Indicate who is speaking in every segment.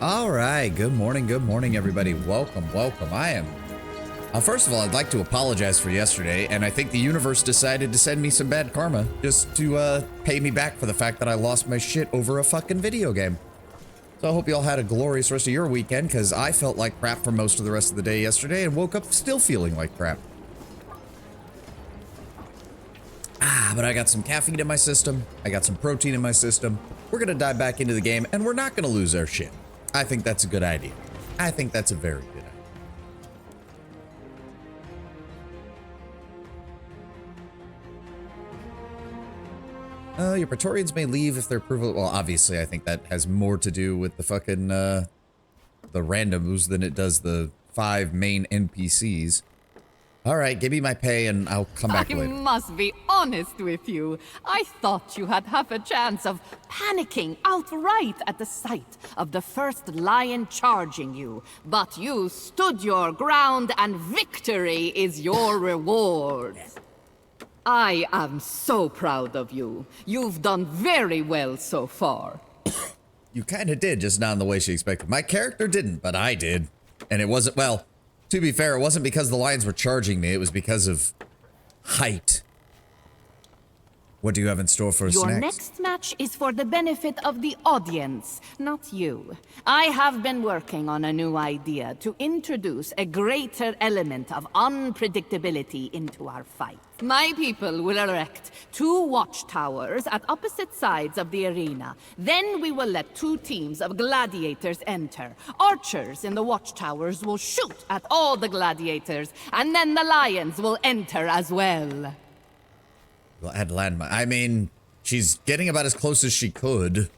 Speaker 1: All right, good morning, everybody. Welcome. I am. First of all, I'd like to apologize for yesterday, and I think the universe decided to send me some bad karma just to pay me back for the fact that I lost my shit over a fucking video game. So I hope you all had a glorious rest of your weekend, because I felt like crap for most of the rest of the day yesterday and woke up still feeling like crap. But I got some caffeine in my system. I got some protein in my system. We're going to dive back into the game, and we're not going to lose our shit. I think that's a good idea. I think that's a very good idea. Your Praetorians may leave if their approval. Well, obviously, I think that has more to do with the fucking, the randoms than it does the 5 main NPCs. All right, give me my pay and I'll come back later.
Speaker 2: I must be honest with you. I thought you had half a chance of panicking outright at the sight of the first lion charging you. But you stood your ground and victory is your reward. I am so proud of you. You've done very well so far.
Speaker 1: You kind of did, just not in the way she expected. My character didn't, but I did. And it wasn't, well, to be fair, it wasn't because the lions were charging me. It was because of height. What do you have in store for us next?
Speaker 2: Your next match is for the benefit of the audience, not you. I have been working on a new idea to introduce a greater element of unpredictability into our fight. My people will erect 2 watchtowers at opposite sides of the arena. Then we will let 2 teams of gladiators enter. Archers in the watchtowers will shoot at all the gladiators, and then the lions will enter as well.
Speaker 1: We'll add landmine. I mean, she's getting about as close as she could.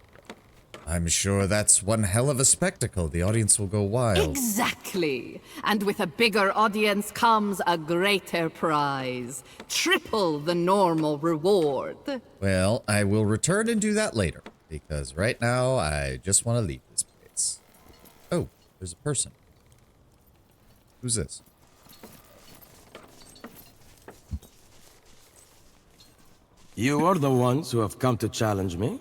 Speaker 1: I'm sure that's one hell of a spectacle. The audience will go wild.
Speaker 2: Exactly. And with a bigger audience comes a greater prize. Triple the normal reward.
Speaker 1: Well, I will return and do that later. Because right now, I just want to leave this place. Oh, there's a person. Who's this?
Speaker 3: You are the ones who have come to challenge me?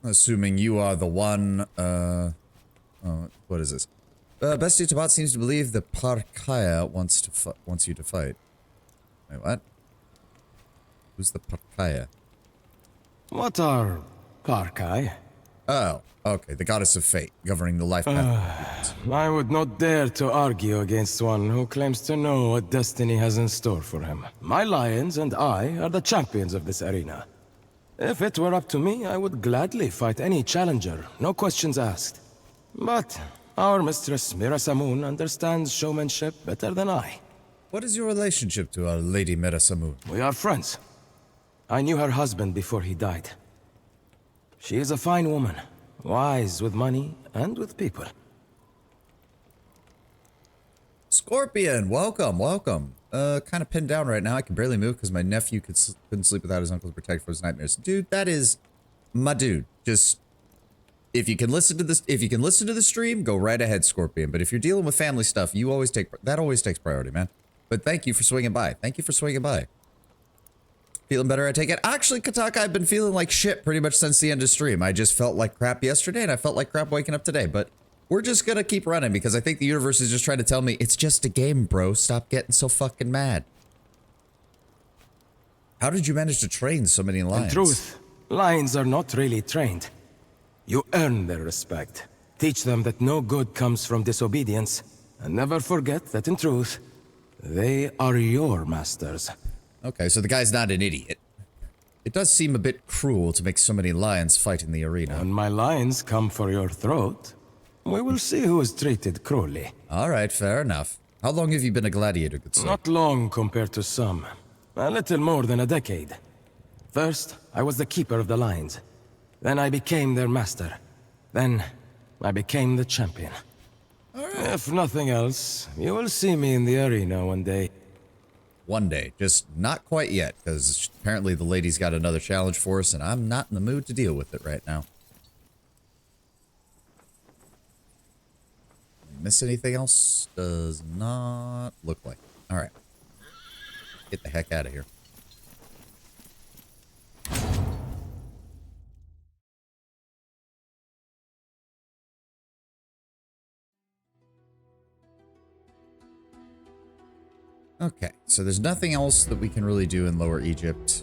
Speaker 1: Assuming you are the one, oh, what is this? Bestia Tabat seems to believe the Parkaya wants you to fight. Wait, what? Who's the Parkaya?
Speaker 3: What are Parkai?
Speaker 1: Oh, okay, the goddess of fate, governing the life path.
Speaker 3: I would not dare to argue against one who claims to know what destiny has in store for him. My lions and I are the champions of this arena. If it were up to me, I would gladly fight any challenger, no questions asked. But our mistress Mirasamun understands showmanship better than I.
Speaker 1: What is your relationship to our Lady Mirasamun?
Speaker 3: We are friends. I knew her husband before he died. She is a fine woman, wise with money and with people.
Speaker 1: Scorpion, welcome. Kind of pinned down right now. I can barely move because my nephew couldn't sleep without his uncle's protector for his nightmares. Dude, that is my dude. Just if you can listen to this, if you can listen to the stream, go right ahead, Scorpion. But if you're dealing with family stuff, you always takes priority, man. But thank you for swinging by. Feeling better, I take it. Actually, Kataka, I've been feeling like shit pretty much since the end of stream. I just felt like crap yesterday, and I felt like crap waking up today. But we're just gonna keep running because I think the universe is just trying to tell me it's just a game, bro. Stop getting so fucking mad. How did you manage to train so many lions?
Speaker 3: In truth, lions are not really trained. You earn their respect. Teach them that no good comes from disobedience. And never forget that in truth, they are your masters.
Speaker 1: Okay, so the guy's not an idiot. It does seem a bit cruel to make so many lions fight in the arena.
Speaker 3: When my lions come for your throat, we will see who is treated cruelly.
Speaker 1: Alright, fair enough. How long have you been a gladiator, good sir?
Speaker 3: Not long compared to some. A little more than a decade. First, I was the keeper of the lions. Then I became their master. Then, I became the champion. If nothing else, you will see me in the arena one day.
Speaker 1: One day, just not quite yet, because apparently the lady's got another challenge for us, and I'm not in the mood to deal with it right now. Miss anything else? Does not look like it. Alright. Get the heck out of here. Okay, so there's nothing else that we can really do in Lower Egypt.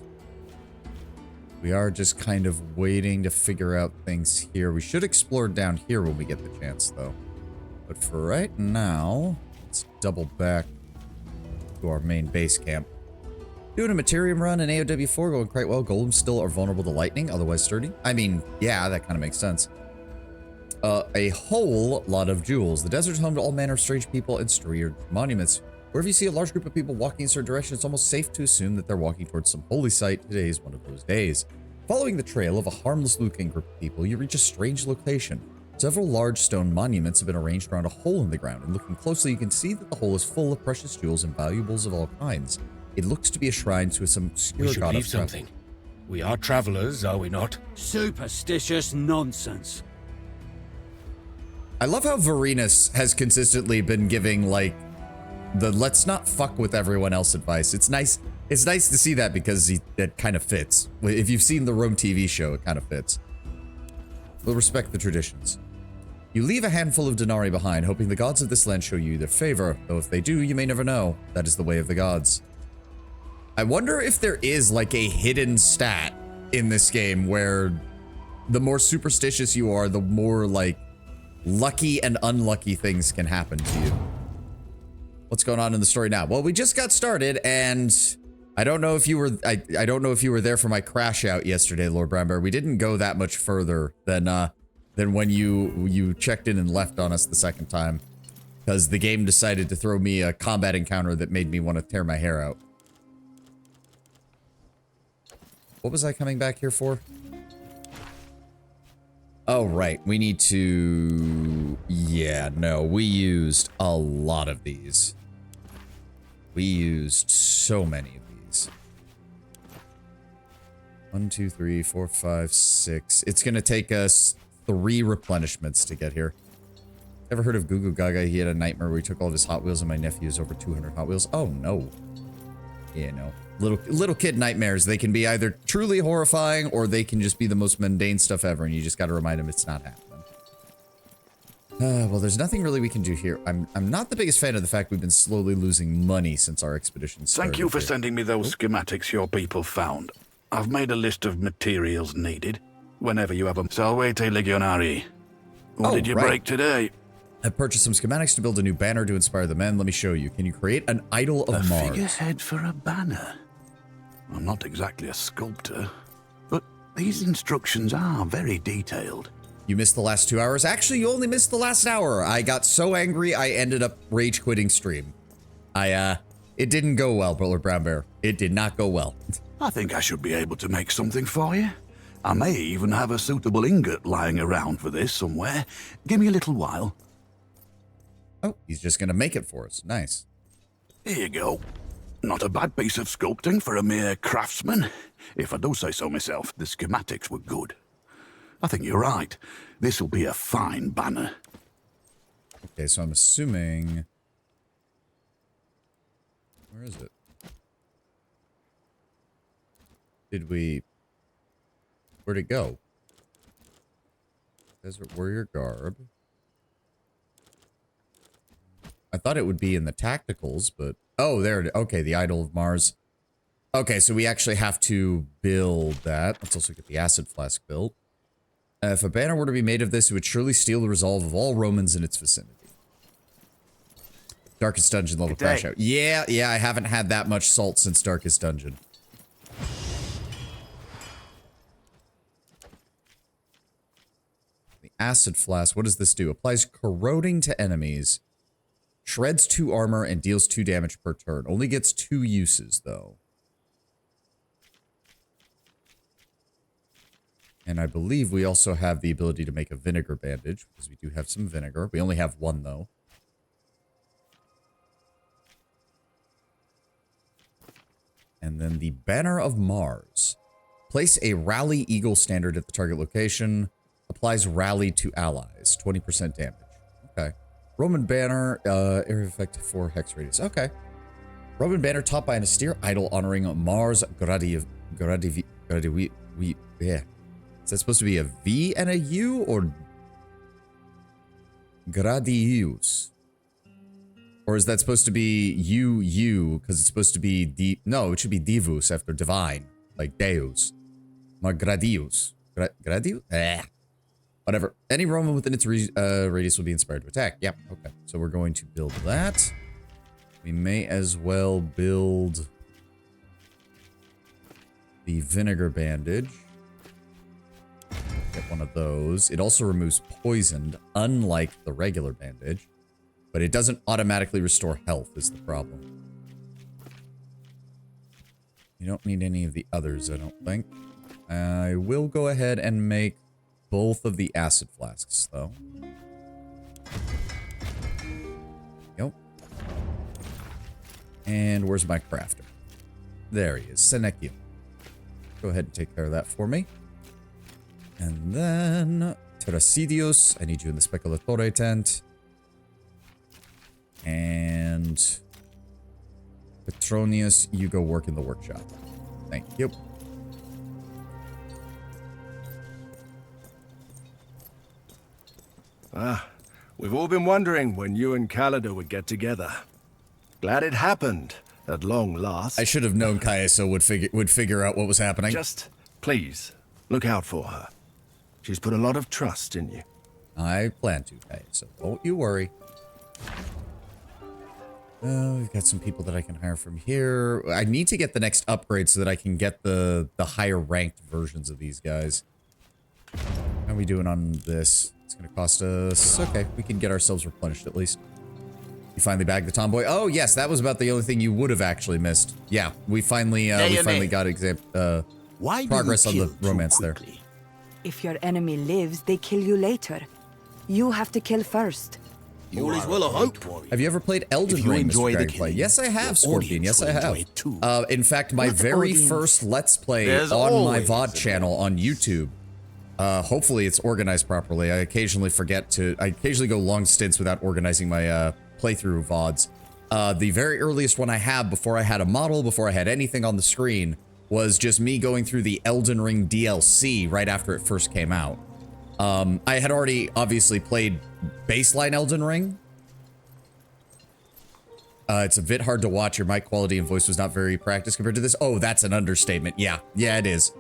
Speaker 1: We are just kind of waiting to figure out things here. We should explore down here when we get the chance, though. But for right now, let's double back to our main base camp. Doing a Materium run in AOW4 going quite well. Golems still are vulnerable to lightning, otherwise sturdy. I mean, yeah, that kind of makes sense. A whole lot of jewels. The desert is home to all manner of strange people and strange monuments. Wherever you see a large group of people walking in a certain direction, it's almost safe to assume that they're walking towards some holy site. Today is one of those days. Following the trail of a harmless-looking group of people, you reach a strange location. Several large stone monuments have been arranged around a hole in the ground, and looking closely, you can see that the hole is full of precious jewels and valuables of all kinds. It looks to be a shrine to some obscure
Speaker 4: We should
Speaker 1: god
Speaker 4: leave
Speaker 1: of travel.
Speaker 4: something. We are travelers, are we not?
Speaker 5: Superstitious nonsense.
Speaker 1: I love how Varinus has consistently been giving, like, the let's not fuck with everyone else advice. It's nice to see that because it kind of fits. If you've seen the Rome TV show, it kind of fits. We'll respect the traditions. You leave a handful of denarii behind, hoping the gods of this land show you their favor, though if they do, you may never know. That is the way of the gods. I wonder if there is like a hidden stat in this game where the more superstitious you are, the more like lucky and unlucky things can happen to you. What's going on in the story now? Well, we just got started, and I don't know if you were I don't know if you were there for my crash out yesterday, Lord Brownbear. We didn't go that much further than when you checked in and left on us the second time, because the game decided to throw me a combat encounter that made me want to tear my hair out. What was I coming back here for? Oh, right. We need to... Yeah, no, we used a lot of these. We used so many of these. 1, 2, 3, 4, 5, 6. It's going to take us 3 replenishments to get here. Ever heard of Goo Goo Gaga? He had a nightmare where he took all of his Hot Wheels and my nephew has over 200 Hot Wheels. Oh, no. Yeah, no. Little kid nightmares. They can be either truly horrifying or they can just be the most mundane stuff ever, and you just got to remind them it's not happening. Well, there's nothing really we can do here. I'm not the biggest fan of the fact we've been slowly losing money since our expedition started.
Speaker 6: Thank you for sending me those schematics your people found. I've made a list of materials needed. Whenever you have them. Salvete Legionari. What did you break today?
Speaker 1: I purchased some schematics to build a new banner to inspire the men. Let me show you. Can you create an idol of Mars?
Speaker 6: A figurehead for a banner. I'm not exactly a sculptor, but these instructions are very detailed.
Speaker 1: You missed the last 2 hours. Actually, you only missed the last hour. I got so angry, I ended up rage quitting stream. It didn't go well, Lord Brownbear. It did not go well.
Speaker 6: I think I should be able to make something for you. I may even have a suitable ingot lying around for this somewhere. Give me a little while.
Speaker 1: Oh, he's just gonna make it for us. Nice.
Speaker 6: Here you go. Not a bad piece of sculpting for a mere craftsman. If I do say so myself, the schematics were good. I think you're right. This will be a fine banner.
Speaker 1: Okay, so I'm assuming... Where is it? Where'd it go? Desert Warrior Garb. I thought it would be in the tacticals, but... Oh, there it is. Okay, the Idol of Mars. Okay, so we actually have to build that. Let's also get the Acid Flask built. If a banner were to be made of this, it would surely steal the resolve of all Romans in its vicinity. Darkest Dungeon level crash out. Yeah, I haven't had that much salt since Darkest Dungeon. The Acid Flask, what does this do? Applies corroding to enemies. Shreds 2 armor and deals 2 damage per turn. Only gets 2 uses, though. And I believe we also have the ability to make a vinegar bandage, because we do have some vinegar. We only have 1, though. And then the Banner of Mars. Place a Rally Eagle standard at the target location. Applies Rally to allies. 20% damage. Okay. Roman banner, area effect 4 hex radius. Okay. Roman banner topped by an austere idol honoring Mars yeah. Is that supposed to be a V and a U or Gradius? Or is that supposed to be you, because it's supposed to be no, it should be divus after divine, like deus. Gradius. Gradius? Whatever. Any Roman within its radius will be inspired to attack. Yep, okay. So we're going to build that. We may as well build the vinegar bandage. Get one of those. It also removes poisoned, unlike the regular bandage. But it doesn't automatically restore health is the problem. You don't need any of the others, I don't think. I will go ahead and make both of the acid flasks, though. Yep. And where's my crafter? There he is, Senekio. Go ahead and take care of that for me. And then Terasidius, I need you in the Speculatore tent. And Petronius, you go work in the workshop. Thank you.
Speaker 7: We've all been wondering when you and Calida would get together. Glad it happened, at long last.
Speaker 1: I should have known Kaiso would figure out what was happening.
Speaker 7: Just, please, look out for her. She's put a lot of trust in you.
Speaker 1: I plan to, Kaiso. Don't you worry. We've got some people that I can hire from here. I need to get the next upgrade so that I can get the higher ranked versions of these guys. How are we doing on this? It's going to cost us... Okay, we can get ourselves replenished at least. You finally bagged the tomboy. Oh, yes, that was about the only thing you would have actually missed. Yeah, we finally got progress on the romance there.
Speaker 8: If your enemy lives, they kill you later. You have to kill first.
Speaker 9: All is well, I hope.
Speaker 1: Have you ever played Elden Ring, Mr. Dragonfly? Yes, I have, Scorpion. Yes, I have. In fact, my very first Let's Play on my VOD channel on YouTube. Hopefully it's organized properly. I occasionally go long stints without organizing my playthrough VODs. The very earliest one I have before I had a model, before I had anything on the screen, was just me going through the Elden Ring DLC right after it first came out. I had already obviously played baseline Elden Ring. It's a bit hard to watch. Your mic quality and voice was not very practiced compared to this. Oh, that's an understatement. Yeah, it is.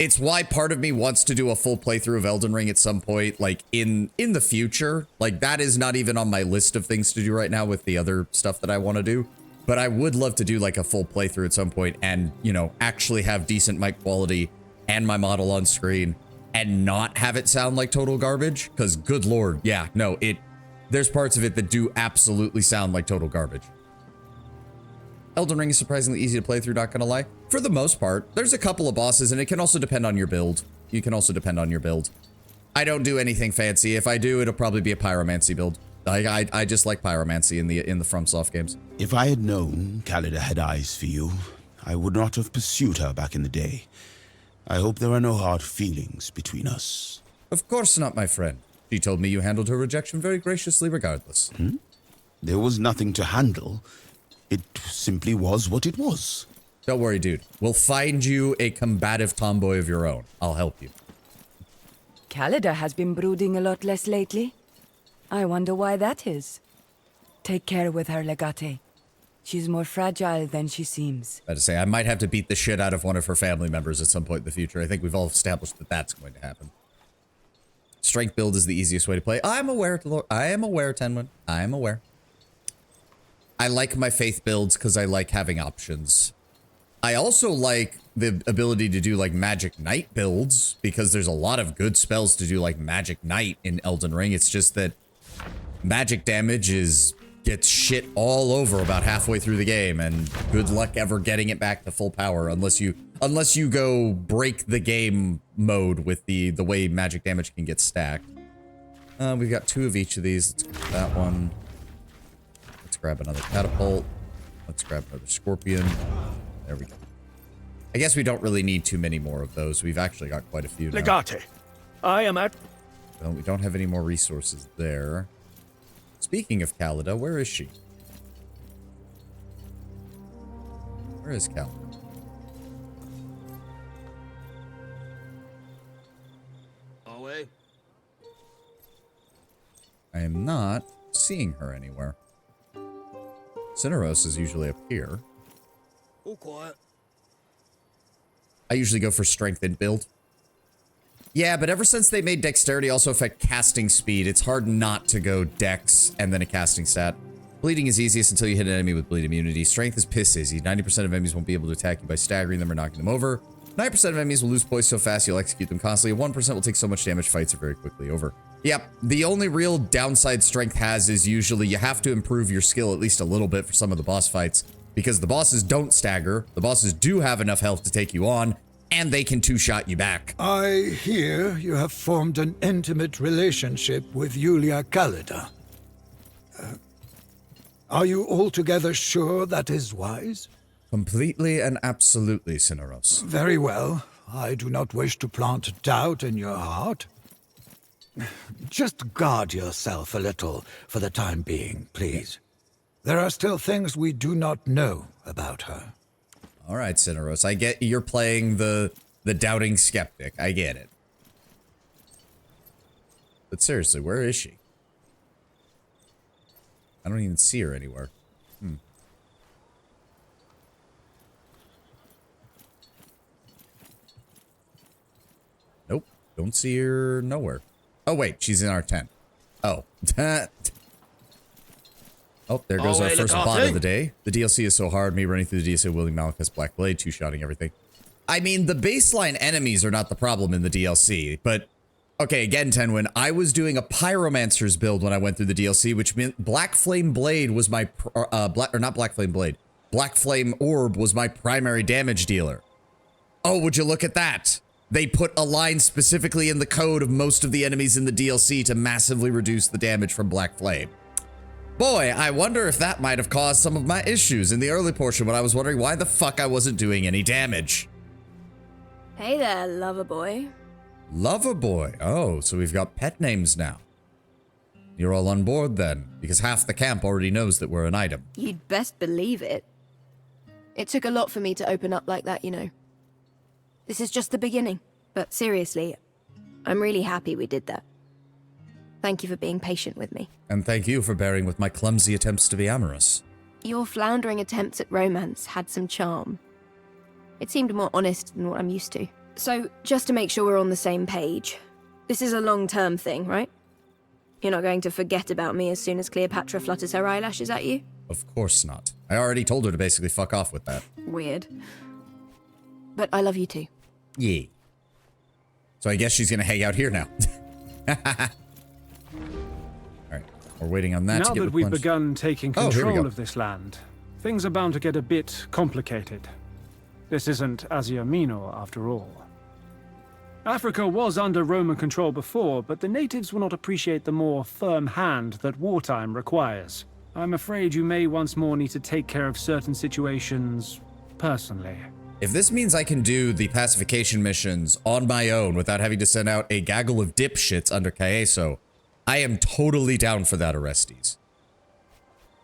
Speaker 1: It's why part of me wants to do a full playthrough of Elden Ring at some point, like in the future. Like that is not even on my list of things to do right now with the other stuff that I want to do. But I would love to do like a full playthrough at some point and, you know, actually have decent mic quality and my model on screen and not have it sound like total garbage. Because good Lord, yeah, no, there's parts of it that do absolutely sound like total garbage. Elden Ring is surprisingly easy to play through, not gonna lie. For the most part, there's a couple of bosses, and it can also depend on your build. You can also depend on your build. I don't do anything fancy. If I do, it'll probably be a pyromancy build. I just like pyromancy in the FromSoft games.
Speaker 9: If I had known Calida had eyes for you, I would not have pursued her back in the day. I hope there are no hard feelings between us.
Speaker 1: Of course not, my friend. She told me you handled her rejection very graciously regardless.
Speaker 9: There was nothing to handle. It simply was what it was.
Speaker 1: Don't worry, dude. We'll find you a combative tomboy of your own. I'll help you.
Speaker 8: Calida has been brooding a lot less lately. I wonder why that is. Take care with her, Legate. She's more fragile than she seems.
Speaker 1: I had to say, I might have to beat the shit out of one of her family members at some point in the future. I think we've all established that that's going to happen. Strength build is the easiest way to play. I am aware, Tenwin. I am aware. I like my faith builds because I like having options. I also like the ability to do like Magic Knight builds because there's a lot of good spells to do like Magic Knight in Elden Ring. It's just that magic damage gets shit all over about halfway through the game, and good luck ever getting it back to full power unless you go break the game mode with the way magic damage can get stacked. We've got 2 of each of these. Let's get that one. Let's grab another catapult. Let's grab another scorpion. There we go. I guess we don't really need too many more of those. We've actually got quite a few now.
Speaker 7: Legate, I am at...
Speaker 1: Well, we don't have any more resources there. Speaking of Calida, where is she? Where is Calida?
Speaker 9: Away.
Speaker 1: I am not seeing her anywhere. Cineros is usually up here.
Speaker 4: All quiet.
Speaker 1: I usually go for strength in build. Yeah, but ever since they made dexterity also affect casting speed, it's hard not to go dex and then a casting stat. Bleeding is easiest until you hit an enemy with bleed immunity. Strength is piss easy. 90% of enemies won't be able to attack you by staggering them or knocking them over. 9% of enemies will lose poise so fast you'll execute them constantly. 1% will take so much damage fights are very quickly over. Yep, the only real downside strength has is usually you have to improve your skill at least a little bit for some of the boss fights, because the bosses don't stagger, the bosses do have enough health to take you on, and they can two-shot you back.
Speaker 10: I hear you have formed an intimate relationship with Yulia Kalida. Are you altogether sure that is wise?
Speaker 1: Completely and absolutely, Cineros.
Speaker 10: Very well. I do not wish to plant doubt in your heart. Just guard yourself a little for the time being, please. There are still things we do not know about her.
Speaker 1: All right, Cineros. I get you're playing the doubting skeptic. I get it. But seriously, where is she? I don't even see her anywhere. Nope. Don't see her nowhere. Oh, wait. She's in our tent. Oh. Oh, there goes our first bot of the day. The DLC is so hard. Me running through the DLC wielding Malachus Black Blade, two-shotting everything. I mean, the baseline enemies are not the problem in the DLC, but... Okay, again, Tenwin, I was doing a Pyromancer's build when I went through the DLC, which meant Black Flame Blade was my... not Black Flame Blade. Black Flame Orb was my primary damage dealer. Oh, would you look at that? They put a line specifically in the code of most of the enemies in the DLC to massively reduce the damage from Black Flame. Boy, I wonder if that might have caused some of my issues in the early portion when I was wondering why the fuck I wasn't doing any damage.
Speaker 11: Hey there, lover boy.
Speaker 1: Lover boy. Oh, so we've got pet names now. You're all on board then, because half the camp already knows that we're an item.
Speaker 11: You'd best believe it. It took a lot for me to open up like that, you know. This is just the beginning. But seriously, I'm really happy we did that. Thank you for being patient with me.
Speaker 1: And thank you for bearing with my clumsy attempts to be amorous.
Speaker 11: Your floundering attempts at romance had some charm. It seemed more honest than what I'm used to. So, just to make sure we're on the same page, this is a long-term thing, right? You're not going to forget about me as soon as Cleopatra flutters her eyelashes at you?
Speaker 1: Of course not. I already told her to basically fuck off with that.
Speaker 11: Weird. But I love you too.
Speaker 1: Yeah. So I guess she's gonna hang out here now. Alright, we're waiting on that
Speaker 12: now
Speaker 1: to get
Speaker 12: that we've
Speaker 1: replenished.
Speaker 12: begun taking
Speaker 1: Oh, here we
Speaker 12: control
Speaker 1: go.
Speaker 12: of this land, things are bound to get a bit complicated. This isn't Asia Minor, after all. Africa was under Roman control before, but the natives will not appreciate the more firm hand that wartime requires. I'm afraid you may once more need to take care of certain situations personally.
Speaker 1: If this means I can do the pacification missions on my own without having to send out a gaggle of dipshits under Caeso, I am totally down for that, Orestes.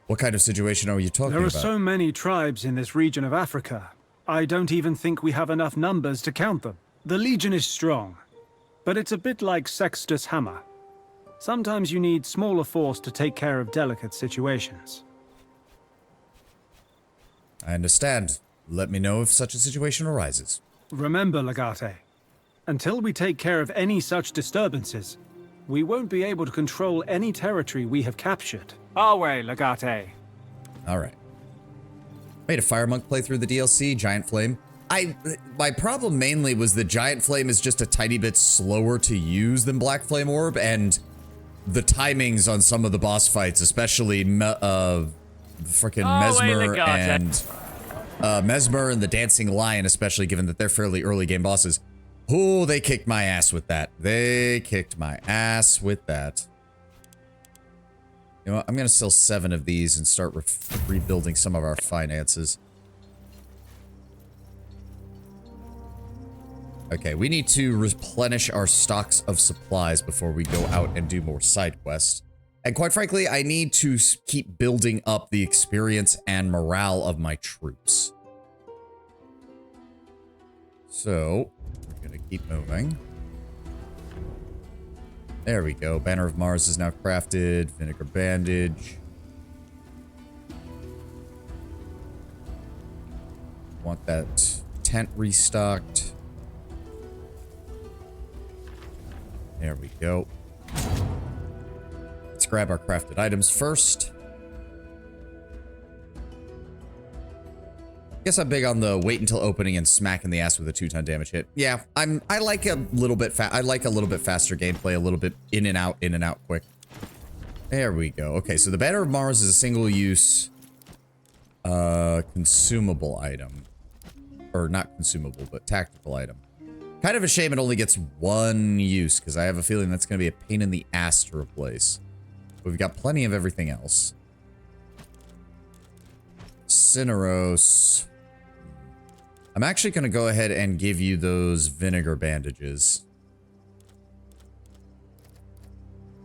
Speaker 1: What kind of situation are you talking about?
Speaker 12: There are so many tribes in this region of Africa. I don't even think we have enough numbers to count them. The Legion is strong, but it's a bit like Sextus' hammer. Sometimes you need smaller force to take care of delicate situations.
Speaker 1: I understand. Let me know if such a situation arises.
Speaker 12: Remember, Legate, until we take care of any such disturbances, we won't be able to control any territory we have captured. Our way, Legate.
Speaker 1: Alright. Made a Fire Monk play through the DLC, Giant Flame. My problem mainly was the Giant Flame is just a tiny bit slower to use than Black Flame Orb, and the timings on some of the boss fights, especially frickin' Mesmer and the Dancing Lion, especially given that they're fairly early game bosses. Oh, they kicked my ass with that. They kicked my ass with that. You know what? I'm gonna sell 7 of these and start rebuilding some of our finances. Okay, we need to replenish our stocks of supplies before we go out and do more side quests. And quite frankly, I need to keep building up the experience and morale of my troops. So, we're gonna keep moving. There we go. Banner of Mars is now crafted. Vinegar bandage. Want that tent restocked. There we go. Let's grab our crafted items first. Guess I'm big on the wait until opening and smacking the ass with a 2-ton damage hit. Yeah, I like a little bit faster gameplay, a little bit in and out quick. There we go. Okay, so the Banner of Mars is a single use consumable item. Or not consumable, but tactical item. Kind of a shame it only gets 1 use, because I have a feeling that's going to be a pain in the ass to replace. But we've got plenty of everything else. Cineros. I'm actually going to go ahead and give you those vinegar bandages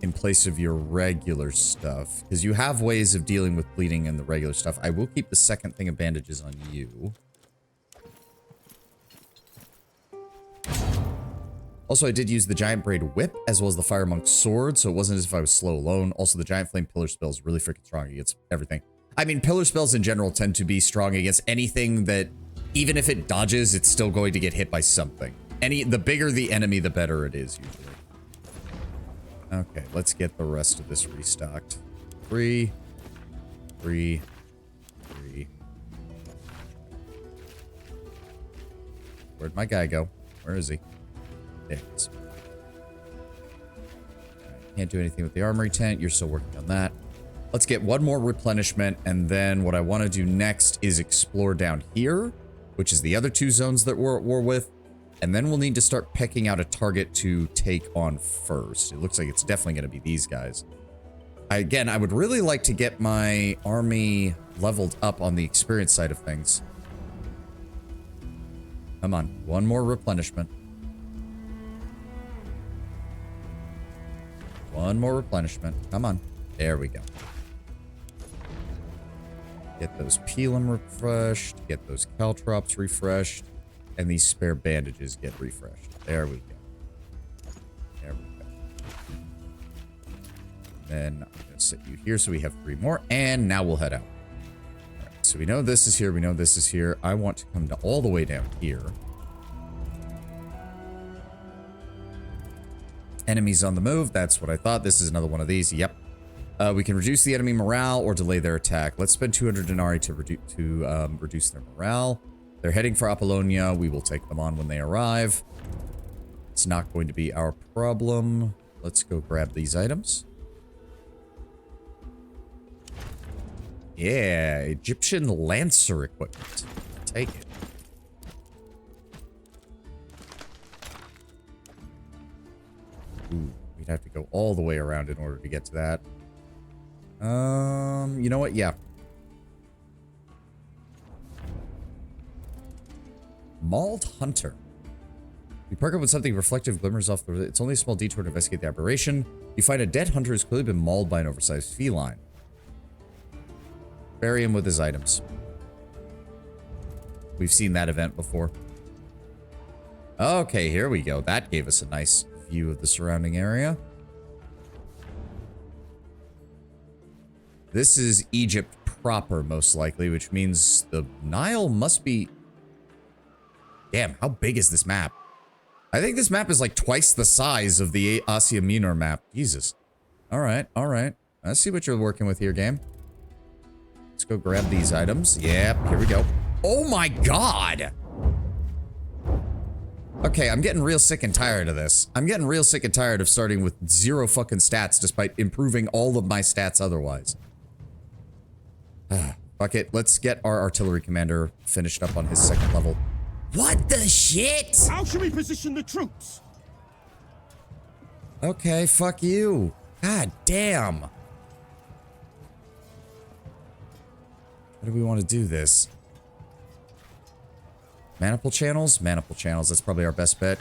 Speaker 1: in place of your regular stuff, because you have ways of dealing with bleeding and the regular stuff. I will keep the second thing of bandages on you. Also, I did use the Giant Braid Whip as well as the Fire Monk's Sword, so it wasn't as if I was slow alone. Also, the Giant Flame Pillar spell is really freaking strong against everything. I mean, pillar spells in general tend to be strong against anything that, even if it dodges, it's still going to get hit by something. The bigger the enemy, the better it is, usually. Okay, let's get the rest of this restocked. 3, 3, 3. Where'd my guy go? Where is he? There he is. Can't do anything with the armory tent. You're still working on that. Let's get one more replenishment, and then what I want to do next is explore down here, which is the other 2 zones that we're at war with, and then we'll need to start pecking out a target to take on first. It looks like it's definitely going to be these guys. Again, I would really like to get my army leveled up on the experience side of things. Come on, one more replenishment. One more replenishment. Come on. There we go. Get those Pelum refreshed. Get those Caltrops refreshed. And these spare bandages get refreshed. There we go. There we go. Then I'm going to set you here so we have 3 more. And now we'll head out. All right, so we know this is here. We know this is here. I want to come all the way down here. Enemies on the move. That's what I thought. This is another one of these. Yep. We can reduce the enemy morale or delay their attack. Let's spend 200 denarii to reduce their morale. They're heading for Apollonia. We will take them on when they arrive. It's not going to be our problem. Let's go grab these items. Yeah, Egyptian Lancer equipment. Take it. Ooh, we'd have to go all the way around in order to get to that. You know what? Yeah. Mauled Hunter. You perk up with something reflective glimmers off the... It's only a small detour to investigate the aberration. You find a dead hunter who's clearly been mauled by an oversized feline. Bury him with his items. We've seen that event before. Okay, here we go. That gave us a nice view of the surrounding area. This is Egypt proper, most likely, which means the Nile must be... Damn, how big is this map? I think this map is like twice the size of the Asia Minor map. Jesus. All right, all right. Let's see what you're working with here, game. Let's go grab these items. Yep, here we go. Oh my god! Okay, I'm getting real sick and tired of this. I'm getting real sick and tired of starting with 0 fucking stats despite improving all of my stats otherwise. Fuck it. Let's get our artillery commander finished up on his 2nd level. What the shit?
Speaker 4: How should we position the troops?
Speaker 1: Okay, fuck you. God damn. How do we want to do this? Maniple channels? Maniple channels. That's probably our best bet.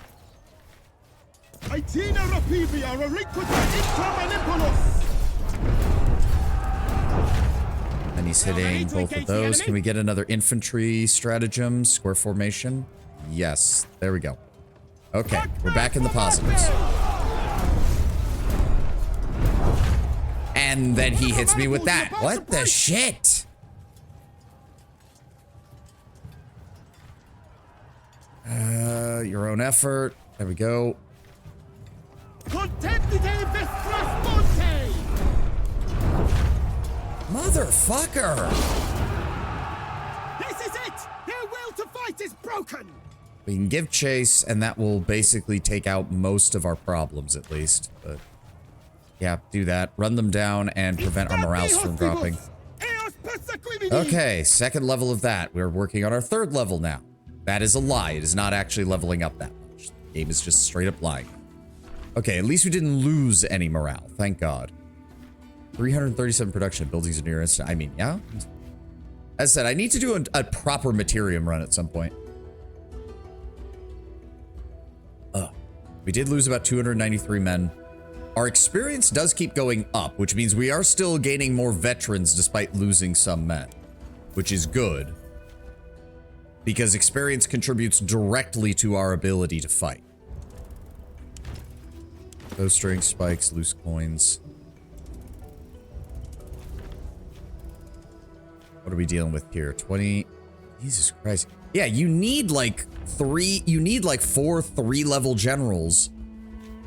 Speaker 1: And he's hitting both of those. Can we get another infantry stratagem? Square formation? Yes. There we go. Okay, we're back in the positives. And then he hits me with that. What the shit? Your own effort. There we go. Motherfucker!
Speaker 4: This is it! Their will to fight is broken!
Speaker 1: We can give chase, and that will basically take out most of our problems, at least. But yeah, do that. Run them down and prevent our morales from dropping. Okay, second level of that. We're working on our third level now. That is a lie. It is not actually leveling up that much. The game is just straight up lying. Okay, at least we didn't lose any morale. Thank God. 337 production of buildings near instant. I mean, yeah. As I said, I need to do a proper Materium run at some point. We did lose about 293 men. Our experience does keep going up, which means we are still gaining more veterans despite losing some men, which is good. Because experience contributes directly to our ability to fight. Those string spikes, loose coins. What are we dealing with here? 20. Jesus Christ. Yeah, you need like 4 3-level generals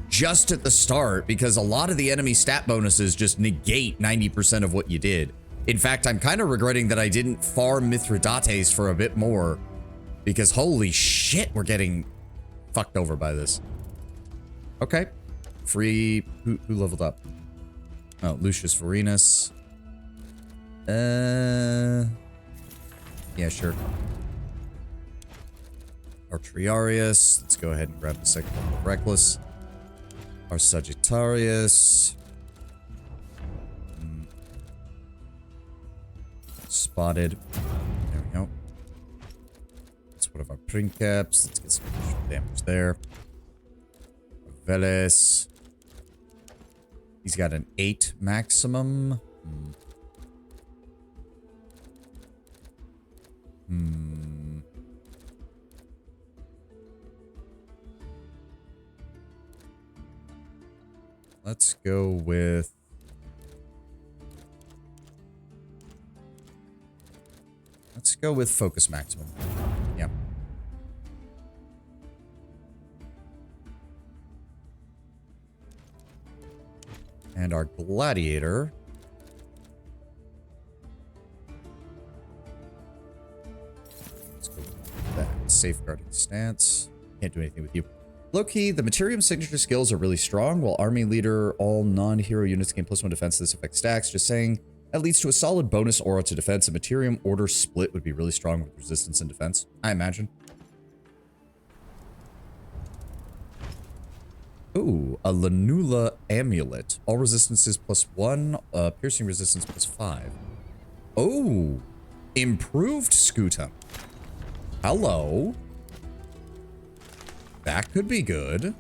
Speaker 1: just at the start because a lot of the enemy stat bonuses just negate 90% of what you did. In fact, I'm kind of regretting that I didn't farm Mithridates for a bit more because holy shit, we're getting fucked over by this. Okay. Free. Who leveled up? Oh, Lucius Vorenus. Yeah, sure. Our Triarius. Let's go ahead and grab the second one of Reckless. Our Sagittarius. Spotted. There we go. That's one of our Princeps. Let's get some damage there. Veles. He's got an 8 maximum. Let's go with... Let's go with focus maximum. Yeah. And our gladiator... Let's go with that. Safeguarding stance. Can't do anything with you. Low-key, the Materium signature skills are really strong, while Army Leader, all non-hero units gain +1 defense to this effect stacks. Just saying, that leads to a solid bonus aura to defense. A Materium order split would be really strong with resistance and defense, I imagine. Ooh, a Lanula Amulet. All resistances +1, piercing resistance +5. Oh, improved Scutum. Hello. That could be good.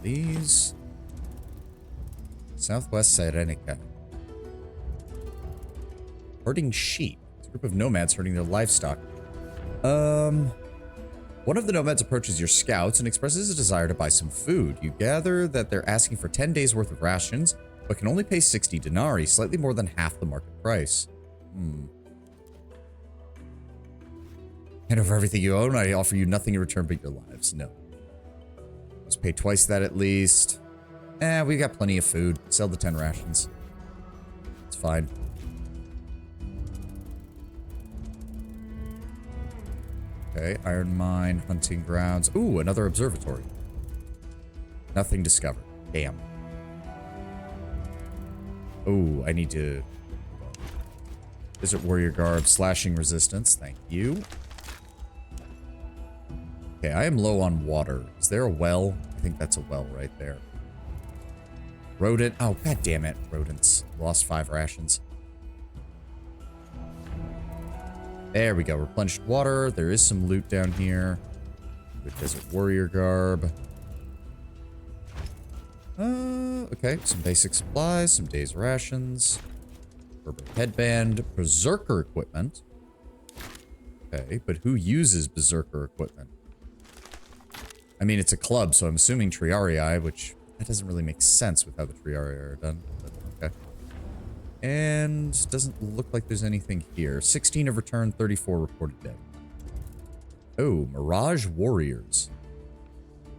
Speaker 1: These. Southwest Cyrenica. Herding sheep. It's a group of nomads herding their livestock. One of the nomads approaches your scouts and expresses a desire to buy some food. You gather that they're asking for 10 days worth of rations, but can only pay 60 denarii, slightly more than half the market price. Hand over everything you own. I offer you nothing in return but your lives. No. Just pay twice that at least. We got plenty of food. Sell the 10 rations. It's fine. Okay, iron mine, hunting grounds. Ooh, another observatory. Nothing discovered. Damn. Ooh, I need to... Desert warrior garb, slashing resistance. Thank you. Okay, I am low on water. Is there a well? I think that's a well right there. Rodent. Oh, god damn it. Rodents. Lost 5 rations. There we go. Replenished water. There is some loot down here. Good desert warrior garb. Okay. Some basic supplies. Some day's rations. Berber headband. Berserker equipment. Okay, but who uses Berserker equipment? I mean, it's a club, so I'm assuming Triarii, which that doesn't really make sense with how the Triarii are done. But okay. And doesn't look like there's anything here. 16 have returned, 34 reported dead. Oh, Mirage Warriors.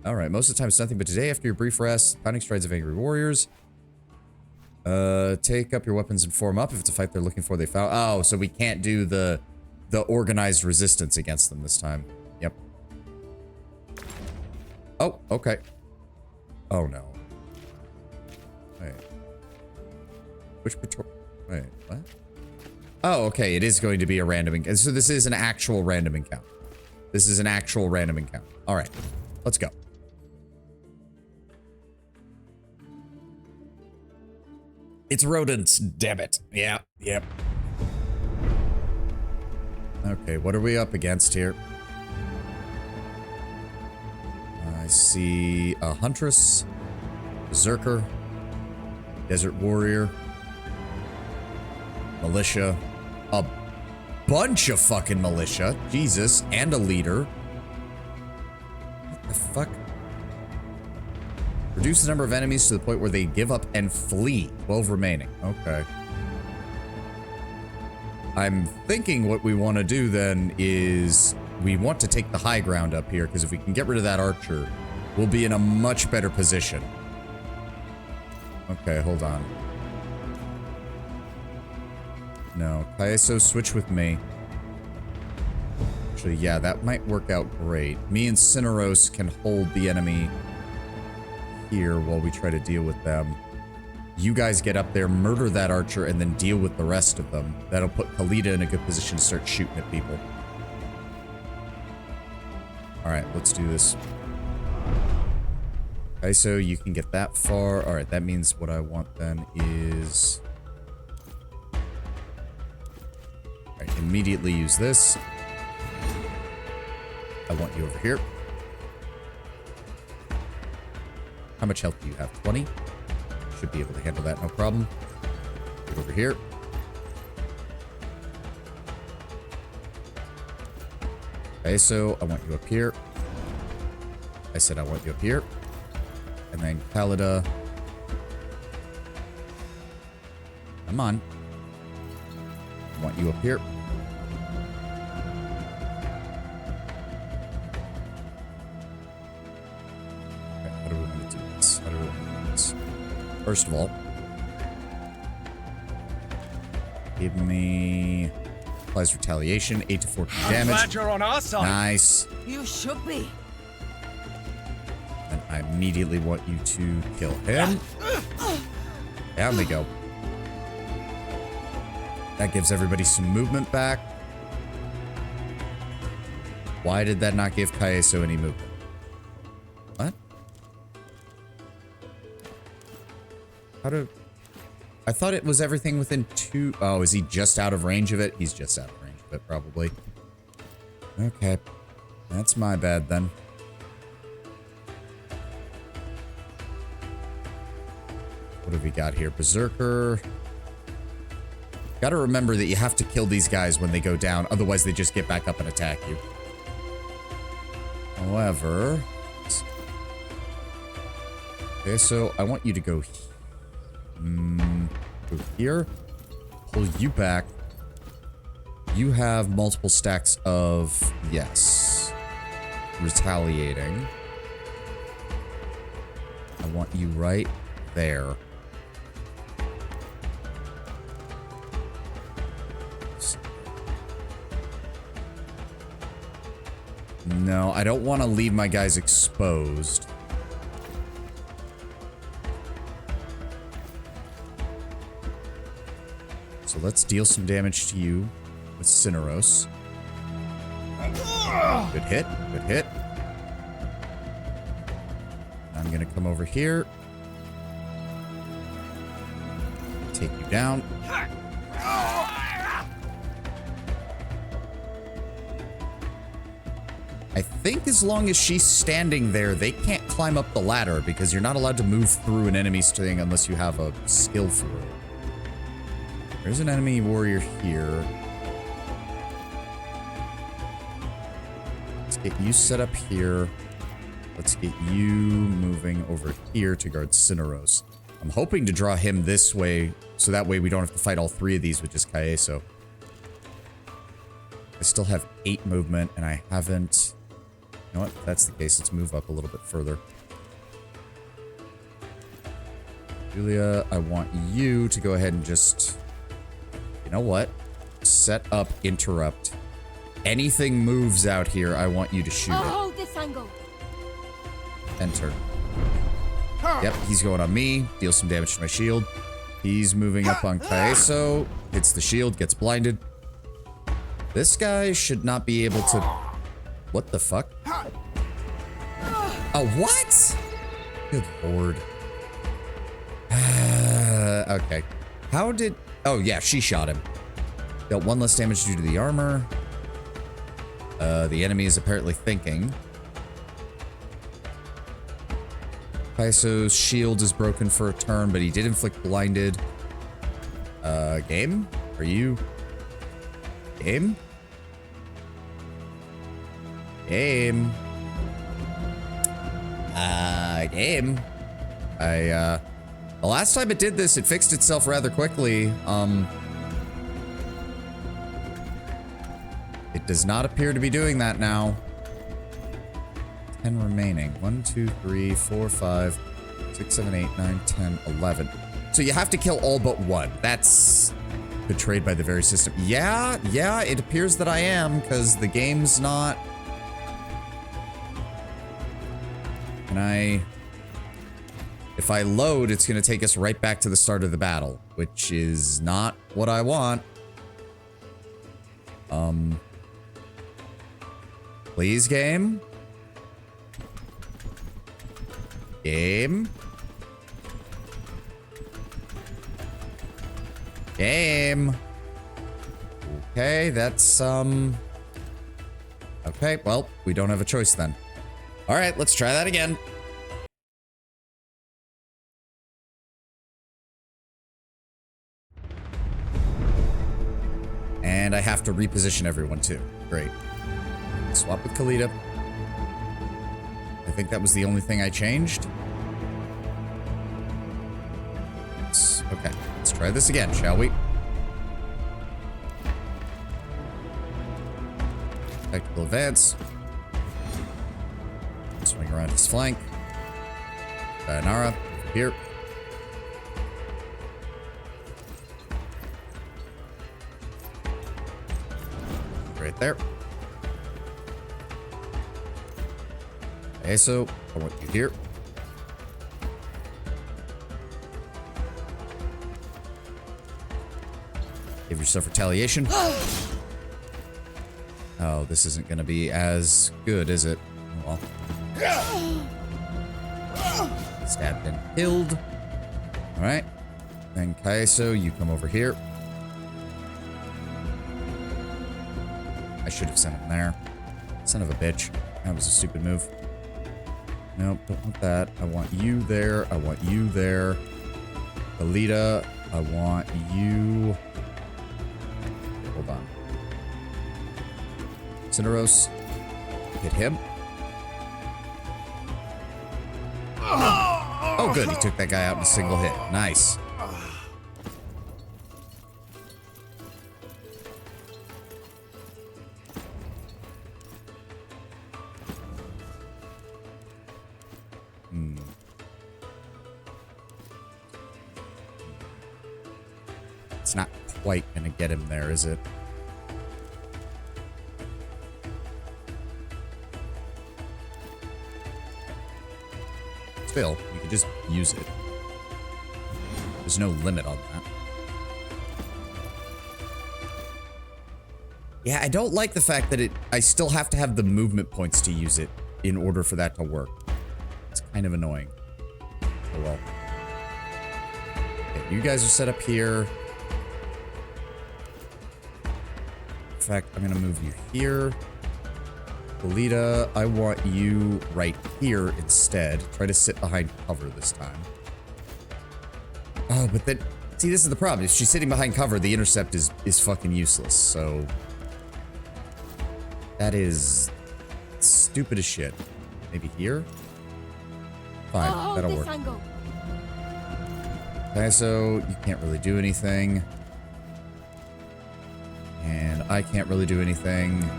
Speaker 1: Alright, most of the time it's nothing, but today, after your brief rest, pounding strides of angry warriors. Take up your weapons and form up. If it's a fight they're looking for, they found. Oh, so we can't do the organized resistance against them this time. Yep. Oh, okay. Oh no. Wait. Which patrol? Wait, what? Oh, okay. It is going to be a random encounter. So this is an actual random encounter. This is an actual random encounter. All right, let's go. It's rodents, damn it. Yeah, yep. Okay, what are we up against here? I see a Huntress, Berserker, Desert Warrior, Militia, a bunch of fucking Militia, Jesus, and a leader. What the fuck? Reduce the number of enemies to the point where they give up and flee. 12 remaining. Okay. I'm thinking what we want to do then is we want to take the high ground up here, because if we can get rid of that archer, we'll be in a much better position. Okay, hold on. No, Kaiso, switch with me. Actually, yeah, that might work out great. Me and Cineros can hold the enemy here while we try to deal with them. You guys get up there, murder that archer, and then deal with the rest of them. That'll put Khalida in a good position to start shooting at people. Alright, let's do this. Kaiso, you can get that far. Alright, that means what I want then is... Alright, immediately use this. I want you over here. How much health do you have? 20? Should be able to handle that, no problem. Get over here. Okay, so I want you up here. I said I want you up here. And then Khalida. Come on. I want you up here. First of all, give me applies retaliation, 8 to 14 damage.
Speaker 4: Glad you're on our side.
Speaker 1: Nice.
Speaker 8: You should be.
Speaker 1: And I immediately want you to kill him. Down they go. That gives everybody some movement back. Why did that not give Kaiso any movement? What? How do... I thought it was everything within 2... Oh, is he just out of range of it? He's just out of range of it, probably. Okay. That's my bad, then. What have we got here? Berserker. Gotta remember that you have to kill these guys when they go down, otherwise they just get back up and attack you. However... Okay, so I want you to go... go here. Pull you back. You have multiple stacks of... Yes. Retaliating. I want you right there. No, I don't want to leave my guys exposed. So let's deal some damage to you with Cineros. Good hit, good hit. I'm gonna come over here. Take you down. I think as long as she's standing there, they can't climb up the ladder because you're not allowed to move through an enemy's thing unless you have a skill for it. There's an enemy warrior here. Let's get you set up here. Let's get you moving over here to guard Cineros. I'm hoping to draw him this way, so that way we don't have to fight all 3 of these with just Kaeso. I still have 8 movement, and I haven't... You know what? If that's the case, let's move up a little bit further. Julia, I want you to go ahead and just... You know what? Set up, interrupt. Anything moves out here, I want you to shoot it.
Speaker 11: Oh, this angle.
Speaker 1: Enter. Yep, he's going on me. Deals some damage to my shield. He's moving up on Kaeso. Hits the shield, gets blinded. This guy should not be able to... What the fuck? Oh, what? Good lord. Okay. How did... Oh, yeah, she shot him. Dealt 1 less damage due to the armor. The enemy is apparently thinking. Kaeso's shield is broken for a turn, but he did inflict blinded. Game? Are you... Game? Game. Game. The last time it did this, it fixed itself rather quickly. It does not appear to be doing that now. 10 remaining. 1, 2, 3, 4, 5, 6, 7, 8, 9, 10, 11. So you have to kill all but 1. That's betrayed by the very system. Yeah, it appears that I am, because the game's not... Can I... If I load, it's going to take us right back to the start of the battle, which is not what I want. Please, game? Game? Game? Okay, that's, Okay, well, we don't have a choice then. Alright, let's try that again. And I have to reposition everyone too. Great. Swap with Khalida. I think that was the only thing I changed. Okay, let's try this again, shall we? Tactical advance. Swing around his flank. Dayanara, here. Right there. Okay, so I want you here. Give yourself retaliation. Oh, this isn't going to be as good, is it? Oh, well. Stabbed and killed. All right. Then Kaeso, you come over here. I should have sent him there. Son of a bitch. That was a stupid move. Nope, don't want that. I want you there. I want you there. Alita, I want you... Hold on. Cineros, hit him. Oh, good. He took that guy out in a single hit. Nice. It's not quite gonna get him there, is it? Still, you could just use it. There's no limit on that. Yeah, I don't like the fact that I still have to have the movement points to use it in order for that to work. It's kind of annoying. Oh well. Okay, you guys are set up here. In fact, I'm gonna move you here. Alita, I want you right here instead. Try to sit behind cover this time. Oh, but then... See, this is the problem. If she's sitting behind cover, the intercept is fucking useless, so... That is... stupid as shit. Maybe here? Fine, that'll work.
Speaker 11: Angle.
Speaker 1: Okay, so you can't really do anything. And I can't really do anything.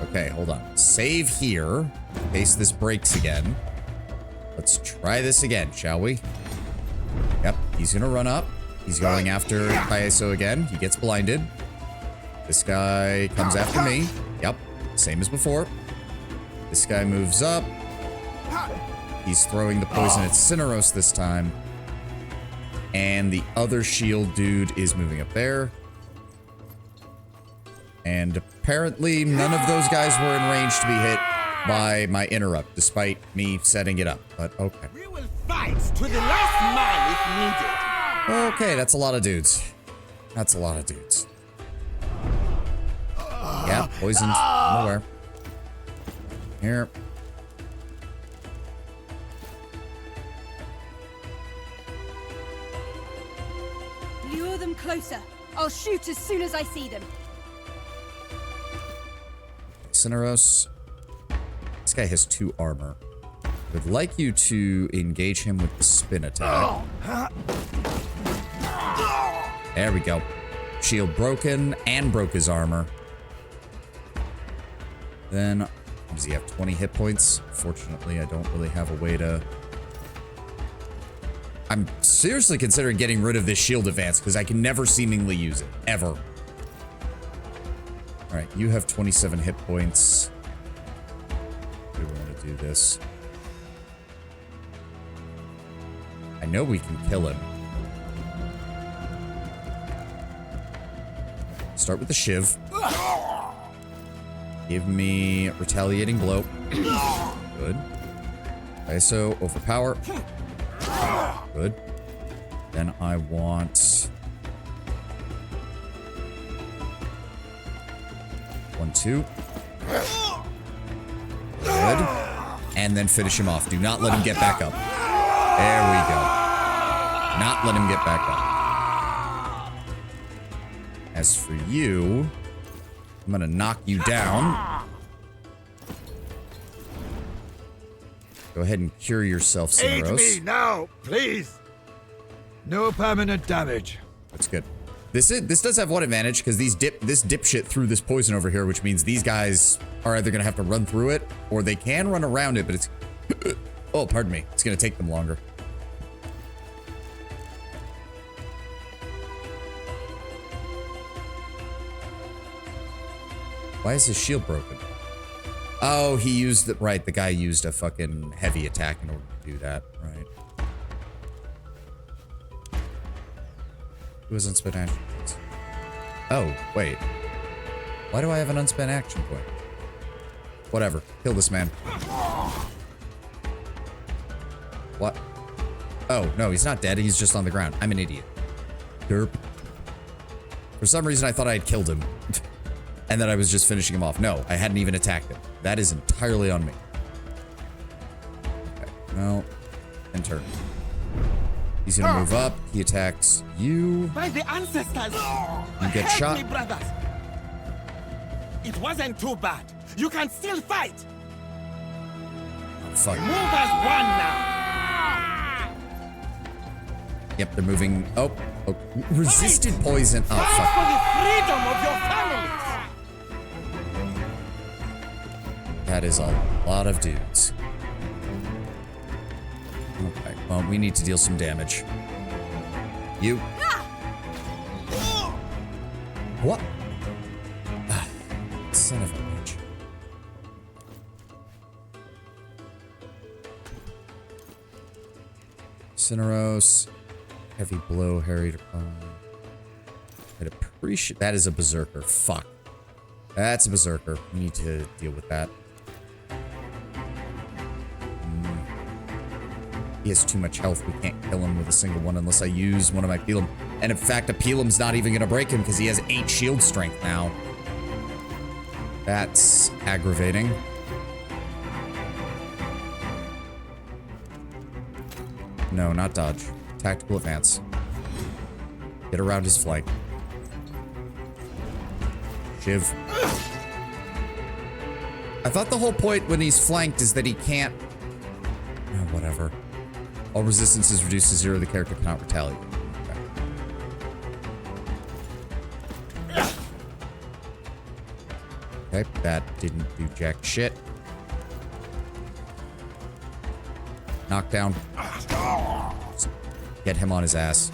Speaker 1: Okay, hold on. Save here in case this breaks again. Let's try this again, shall we? Yep, he's gonna run up. He's going after Kaiso again. He gets blinded. This guy comes after me. Yep, same as before. This guy moves up. He's throwing the poison at Cineros this time. And the other shield dude is moving up there. And apparently none of those guys were in range to be hit by my interrupt, despite me setting it up. But okay.
Speaker 4: We will fight to the last man if needed.
Speaker 1: Okay, that's a lot of dudes. That's a lot of dudes. Yeah, poisoned. I'm aware. Here.
Speaker 13: Lure them closer. I'll shoot as soon as I see them.
Speaker 1: Cineros. This guy has 2 armor. Would like you to engage him with the spin attack. There we go. Shield broken and broke his armor. Then, does he have 20 hit points? Fortunately, I don't really have a way to... I'm seriously considering getting rid of this shield advance because I can never seemingly use it. Ever. Alright, you have 27 hit points. We want to do this. I know we can kill him. Start with the Shiv. Give me retaliating blow. Good. Okay, so overpower. Good. Then I want 1, 2. Good. And then finish him off. Do not let him get back up. There we go. Not let him get back up. As for you, I'm gonna knock you down. Go ahead and cure yourself, Cineros.
Speaker 10: Aid me now, please. No permanent damage.
Speaker 1: That's good. This does have one advantage because this dipshit threw this poison over here, which means these guys are either gonna have to run through it or they can run around it, but it's oh, pardon me. It's gonna take them longer. Why is his shield broken? Oh, he used it. Right, the guy used a fucking heavy attack in order to do that. Right. Who has unspent action points? Oh, wait. Why do I have an unspent action point? Whatever. Kill this man. What? Oh, no, he's not dead. He's just on the ground. I'm an idiot. Derp. For some reason, I thought I had killed him. And that I was just finishing him off. No, I hadn't even attacked him. That is entirely on me. Okay, well, and turn. He's gonna move up. He attacks you.
Speaker 4: By the ancestors,
Speaker 1: You get shot.
Speaker 4: me, brothers. It wasn't too bad. You can still fight.
Speaker 1: Oh, fuck.
Speaker 4: Move as one now.
Speaker 1: Yep, they're moving. Oh, resisted poison. Oh,
Speaker 4: Fight
Speaker 1: fuck.
Speaker 4: for the freedom of your families.
Speaker 1: That is a lot of dudes. Okay, well, we need to deal some damage. You. What? Ah, son of a bitch. Cineros. Heavy blow, harried upon. I'd appreciate. That is a berserker. Fuck. That's a berserker. We need to deal with that. He has too much health. We can't kill him with a single one unless I use one of my Pelum. And in fact, a Pelum's not even gonna break him because he has 8 shield strength now. That's aggravating. No, not dodge. Tactical advance. Get around his flank. Shiv. I thought the whole point when he's flanked is that he can't... Oh, whatever. All resistance is reduced to 0. The character cannot retaliate. Okay, that didn't do jack shit. Knockdown. Get him on his ass.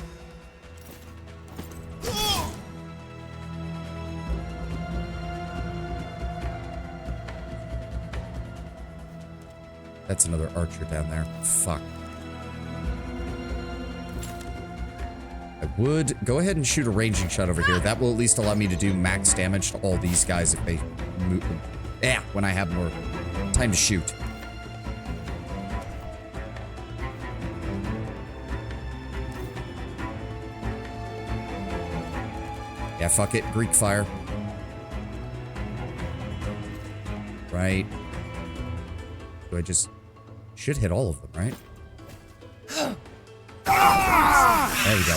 Speaker 1: That's another archer down there. Fuck. I would go ahead and shoot a ranging shot over here. That will at least allow me to do max damage to all these guys if they move. Yeah, when I have more time to shoot. Yeah, fuck it. Greek fire. Right. Do I just... Should hit all of them, right? There we go.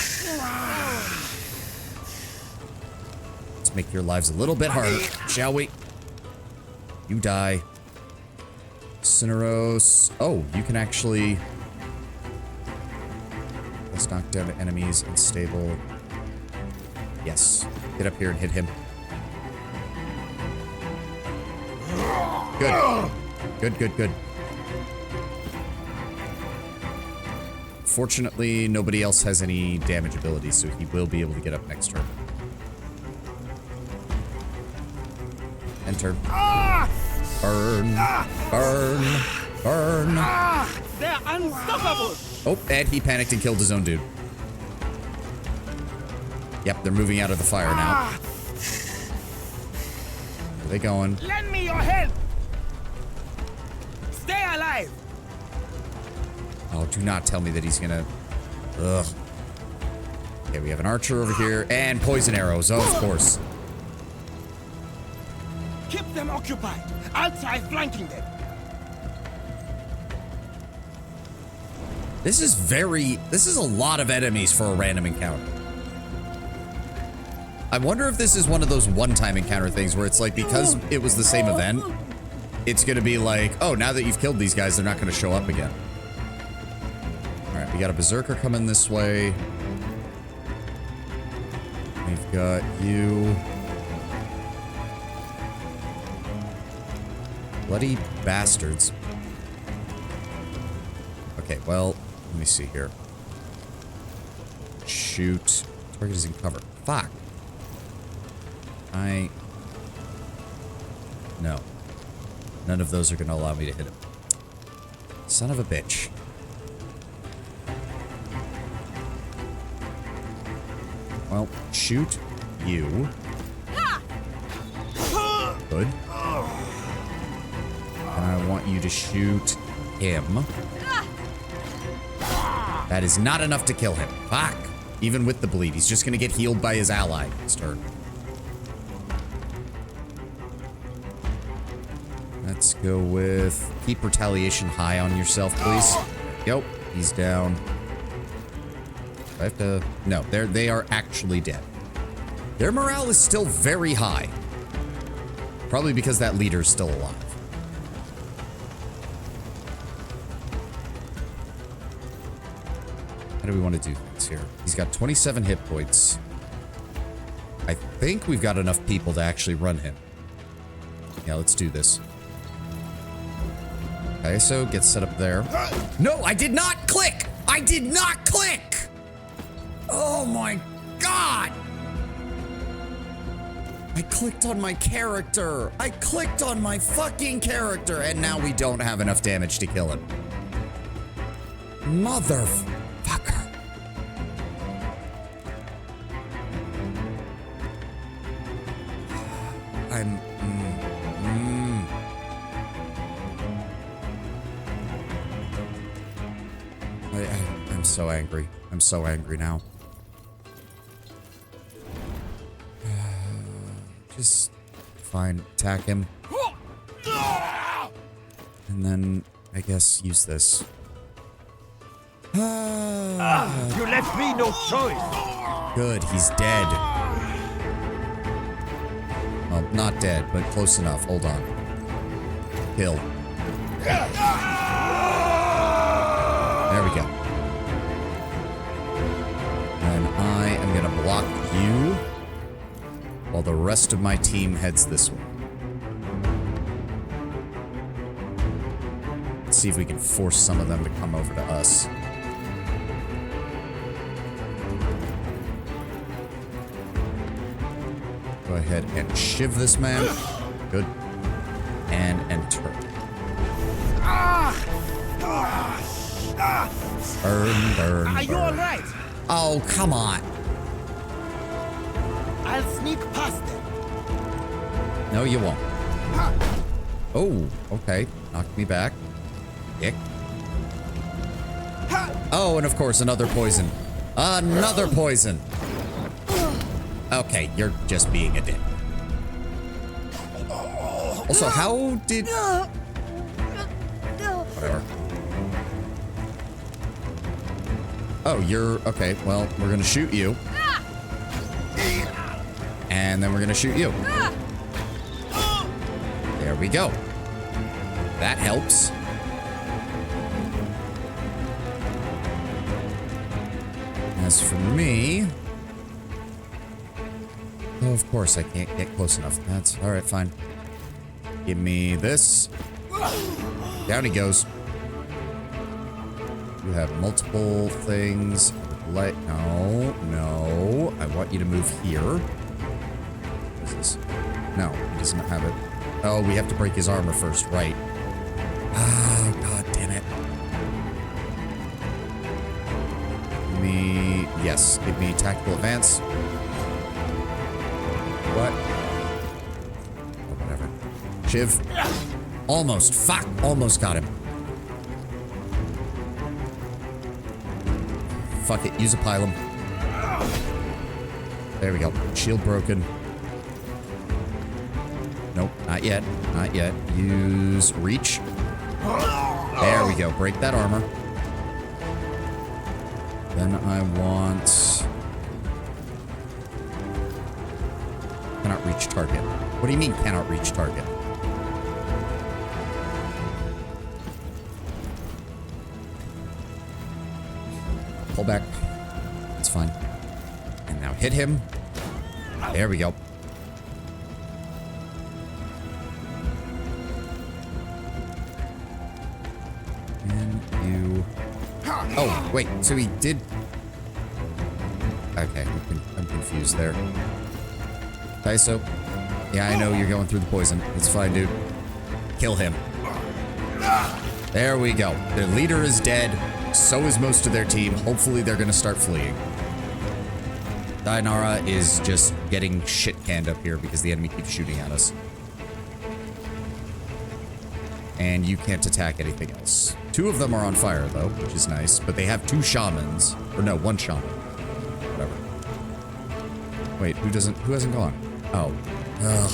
Speaker 1: Let's make your lives a little bit harder, shall we? You die. Cineros. Oh, you can actually... Let's knock down enemies unstable. Yes. Get up here and hit him. Good. Good, good, good. Fortunately, nobody else has any damage abilities, so he will be able to get up next turn. Enter. Burn. Burn. Burn.
Speaker 4: They're unstoppable!
Speaker 1: Oh, and he panicked and killed his own dude. Yep, they're moving out of the fire now. Where are they going?
Speaker 4: Lend me your help! Stay alive!
Speaker 1: Oh, do not tell me that he's gonna... Ugh. Okay, we have an archer over here, and poison arrows, oh, of course.
Speaker 4: Keep them occupied. I'll try flanking them.
Speaker 1: This is a lot of enemies for a random encounter. I wonder if this is one of those one-time encounter things where it's like, because it was the same event, it's gonna be like, oh, now that you've killed these guys, they're not gonna show up again. Alright, we got a berserker coming this way. We've got you. Bloody bastards. Okay, well, let me see here. Shoot. Target is in cover. Fuck. No. None of those are going to allow me to hit him. Son of a bitch. Well, shoot you. Good. And I want you to shoot him. That is not enough to kill him. Fuck. Even with the bleed, he's just going to get healed by his ally this turn. Let's go with keep retaliation high on yourself, please. Yep, he's down. I have to... No, they are actually dead. Their morale is still very high. Probably because that leader's still alive. How do we want to do things here? He's got 27 hit points. I think we've got enough people to actually run him. Yeah, let's do this. Okay, so get set up there. No, I did not click! I did not click! Oh my god! I clicked on my character. I clicked on my fucking character, and now we don't have enough damage to kill him. Motherfucker. I'm so angry. I'm so angry now. Just fine. Attack him. And then I guess use this.
Speaker 4: You left me no choice.
Speaker 1: Good, he's dead. Well, not dead, but close enough. Hold on. Kill. There we go. while the rest of my team heads this way. Let's see if we can force some of them to come over to us. Go ahead and shiv this man. Good. And enter. Burn, burn,
Speaker 4: Are you
Speaker 1: burn.
Speaker 4: alright?
Speaker 1: Oh, come on.
Speaker 4: I'll sneak past them.
Speaker 1: No, you won't. Oh, okay. Knocked me back. Dick. Oh, and of course, another poison. Another poison. Okay, you're just being a dick. Also, how did... Whatever. Oh, you're... Okay, well, we're gonna shoot you. And then we're gonna shoot you. There we go. That helps. As for me... Oh, of course, I can't get close enough. That's... Alright, fine. Give me this. Down he goes. You have multiple things. Like... No, no. I want you to move here. What is this? No, he doesn't have it. Oh, we have to break his armor first, right. Ah, god damn it. Give me... Yes, give me tactical advance. What? Oh, whatever. Shiv. Almost. Fuck. Almost got him. Fuck it. Use a pylum. There we go. Shield broken. Nope. Not yet. Not yet. Use reach. There we go. Break that armor. Then I want... Cannot reach target. What do you mean cannot reach target? Pull back. It's fine. And now hit him. There we go. And you... Oh, wait. So he did... Okay, I'm confused there. Taiso. Yeah, I know you're going through the poison. It's fine, dude. Kill him. There we go. Their leader is dead. So is most of their team. Hopefully they're going to start fleeing. Dainara is just getting shit canned up here because the enemy keeps shooting at us. And you can't attack anything else. 2 of them are on fire, though, which is nice. But they have 2 shamans. Or no, 1 shaman. Whatever. Wait, who hasn't gone? Oh. Ugh.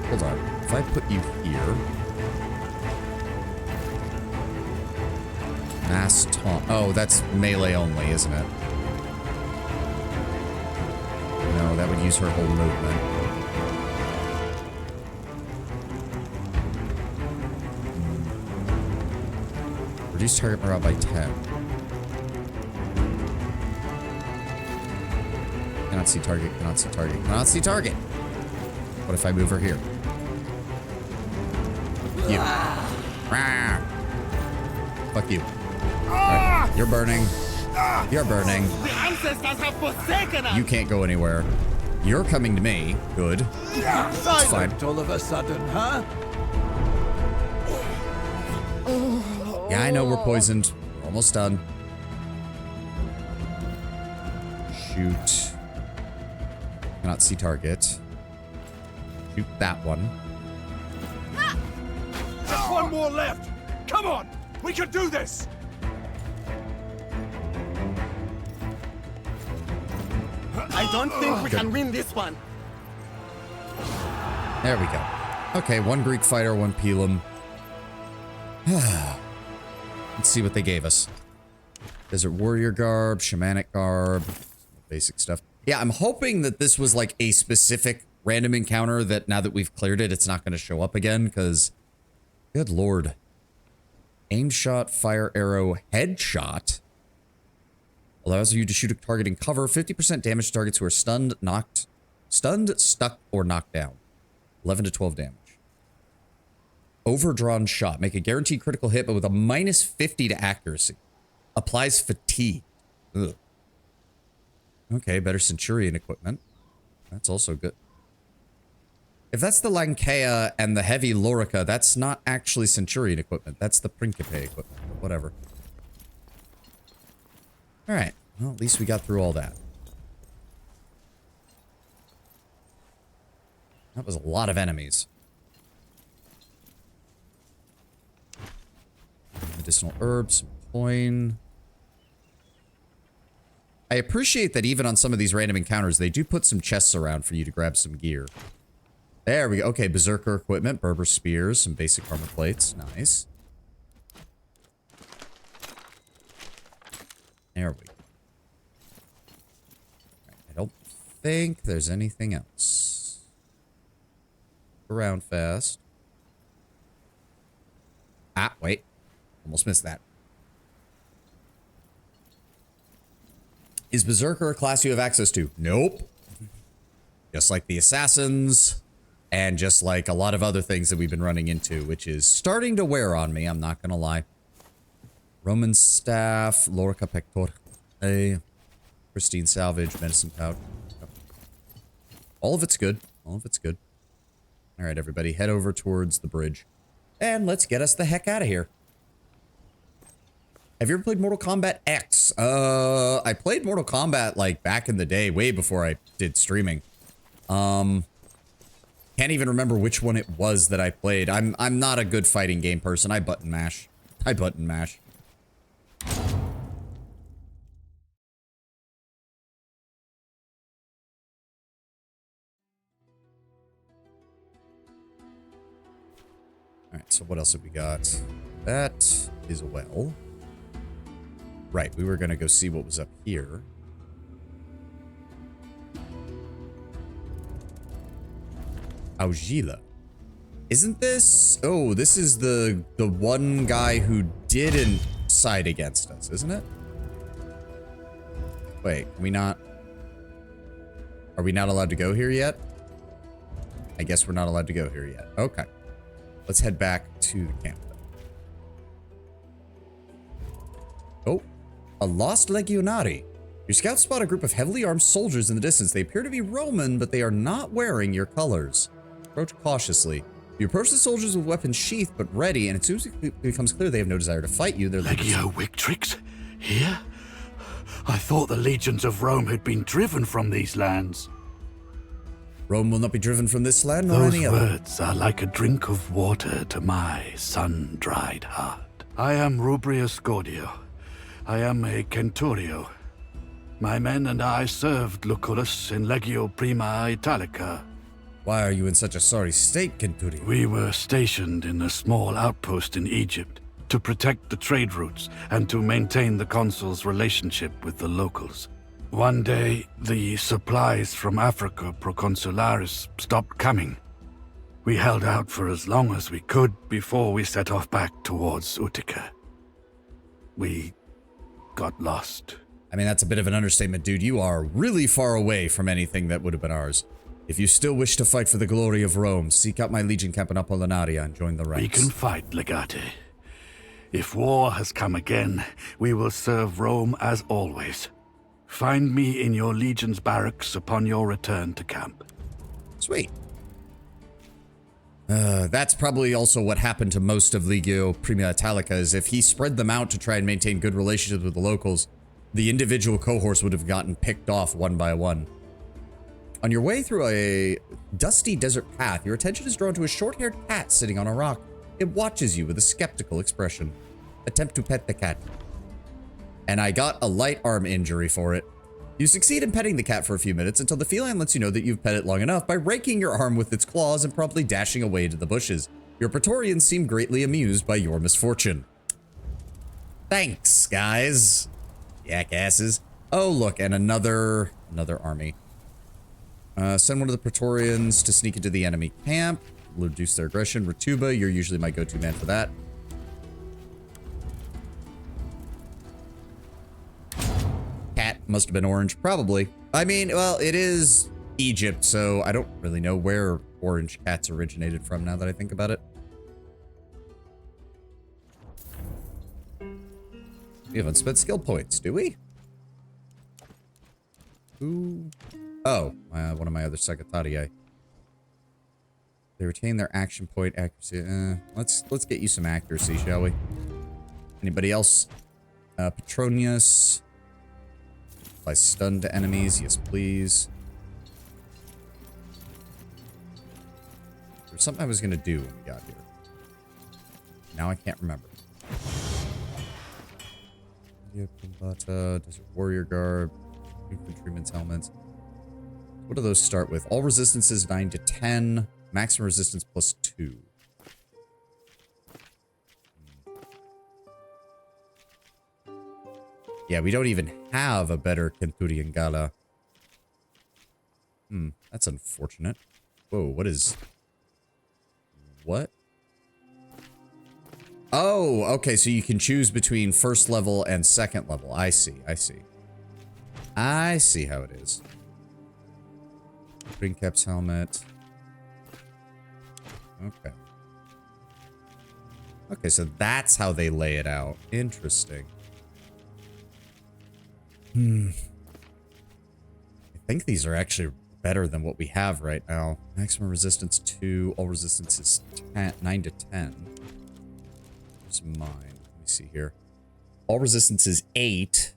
Speaker 1: Hold on. If I put you here... Mass taunt. Oh, that's melee only, isn't it? No, that would use her whole movement. Reduce target morale by 10. Cannot see target, cannot see target, cannot see target. What if I move her here? You. Fuck you. Right. You're burning. You're burning.
Speaker 4: The ancestors have forsaken us.
Speaker 1: You can't go anywhere. You're coming to me. Good. It's fine.
Speaker 10: All of a sudden, huh?
Speaker 1: Yeah, I know we're poisoned. We're almost done. Shoot. Cannot see target. Shoot that one.
Speaker 4: Just one more left. Come on. We can do this. I don't think we can win this one.
Speaker 1: There we go. Okay, 1 Greek fighter, 1 Pelum. Let's see what they gave us. Desert warrior garb, shamanic garb, basic stuff. Yeah, I'm hoping that this was like a specific random encounter that now that we've cleared it, it's not going to show up again, because... Good lord. Aim shot, fire arrow, headshot. Allows you to shoot a target in cover. 50% damage to targets who are stunned, stuck, or knocked down. 11 to 12 damage. Overdrawn shot. Make a guaranteed critical hit, but with a minus 50 to accuracy. Applies fatigue. Ugh. Okay, better Centurion equipment. That's also good. If that's the Lankea and the heavy Lorica, that's not actually Centurion equipment. That's the Principe equipment. But whatever. Alright. Well, at least we got through all that. That was a lot of enemies. Medicinal herbs, some coin. I appreciate that even on some of these random encounters, they do put some chests around for you to grab some gear. There we go. Okay, Berserker equipment, Berber spears, some basic armor plates. Nice. There we go. Right, I don't think there's anything else. Around fast. Ah, wait. Almost missed that. Is Berserker a class you have access to? Nope. Just like the Assassins, and just like a lot of other things that we've been running into, which is starting to wear on me, I'm not gonna lie. Roman Staff, Lorica Pector, Pristine Salvage, Medicine Pouch. All of it's good. All of it's good. Alright, everybody, head over towards the bridge. And let's get us the heck out of here. Have you ever played Mortal Kombat X? I played Mortal Kombat like back in the day, way before I did streaming. Can't even remember which one it was that I played. I'm not a good fighting game person. I button mash. Alright, so what else have we got? That is a well. Right, we were gonna go see what was up here. Augila. Isn't this... Oh, this is the one guy who didn't side against us, isn't it? Wait, can we not... Are we not allowed to go here yet? I guess we're not allowed to go here yet. Okay. Let's head back to the camp. Oh. A lost legionary. Your scouts spot a group of heavily armed soldiers in the distance. They appear to be Roman, but they are not wearing your colors. Approach cautiously. You approach the soldiers with weapons sheathed but ready, and as soon as it becomes clear they have no desire to fight you, they're
Speaker 6: Legio Victrix? Here? I thought the legions of Rome had been driven from these lands.
Speaker 1: Rome will not be driven from this land nor
Speaker 6: Those
Speaker 1: any other.
Speaker 6: words are like a drink of water to my sun-dried heart. I am Rubria Scordio. I am a Centurio. My men and I served Lucullus in Legio Prima Italica.
Speaker 1: Why are you in such a sorry state, Centurio?
Speaker 6: We were stationed in a small outpost in Egypt to protect the trade routes and to maintain the consul's relationship with the locals. One day, the supplies from Africa Proconsularis stopped coming. We held out for as long as we could before we set off back towards Utica. We got lost.
Speaker 1: I mean, that's a bit of an understatement, dude. You are really far away from anything that would have been ours. If you still wish to fight for the glory of Rome, seek out my legion camp in Apollinaria and join the ranks.
Speaker 6: We can fight, Legate. If war has come again, we will serve Rome as always. Find me in your legion's barracks upon your return to camp.
Speaker 1: Sweet. That's probably also what happened to most of Legio Prima Italica, is if he spread them out to try and maintain good relationships with the locals, the individual cohorts would have gotten picked off one by one. On your way through a dusty desert path, your attention is drawn to a short-haired cat sitting on a rock. It watches you with a skeptical expression. Attempt to pet the cat. And I got a light arm injury for it. You succeed in petting the cat for a few minutes until the feline lets you know that you've pet it long enough by raking your arm with its claws and promptly dashing away to the bushes. Your Praetorians seem greatly amused by your misfortune. Thanks, guys. Jackasses. Oh, look, and another army. Send one of the Praetorians to sneak into the enemy camp. Reduce their aggression. Ratuba, you're usually my go-to man for that. Must have been orange. Probably. I mean, well, it is Egypt, so I don't really know where orange cats originated from now that I think about it. We haven't spent skill points, do we? Ooh. Oh, one of my other Secretariae. They retain their action point accuracy. Let's get you some accuracy, shall we? Anybody else? Petronius. Apply stun to enemies. Yes, please. There was something I was going to do when we got here. Now I can't remember. Desert Warrior Garb. Infantryman's helmets. What do those start with? All resistances 9 to 10. Maximum resistance plus 2. Yeah, we don't even have a better Centurion Gala. That's unfortunate. Whoa, what is... What? Oh, okay, so you can choose between first level and second level. I see, I see. I see how it is. Princeps helmet. Okay. Okay, so that's how they lay it out. Interesting. I think these are actually better than what we have right now. Maximum resistance 2, all resistance is 9 to 10. Where's mine? Let me see here. All resistance is 8,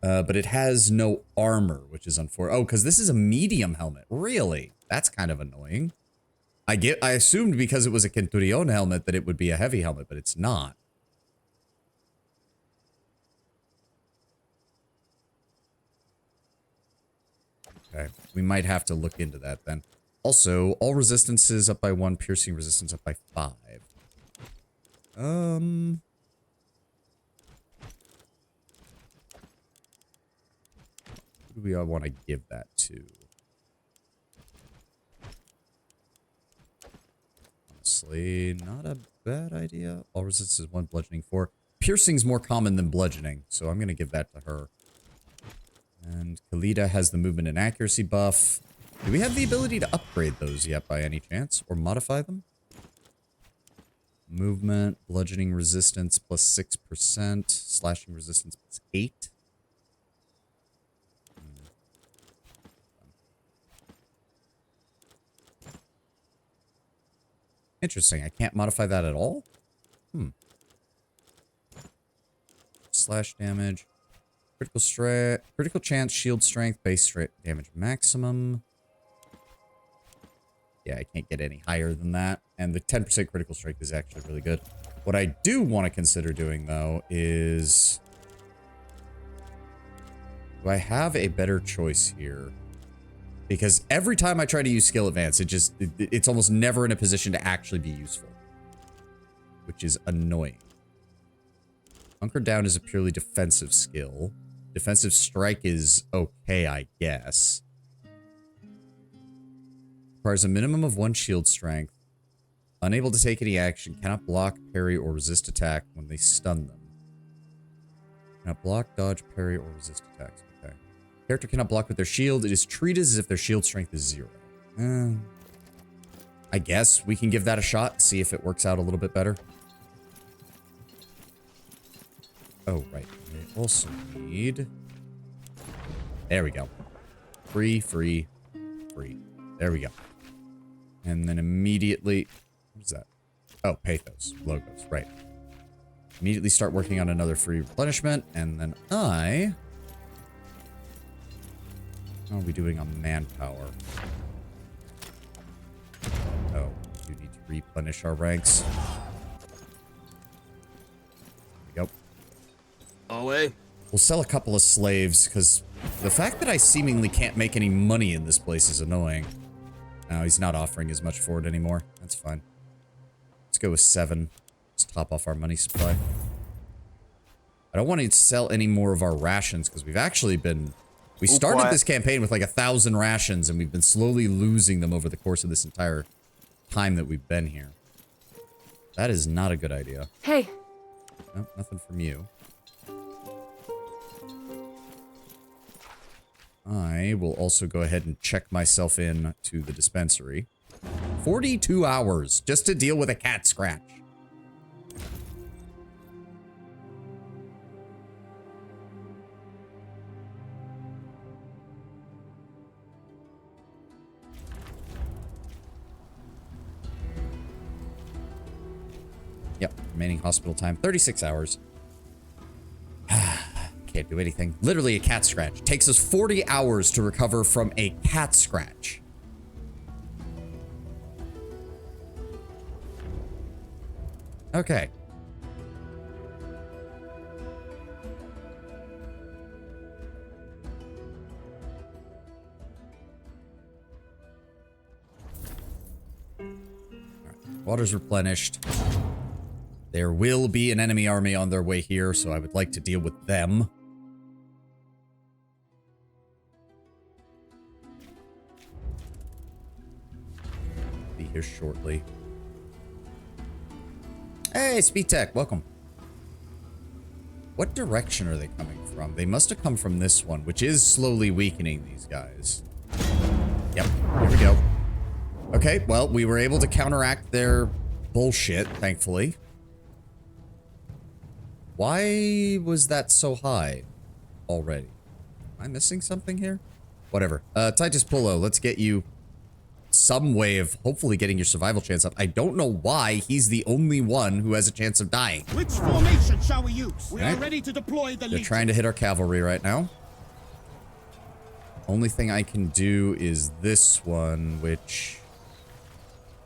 Speaker 1: but it has no armor, which is unfortunate. Oh, because this is a medium helmet. Really? That's kind of annoying. I assumed because it was a Centurion helmet that it would be a heavy helmet, but it's not. Okay, we might have to look into that then. Also, all resistances up by 1, piercing resistance up by 5. Who do we all want to give that to? Honestly, not a bad idea. All resistance 1, bludgeoning 4. Piercing's more common than bludgeoning, so I'm going to give that to her. And Khalida has the movement and accuracy buff. Do we have the ability to upgrade those yet by any chance? Or modify them? Movement, bludgeoning resistance plus 6%, slashing resistance plus 8. Interesting, I can't modify that at all? Slash damage. Critical chance, shield strength, base strength, damage maximum. Yeah, I can't get any higher than that. And the 10% critical strength is actually really good. What I do want to consider doing, though, is... Do I have a better choice here? Because every time I try to use skill advance, it's almost never in a position to actually be useful. Which is annoying. Hunker down is a purely defensive skill. Defensive strike is okay, I guess. Requires a minimum of 1 shield strength. Unable to take any action. Cannot block, parry, or resist attack when they stun them. Cannot block, dodge, parry, or resist attacks. Okay. Character cannot block with their shield. It is treated as if their shield strength is 0. I guess we can give that a shot. See if it works out a little bit better. Oh, right. We also need... There we go. Free, free, free. There we go. And then immediately... What is that? Oh, Pathos. Logos. Right. Immediately start working on another free replenishment. And then how are we doing on manpower? Oh, we do need to replenish our ranks. There we go.
Speaker 3: Away.
Speaker 1: We'll sell a couple of slaves, because the fact that I seemingly can't make any money in this place is annoying. No, he's not offering as much for it anymore. That's fine. Let's go with 7. Let's top off our money supply. I don't want to sell any more of our rations, because we've actually been... We started this campaign with like 1,000 rations, and we've been slowly losing them over the course of this entire time that we've been here. That is not a good idea.
Speaker 8: Hey.
Speaker 1: Nope, nothing from you. I will also go ahead and check myself in to the dispensary. 42 hours just to deal with a cat scratch. Yep, remaining hospital time, 36 hours. Can't do anything. Literally a cat scratch. Takes us 40 hours to recover from a cat scratch. Okay. All right. Water's replenished. There will be an enemy army on their way here, so I would like to deal with them. Be here shortly. Hey, Speed Tech, welcome. What direction are they coming from? They must have come from this one, which is slowly weakening these guys. Yep, here we go. Okay, well, we were able to counteract their bullshit, thankfully. Why was that so high already? Am I missing something here? Whatever. Titus Pullo, let's get you some way of hopefully getting your survival chance up. I don't know why he's the only one who has a chance of dying.
Speaker 4: Which formation shall we use? We are ready to deploy the
Speaker 1: They're
Speaker 4: legion.
Speaker 1: trying to hit our cavalry right now. Only thing I can do is this one, which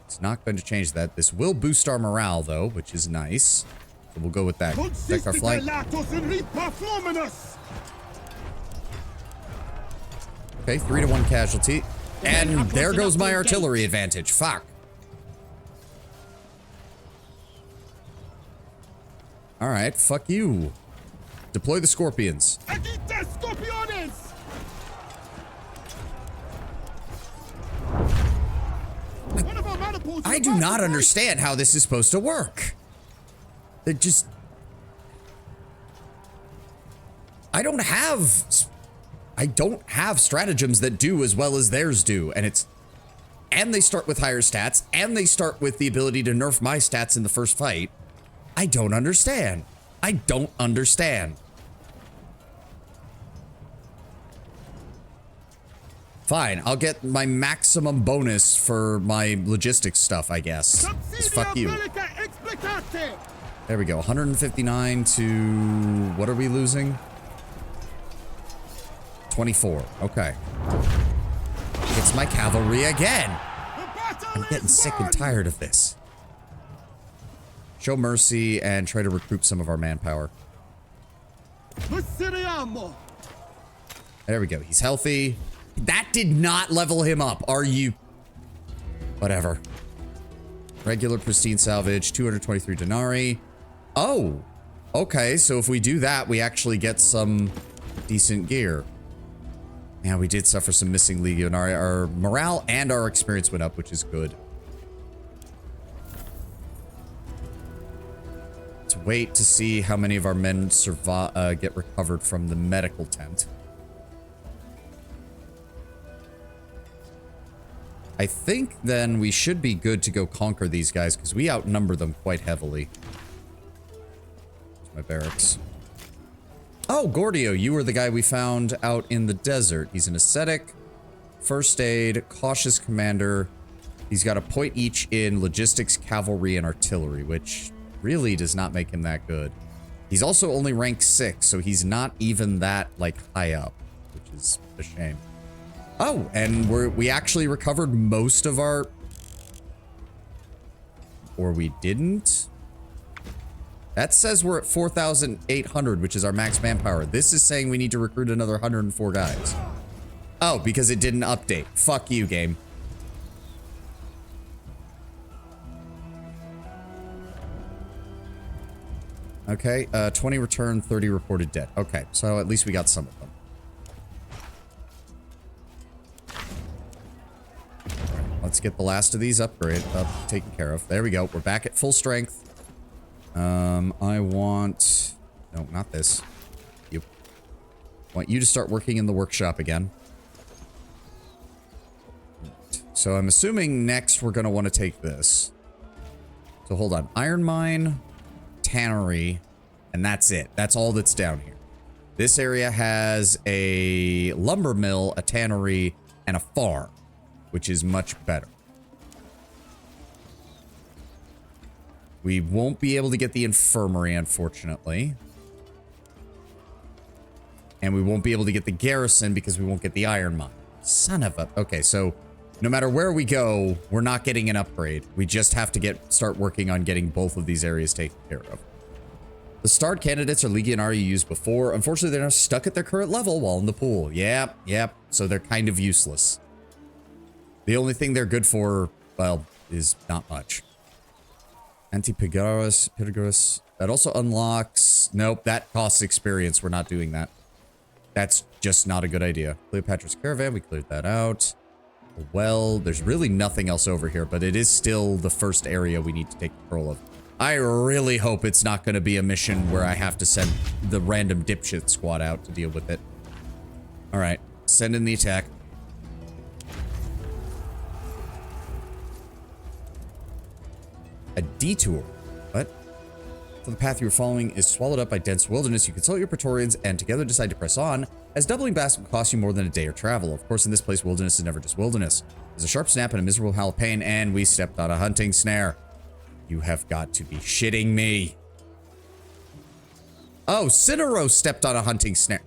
Speaker 1: it's not going to change that. This will boost our morale, though, which is nice. So we'll go with that. Check our flight. Okay, 3-to-1 casualty. And there goes my artillery advantage. Fuck. Alright, fuck you. Deploy the scorpions. I do not understand how this is supposed to work. It just... I don't have stratagems that do as well as theirs do, and they start with higher stats, and they start with the ability to nerf my stats in the first fight. I don't understand. I don't understand. Fine, I'll get my maximum bonus for my logistics stuff, I guess. Just fuck you. There we go, 159 to... what are we losing? 24. Okay. It's my cavalry again. I'm getting sick and tired of this. Show mercy and try to recruit some of our manpower. There we go. He's healthy. That did not level him up. Are you... whatever. Regular pristine salvage, 223 denarii. Oh. Okay, so if we do that, we actually get some decent gear. Yeah, we did suffer some missing legionary. Our morale and our experience went up, which is good. Let's wait to see how many of our men survive, get recovered from the medical tent. I think then we should be good to go conquer these guys because we outnumber them quite heavily. There's my barracks. Oh, Gordio, you were the guy we found out in the desert. He's an ascetic, first aid, cautious commander. He's got a point each in logistics, cavalry, and artillery, which really does not make him that good. He's also only rank 6, so he's not even that, like, high up, which is a shame. Oh, and we actually recovered most of our... or we didn't? That says we're at 4,800, which is our max manpower. This is saying we need to recruit another 104 guys. Oh, because it didn't update. Fuck you, game. Okay, 20 returned, 30 reported dead. Okay, so at least we got some of them. Alright, let's get the last of these taken care of. There we go. We're back at full strength. I want... no, not this. You. Want you to start working in the workshop again. so I'm assuming next we're going to want to take this. So hold on. Iron mine, tannery, and that's it. That's all that's down here. This area has a lumber mill, a tannery, and a farm, which is much better. We won't be able to get the infirmary, unfortunately. And we won't be able to get the garrison because we won't get the iron mine. Son of a... Okay, so no matter where we go, we're not getting an upgrade. We just have to start working on getting both of these areas taken care of. The starred candidates are legionary used before. Unfortunately, they're now stuck at their current level while in the pool. Yep. So they're kind of useless. The only thing they're good for, well, is not much. Anti-Pygoras. That also unlocks... Nope, that costs experience. We're not doing that. That's just not a good idea. Cleopatra's Caravan, we cleared that out. Well, there's really nothing else over here, but it is still the first area we need to take control of. I really hope it's not going to be a mission where I have to send the random dipshit squad out to deal with it. All right, send in the attack. A detour. What? So the path you were following is swallowed up by dense wilderness. You consult your Praetorians and together decide to press on, as doubling back will cost you more than a day of travel. Of course, in this place, wilderness is never just wilderness. There's a sharp snap and a miserable howl of pain, and we stepped on a hunting snare. You have got to be shitting me. Oh, Cinero stepped on a hunting snare.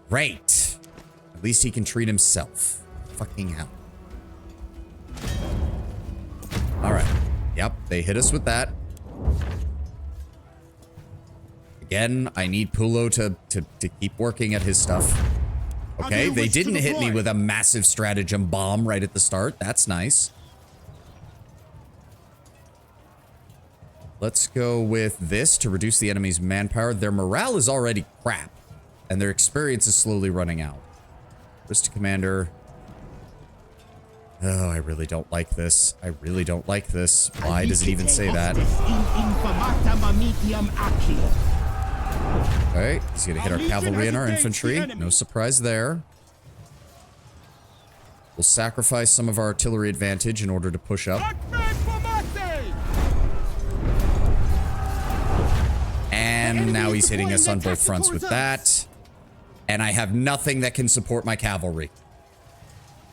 Speaker 1: Great. At least he can treat himself. Fucking hell. All right. Yep, they hit us with that. Again, I need Pulo to keep working at his stuff. Okay, they didn't hit me with a massive stratagem bomb right at the start. That's nice. Let's go with this to reduce the enemy's manpower. Their morale is already crap, and their experience is slowly running out. Risk Commander. Oh, I really don't like this. I really don't like this. Why does it even say that? Alright, he's gonna hit our cavalry and our infantry. No surprise there. We'll sacrifice some of our artillery advantage in order to push up. And now he's hitting us on both fronts with that. And I have nothing that can support my cavalry.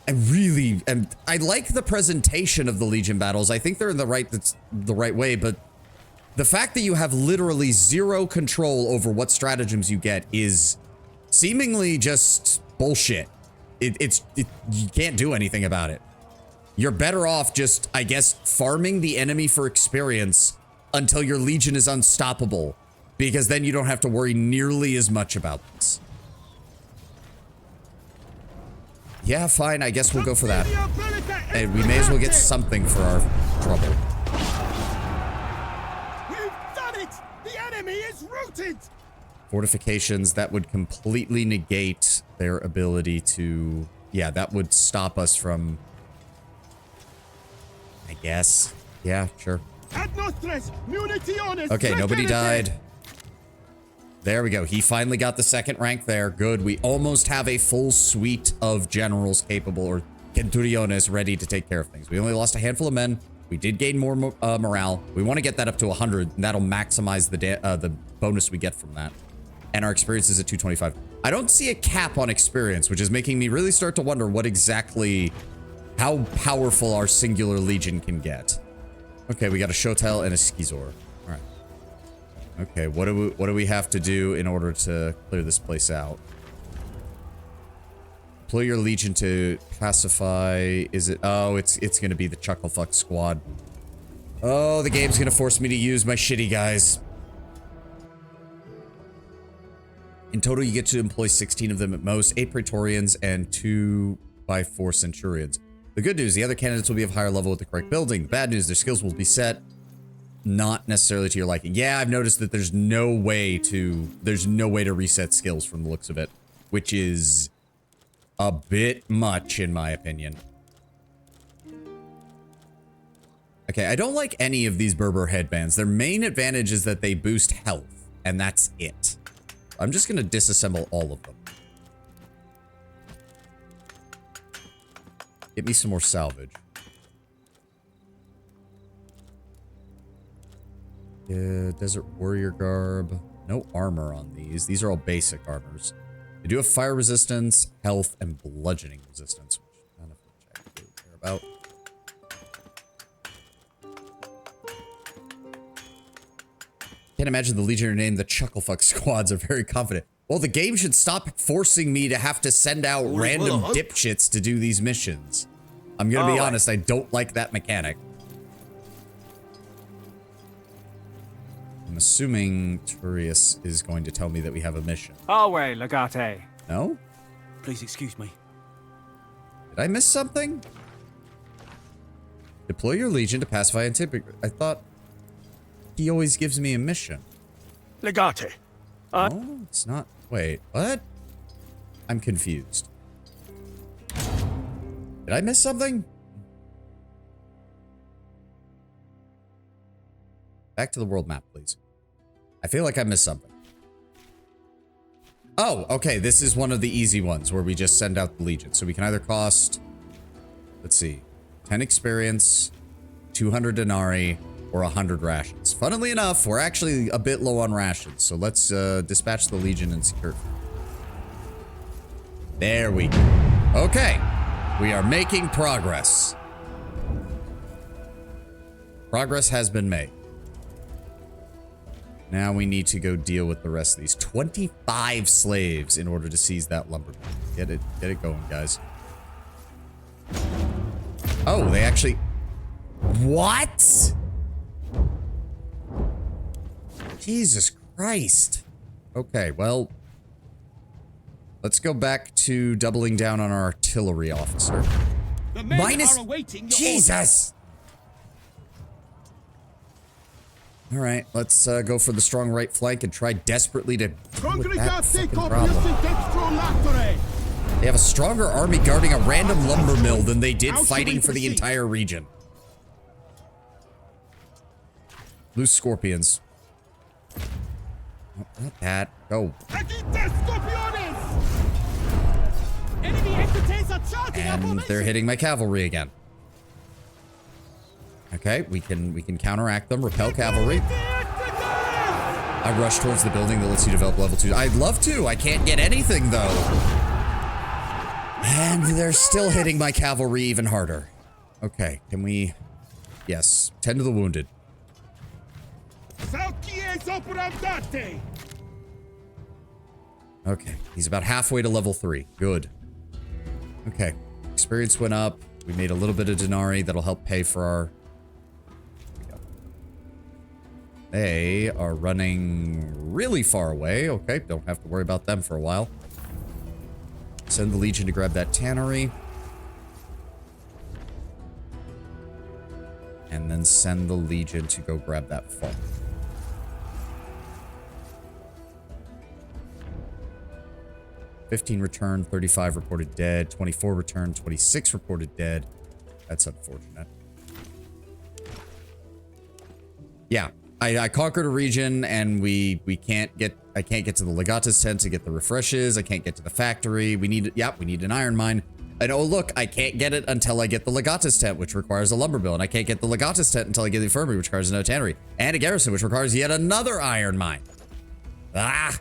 Speaker 1: I like the presentation of the Legion battles. I think they're in the right way, but the fact that you have literally zero control over what stratagems you get is seemingly just bullshit. You can't do anything about it. You're better off just, I guess, farming the enemy for experience until your Legion is unstoppable, because then you don't have to worry nearly as much about this. Yeah, fine, I guess we'll go for that. Hey, we may as well get something for our trouble.
Speaker 4: We've done it! The enemy is routed!
Speaker 1: Fortifications, that would completely negate their ability to... Yeah, that would stop us from... I guess. Yeah, sure. Okay, nobody died. There we go. He finally got the second rank there. Good. We almost have a full suite of generals capable, or centuriones, ready to take care of things. We only lost a handful of men. We did gain more morale. We want to get that up to 100, and that'll maximize the bonus we get from that. And our experience is at 225. I don't see a cap on experience, which is making me really start to wonder what exactly, how powerful our singular legion can get. Okay, we got a Shotel and a Skizor. All right. Okay, what do we have to do in order to clear this place out? Deploy your legion to pacify. Is it? Oh, it's gonna be the Chucklefuck squad. Oh, the game's gonna force me to use my shitty guys. In total, you get to employ 16 of them at most, 8 Praetorians and 2x4 Centurions. The good news, the other candidates will be of higher level with the correct building. The bad news, their skills will be set not necessarily to your liking. Yeah, I've noticed that there's no way to reset skills from the looks of it, which is a bit much in my opinion. Okay, I don't like any of these Berber headbands. Their main advantage is that they boost health, and that's it. I'm just gonna disassemble all of them. Get me some more salvage. Desert warrior garb. No armor on these. These are all basic armors. They do have fire resistance, health, and bludgeoning resistance, which none of which I really care about. Can't imagine the Legion are named the Chucklefuck Squads are very confident. Well, the game should stop forcing me to have to send out random dipshits to do these missions. I'm gonna be honest, I don't like that mechanic. I'm assuming Turius is going to tell me that we have a mission.
Speaker 12: Away, Legate.
Speaker 1: No?
Speaker 5: Please excuse me.
Speaker 1: Did I miss something? Deploy your legion to pacify Antipathy. I thought he always gives me a mission.
Speaker 4: Legate.
Speaker 1: No, it's not. Wait, what? I'm confused. Did I miss something? Back to the world map, please. I feel like I missed something. Oh, okay. This is one of the easy ones where we just send out the legion. So we can either cost, let's see, 10 experience, 200 denarii, or 100 rations. Funnily enough, we're actually a bit low on rations. So let's dispatch the legion and secure it. There we go. Okay. We are making progress. Progress has been made. Now we need to go deal with the rest of these. 25 slaves in order to seize that lumber. Get it going, guys. Oh, they actually... What? Jesus Christ. Okay, well... Let's go back to doubling down on our artillery officer.
Speaker 4: The men
Speaker 1: Minus...
Speaker 4: are awaiting your
Speaker 1: Jesus! All right, let's go for the strong right flank and try desperately to deal with that fucking problem. They have a stronger army guarding a random lumber mill than they did fighting for the entire region. Loose scorpions. Oh, not that. Go. And they're hitting my cavalry again. Okay, we can counteract them, repel cavalry. I rush towards the building that lets you develop level 2. I'd love to. I can't get anything, though. And they're still hitting my cavalry even harder. Okay, can we... Yes, tend to the wounded. Okay, he's about halfway to level 3. Good. Okay, experience went up. We made a little bit of denarii that'll help pay for our... They are running really far away. Okay, don't have to worry about them for a while. Send the Legion to grab that tannery. And then send the Legion to go grab that farm. $15 return, 35 reported dead, 24 return, 26 reported dead. That's unfortunate. Yeah. I conquered a region and we can't get... I can't get to the Legata's tent to get the refreshes. I can't get to the factory. We need... Yeah, we need an iron mine. And oh, look, I can't get it until I get the Legata's tent, which requires a lumber mill. And I can't get the Legata's tent until I get the infirmary, which requires another tannery. And a garrison, which requires yet another iron mine. Ah!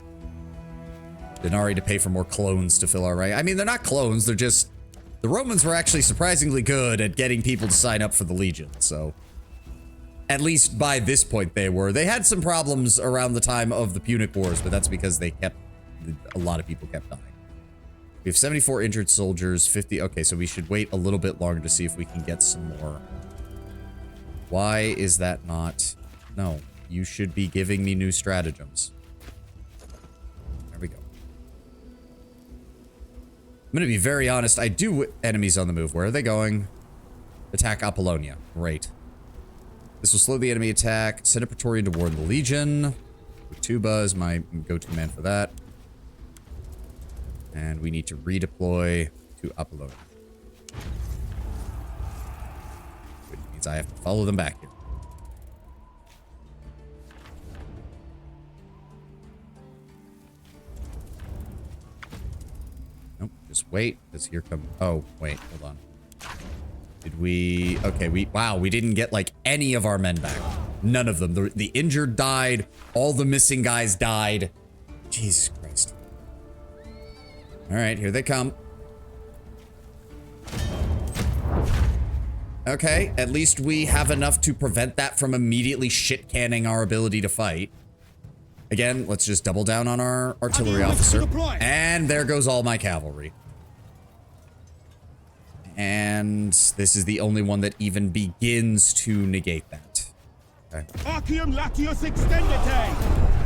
Speaker 1: Denarii to pay for more clones to fill our rank. I mean, they're not clones. They're just... The Romans were actually surprisingly good at getting people to sign up for the Legion, so... At least by this point they were. They had some problems around the time of the Punic Wars, but that's because they kept... A lot of people kept dying. We have 74 injured soldiers, 50... Okay, so we should wait a little bit longer to see if we can get some more. Why is that not... No, you should be giving me new stratagems. There we go. I'm going to be very honest. I do enemies on the move. Where are they going? Attack Apollonia. Great. This will slow the enemy attack. Send a Praetorian to warn the Legion. Tuba is my go-to man for that. And we need to redeploy to Apollonia. Which means I have to follow them back here. Nope, just wait, because here come... Oh, wait, hold on. Did we... Okay, wow, we didn't get, like, any of our men back. None of them. The injured died. All the missing guys died. Jesus Christ. All right, here they come. Okay, at least we have enough to prevent that from immediately shit-canning our ability to fight. Again, let's just double down on our artillery officer. And there goes all my cavalry. And this is the only one that even begins to negate that. Okay.
Speaker 4: Archeum Latius Extendite!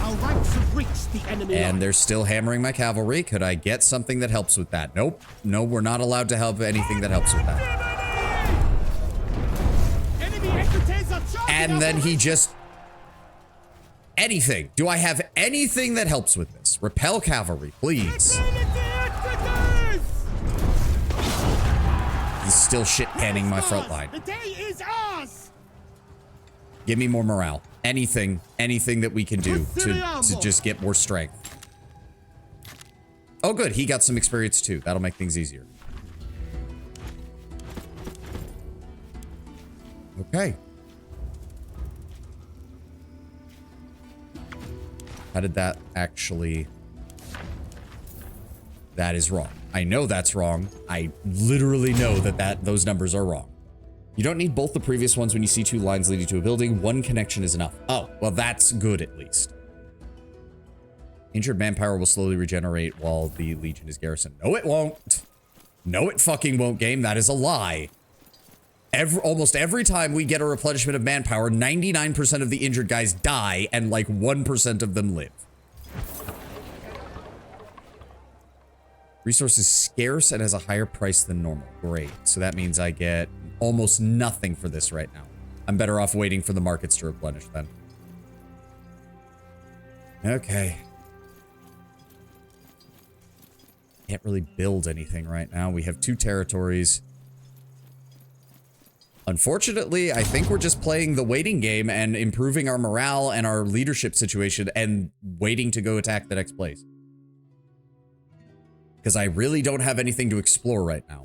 Speaker 4: Our ranks have reached the enemy line.
Speaker 1: And they're still hammering my cavalry. Could I get something that helps with that? Nope. No, we're not allowed to help anything that helps with that. And then he just... Anything. Do I have anything that helps with this? Repel cavalry, please. He's still shit-canning my front line.
Speaker 4: The day is ours.
Speaker 1: Give me more morale. Anything that we can do to just get more strength. Oh, good. He got some experience too. That'll make things easier. Okay. How did that actually... That is wrong. I know that's wrong. I literally know that those numbers are wrong. You don't need both the previous ones when you see two lines leading to a building. One connection is enough. Oh, well, that's good at least. Injured manpower will slowly regenerate while the Legion is garrisoned. No, it won't. No, it fucking won't, game. That is a lie. Almost every time we get a replenishment of manpower, 99% of the injured guys die and like 1% of them live. Resource is scarce and has a higher price than normal. Great. So that means I get almost nothing for this right now. I'm better off waiting for the markets to replenish then. Okay. Can't really build anything right now. We have 2 territories. Unfortunately, I think we're just playing the waiting game and improving our morale and our leadership situation and waiting to go attack the next place. Because I really don't have anything to explore right now.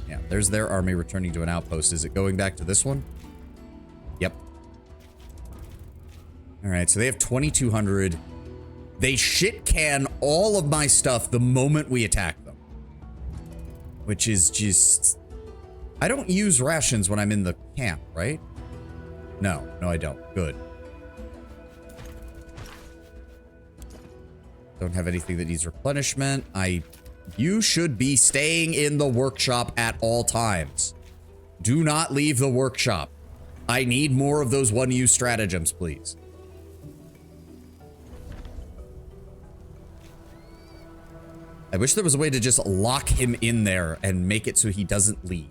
Speaker 1: Yeah, there's their army returning to an outpost. Is it going back to this one? Yep. All right, so they have 2,200. They shit can all of my stuff the moment we attack them. Which is just... I don't use rations when I'm in the camp, right? No, I don't. Good. Don't have anything that needs replenishment. You should be staying in the workshop at all times. Do not leave the workshop. I need more of those one-use stratagems, please. I wish there was a way to just lock him in there and make it so he doesn't leave.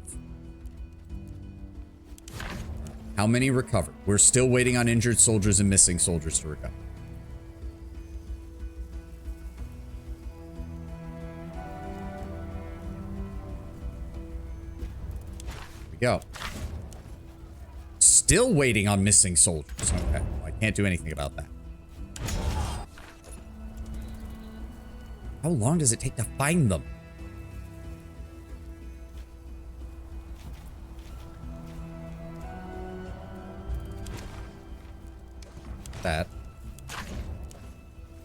Speaker 1: How many recovered? We're still waiting on injured soldiers and missing soldiers to recover. Here we go. Still waiting on missing soldiers. Okay, well, I can't do anything about that. How long does it take to find them? That.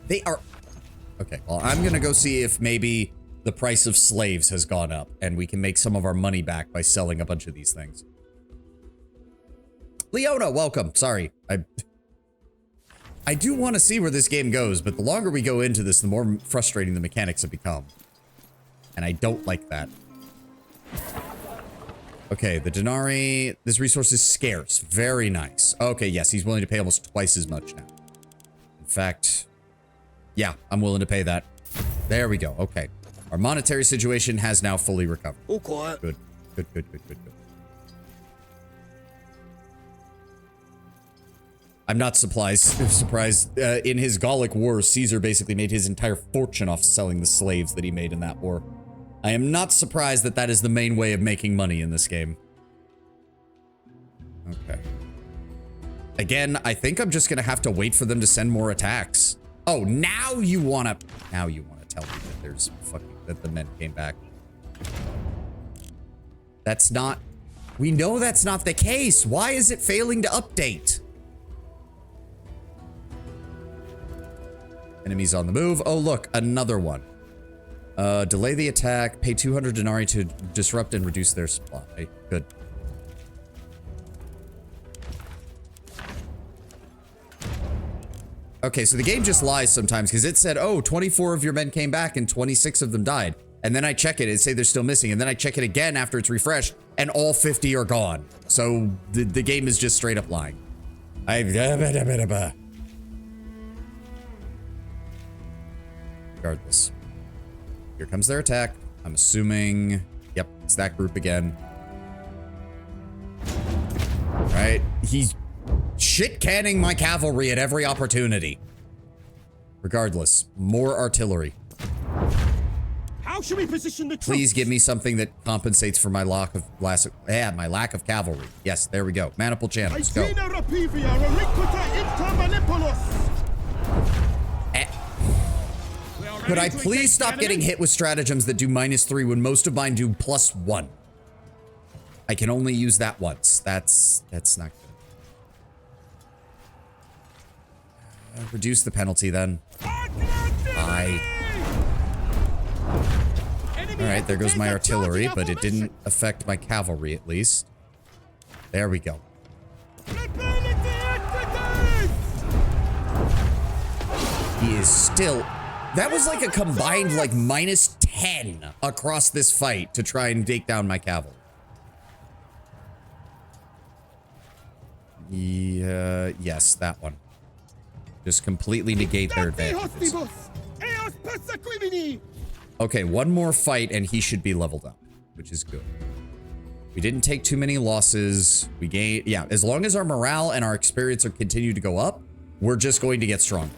Speaker 1: They are... Okay, well, I'm gonna go see if maybe the price of slaves has gone up and we can make some of our money back by selling a bunch of these things. Leona, welcome. Sorry. I do want to see where this game goes, but the longer we go into this, the more frustrating the mechanics have become. And I don't like that. Okay, the denarii, this resource is scarce. Very nice. Okay, yes, he's willing to pay almost twice as much now. In fact, yeah, I'm willing to pay that. There we go. Okay. Our monetary situation has now fully recovered.
Speaker 4: All quiet.
Speaker 1: Good. Good. I'm not surprised. In his Gallic War, Caesar basically made his entire fortune off selling the slaves that he made in that war. I am not surprised that that is the main way of making money in this game. Okay. Again, I think I'm just gonna have to wait for them to send more attacks. Oh, now you wanna tell me that there's that the men came back. That's not... We know that's not the case. Why is it failing to update? Enemies on the move. Oh, look, another one. Delay the attack. Pay 200 denarii to disrupt and reduce their supply. Good. Okay, so the game just lies sometimes because it said, oh, 24 of your men came back and 26 of them died. And then I check it and say they're still missing. And then I check it again after it's refreshed and all 50 are gone. So the game is just straight up lying. Regardless. Here comes their attack. I'm assuming, yep, it's that group again. Right? He's shit canning my cavalry at every opportunity. Regardless, more artillery.
Speaker 4: How should we position the troops?
Speaker 1: Please give me something that compensates for my lack of my lack of cavalry. Yes, there we go. Maniple channels. Go. Could I please stop getting hit with stratagems that do -3 when most of mine do +1? I can only use that once. That's not good. Reduce the penalty then. Bye. Alright, there goes my artillery, but it didn't affect my cavalry at least. There we go. He is still... That was like a combined like -10 across this fight to try and take down my cavalry. Yeah, yes, that one. Just completely negate their advantages. Okay, one more fight and he should be leveled up, which is good. We didn't take too many losses. We gained, yeah, as long as our morale and our experience are continue to go up, we're just going to get stronger.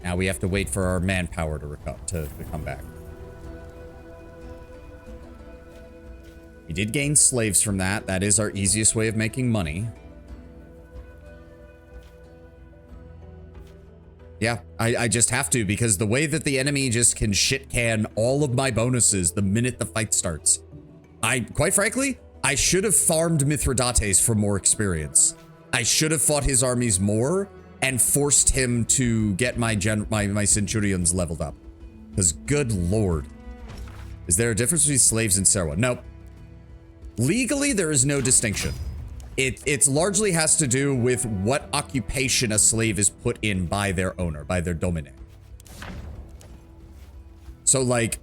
Speaker 1: Now we have to wait for our manpower to come back. We did gain slaves from that. That is our easiest way of making money. Yeah, I just have to because the way that the enemy just can shit can all of my bonuses the minute the fight starts. Quite frankly, I should have farmed Mithridates for more experience. I should have fought his armies more and forced him to get my centurions leveled up. Because good lord. Is there a difference between slaves and Serwa? Nope. Legally, there is no distinction. It's largely has to do with what occupation a slave is put in by their owner, by their domine. So like,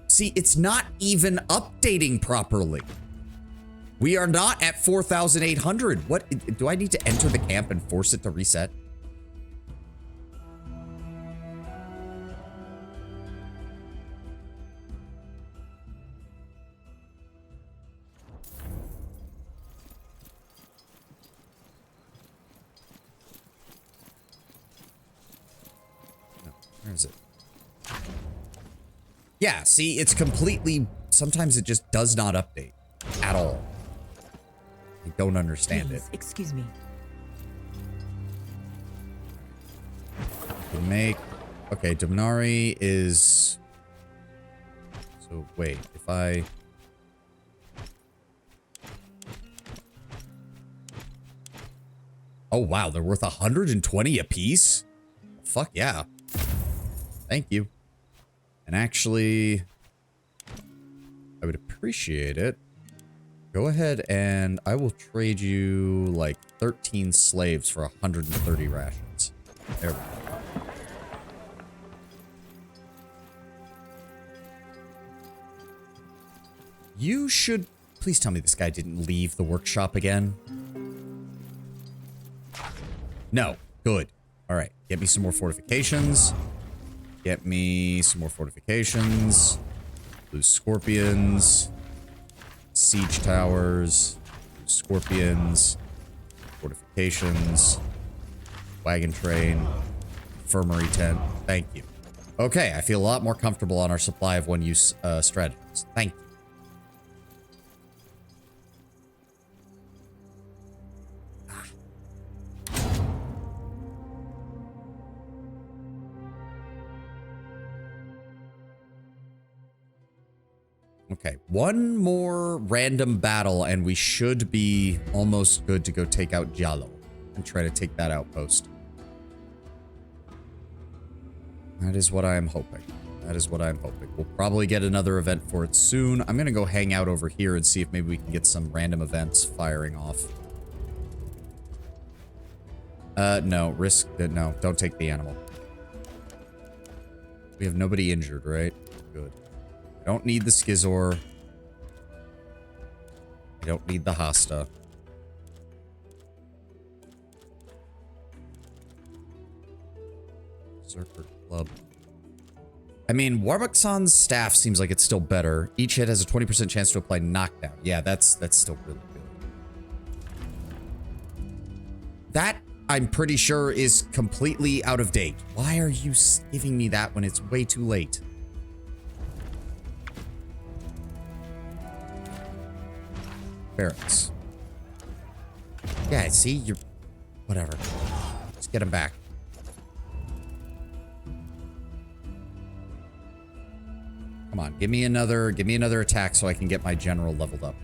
Speaker 1: see, it's not even updating properly. We are not at 4,800. What, do I need to enter the camp and force it to reset? Where is it? Yeah, see, it's completely... Sometimes it just does not update at all. I don't understand it.
Speaker 8: Excuse me.
Speaker 1: Can make... Okay, Dominari is... So, wait, if I... Oh, wow, they're worth 120 apiece? Fuck yeah. Thank you. And actually, I would appreciate it. Go ahead and I will trade you like 13 slaves for 130 rations. There we go. You should... Please tell me this guy didn't leave the workshop again. No. Good. All right. Get me some more fortifications. Get me some more fortifications. Blue scorpions. Siege towers. Blue scorpions. Fortifications. Wagon train. Infirmary tent. Thank you. Okay, I feel a lot more comfortable on our supply of one-use stratagems. Thank you. Okay, one more random battle and we should be almost good to go take out Giallo and try to take that outpost. That is what I am hoping. That is what I'm hoping. We'll probably get another event for it soon. I'm going to go hang out over here and see if maybe we can get some random events firing off. No, no, don't take the animal. We have nobody injured, right? Good. I don't need the Skizor. I don't need the Hasta. Berserker Club. I mean, Warbuckson's staff seems like it's still better. Each hit has a 20% chance to apply knockdown. Yeah, that's still really good. That, I'm pretty sure, is completely out of date. Why are you giving me that when it's way too late? Barracks. Yeah, see? You're... Whatever. Let's get him back. Come on, give me another attack so I can get my general leveled up.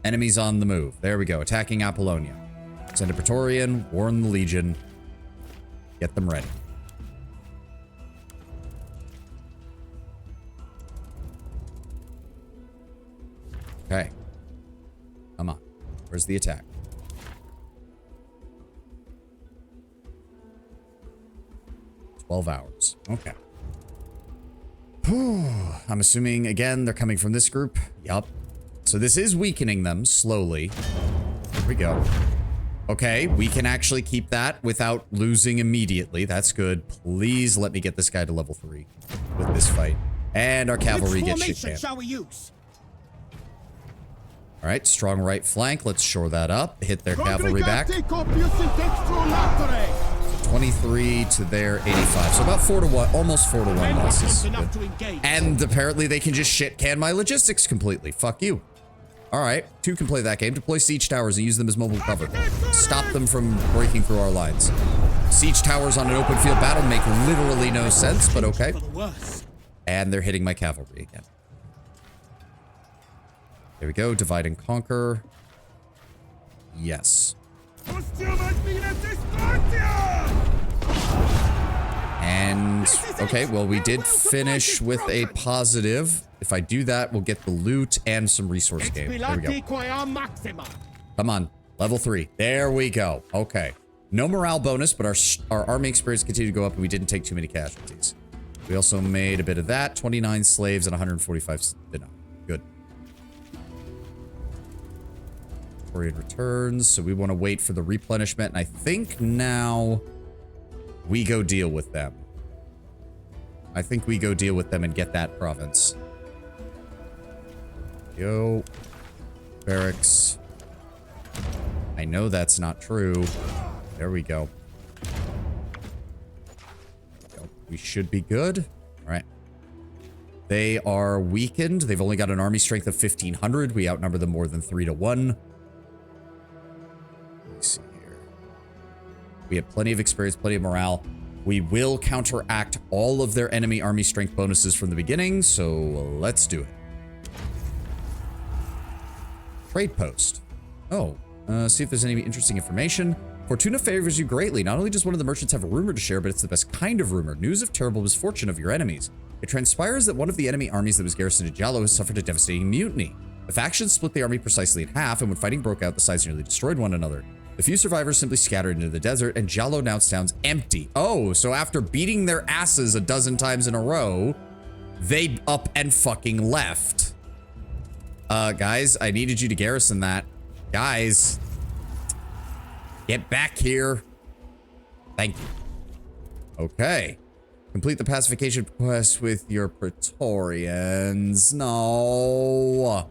Speaker 1: Enemies on the move. There we go. Attacking Apollonia. Send a Praetorian, warn the Legion. Get them ready. Okay. Come on. Where's the attack? $12 hours. Okay. I'm assuming, again, they're coming from this group. Yup. So this is weakening them slowly. Here we go. Okay, we can actually keep that without losing immediately. That's good. Please let me get this guy to level 3 with this fight. And our cavalry gets shit canned.
Speaker 4: Shall we use?
Speaker 1: All right, strong right flank. Let's shore that up. Hit their cavalry back. 23 to their 85. So about 4-1, almost 4-1 losses. And apparently they can just shit can my logistics completely. Fuck you. All right, 2 can play that game. Deploy siege towers and use them as mobile cover. Stop them from breaking through our lines. Siege towers on an open field battle make literally no sense, but okay. And they're hitting my cavalry again. There we go, divide and conquer. Yes. And, okay, well, we did finish with a positive. If I do that, we'll get the loot and some resource gain. There we go. Come on, level 3. There we go. Okay. No morale bonus, but our army experience continued to go up, and we didn't take too many casualties. We also made a bit of that. 29 slaves and 145 dinner. Good. Victorian returns, so we want to wait for the replenishment, and I think now we go deal with them. I think we go deal with them and get that province. Yo. Barracks. I know that's not true. There we go. We should be good. All right. They are weakened. They've only got an army strength of 1,500. We outnumber them more than 3-1. Let me see here. We have plenty of experience, plenty of morale. We will counteract all of their enemy army strength bonuses from the beginning, so let's do it. Trade post. Oh, see if there's any interesting information. Fortuna favors you greatly. Not only does one of the merchants have a rumor to share, but it's the best kind of rumor. News of terrible misfortune of your enemies. It transpires that one of the enemy armies that was garrisoned at Giallo has suffered a devastating mutiny. The factions split the army precisely in half, and when fighting broke out, the sides nearly destroyed one another. The few survivors simply scattered into the desert, and Giallo now sounds empty. Oh, so after beating their asses a dozen times in a row, they up and fucking left. Guys, I needed you to garrison that. Guys, get back here. Thank you. Okay. Complete the pacification quest with your Praetorians. No.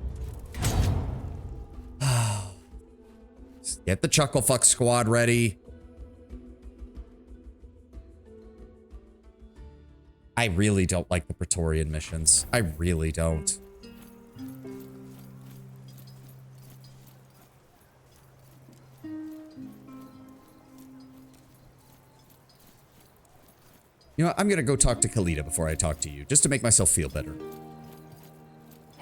Speaker 1: Get the Chucklefuck squad ready. I really don't like the Praetorian missions. I really don't. You know, I'm gonna go talk to Khalida before I talk to you, just to make myself feel better.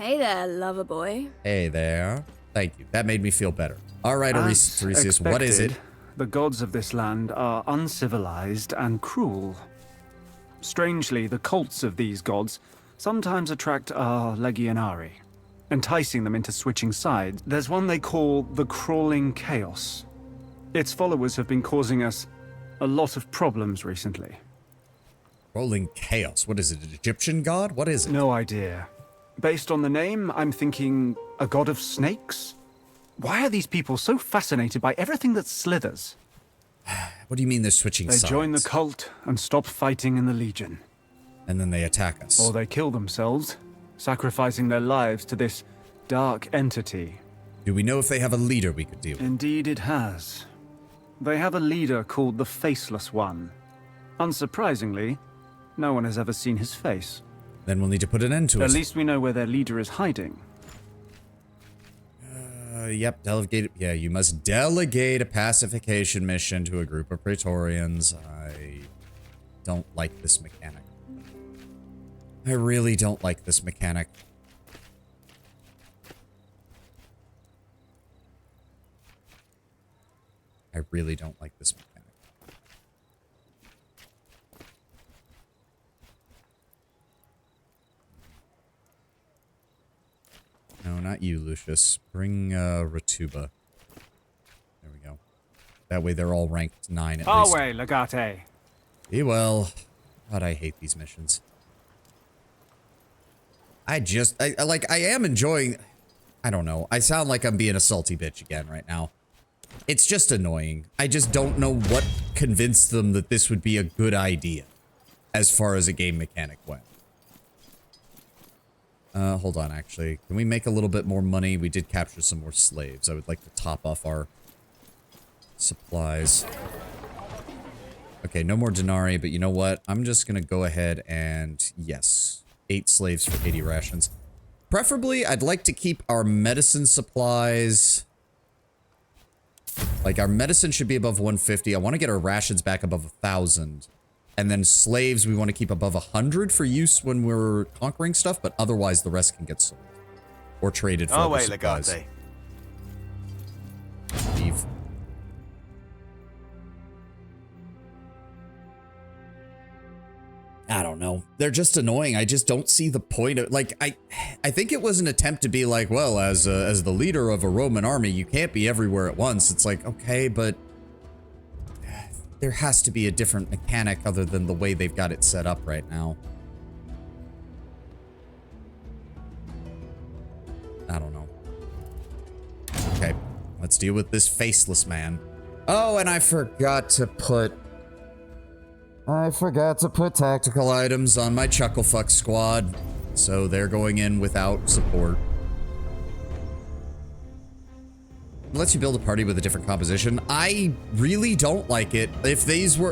Speaker 11: Hey there, lover boy.
Speaker 1: Hey there. Thank you. That made me feel better. All right,
Speaker 12: As
Speaker 1: Tiresias, what is it?
Speaker 12: expected, the gods of this land are uncivilized and cruel. Strangely, the cults of these gods sometimes attract our legionari, enticing them into switching sides. There's one they call the Crawling Chaos. Its followers have been causing us a lot of problems recently.
Speaker 1: Rolling Chaos. What is it, an Egyptian god? What is it?
Speaker 12: No idea. Based on the name, I'm thinking a god of snakes? Why are these people so fascinated by everything that slithers?
Speaker 1: What do you mean they're switching sides?
Speaker 12: They join the cult and stop fighting in the Legion.
Speaker 1: And then they attack us.
Speaker 12: Or they kill themselves, sacrificing their lives to this dark entity.
Speaker 1: Do we know if they have a leader we could deal with?
Speaker 12: Indeed it has. They have a leader called the Faceless One. Unsurprisingly, no one has ever seen his face.
Speaker 1: Then we'll need to put an end to it.
Speaker 12: At least we know where their leader is hiding.
Speaker 1: Yep, delegate. Yeah, you must delegate a pacification mission to a group of Praetorians. I don't like this mechanic. I really don't like this mechanic. I really don't like this mechanic. No, not you, Lucius. Bring, Ratuba. There we go. That way they're all ranked 9 at least.
Speaker 12: Away, Legate!
Speaker 1: Be well. God, I hate these missions. I am enjoying... I don't know. I sound like I'm being a salty bitch again right now. It's just annoying. I just don't know what convinced them that this would be a good idea as far as a game mechanic went. Hold on, actually. Can we make a little bit more money? We did capture some more slaves. I would like to top off our supplies. Okay, no more denarii, but you know what? I'm just gonna go ahead and, yes, 8 slaves for 80 rations. Preferably, I'd like to keep our medicine supplies... Like, our medicine should be above 150. I want to get our rations back above 1,000. And then slaves, we want to keep above 100 for use when we're conquering stuff, but otherwise the rest can get sold. Or traded for other supplies. Leave. I don't know. They're just annoying. I just don't see the point of, like, I think it was an attempt to be like, well, as the leader of a Roman army, you can't be everywhere at once. It's like, okay, but there has to be a different mechanic other than the way they've got it set up right now. I don't know. Okay, let's deal with this faceless man. Oh, and I forgot to put tactical items on my Chucklefuck squad, so they're going in without support. It lets you build a party with a different composition. I really don't like it. If the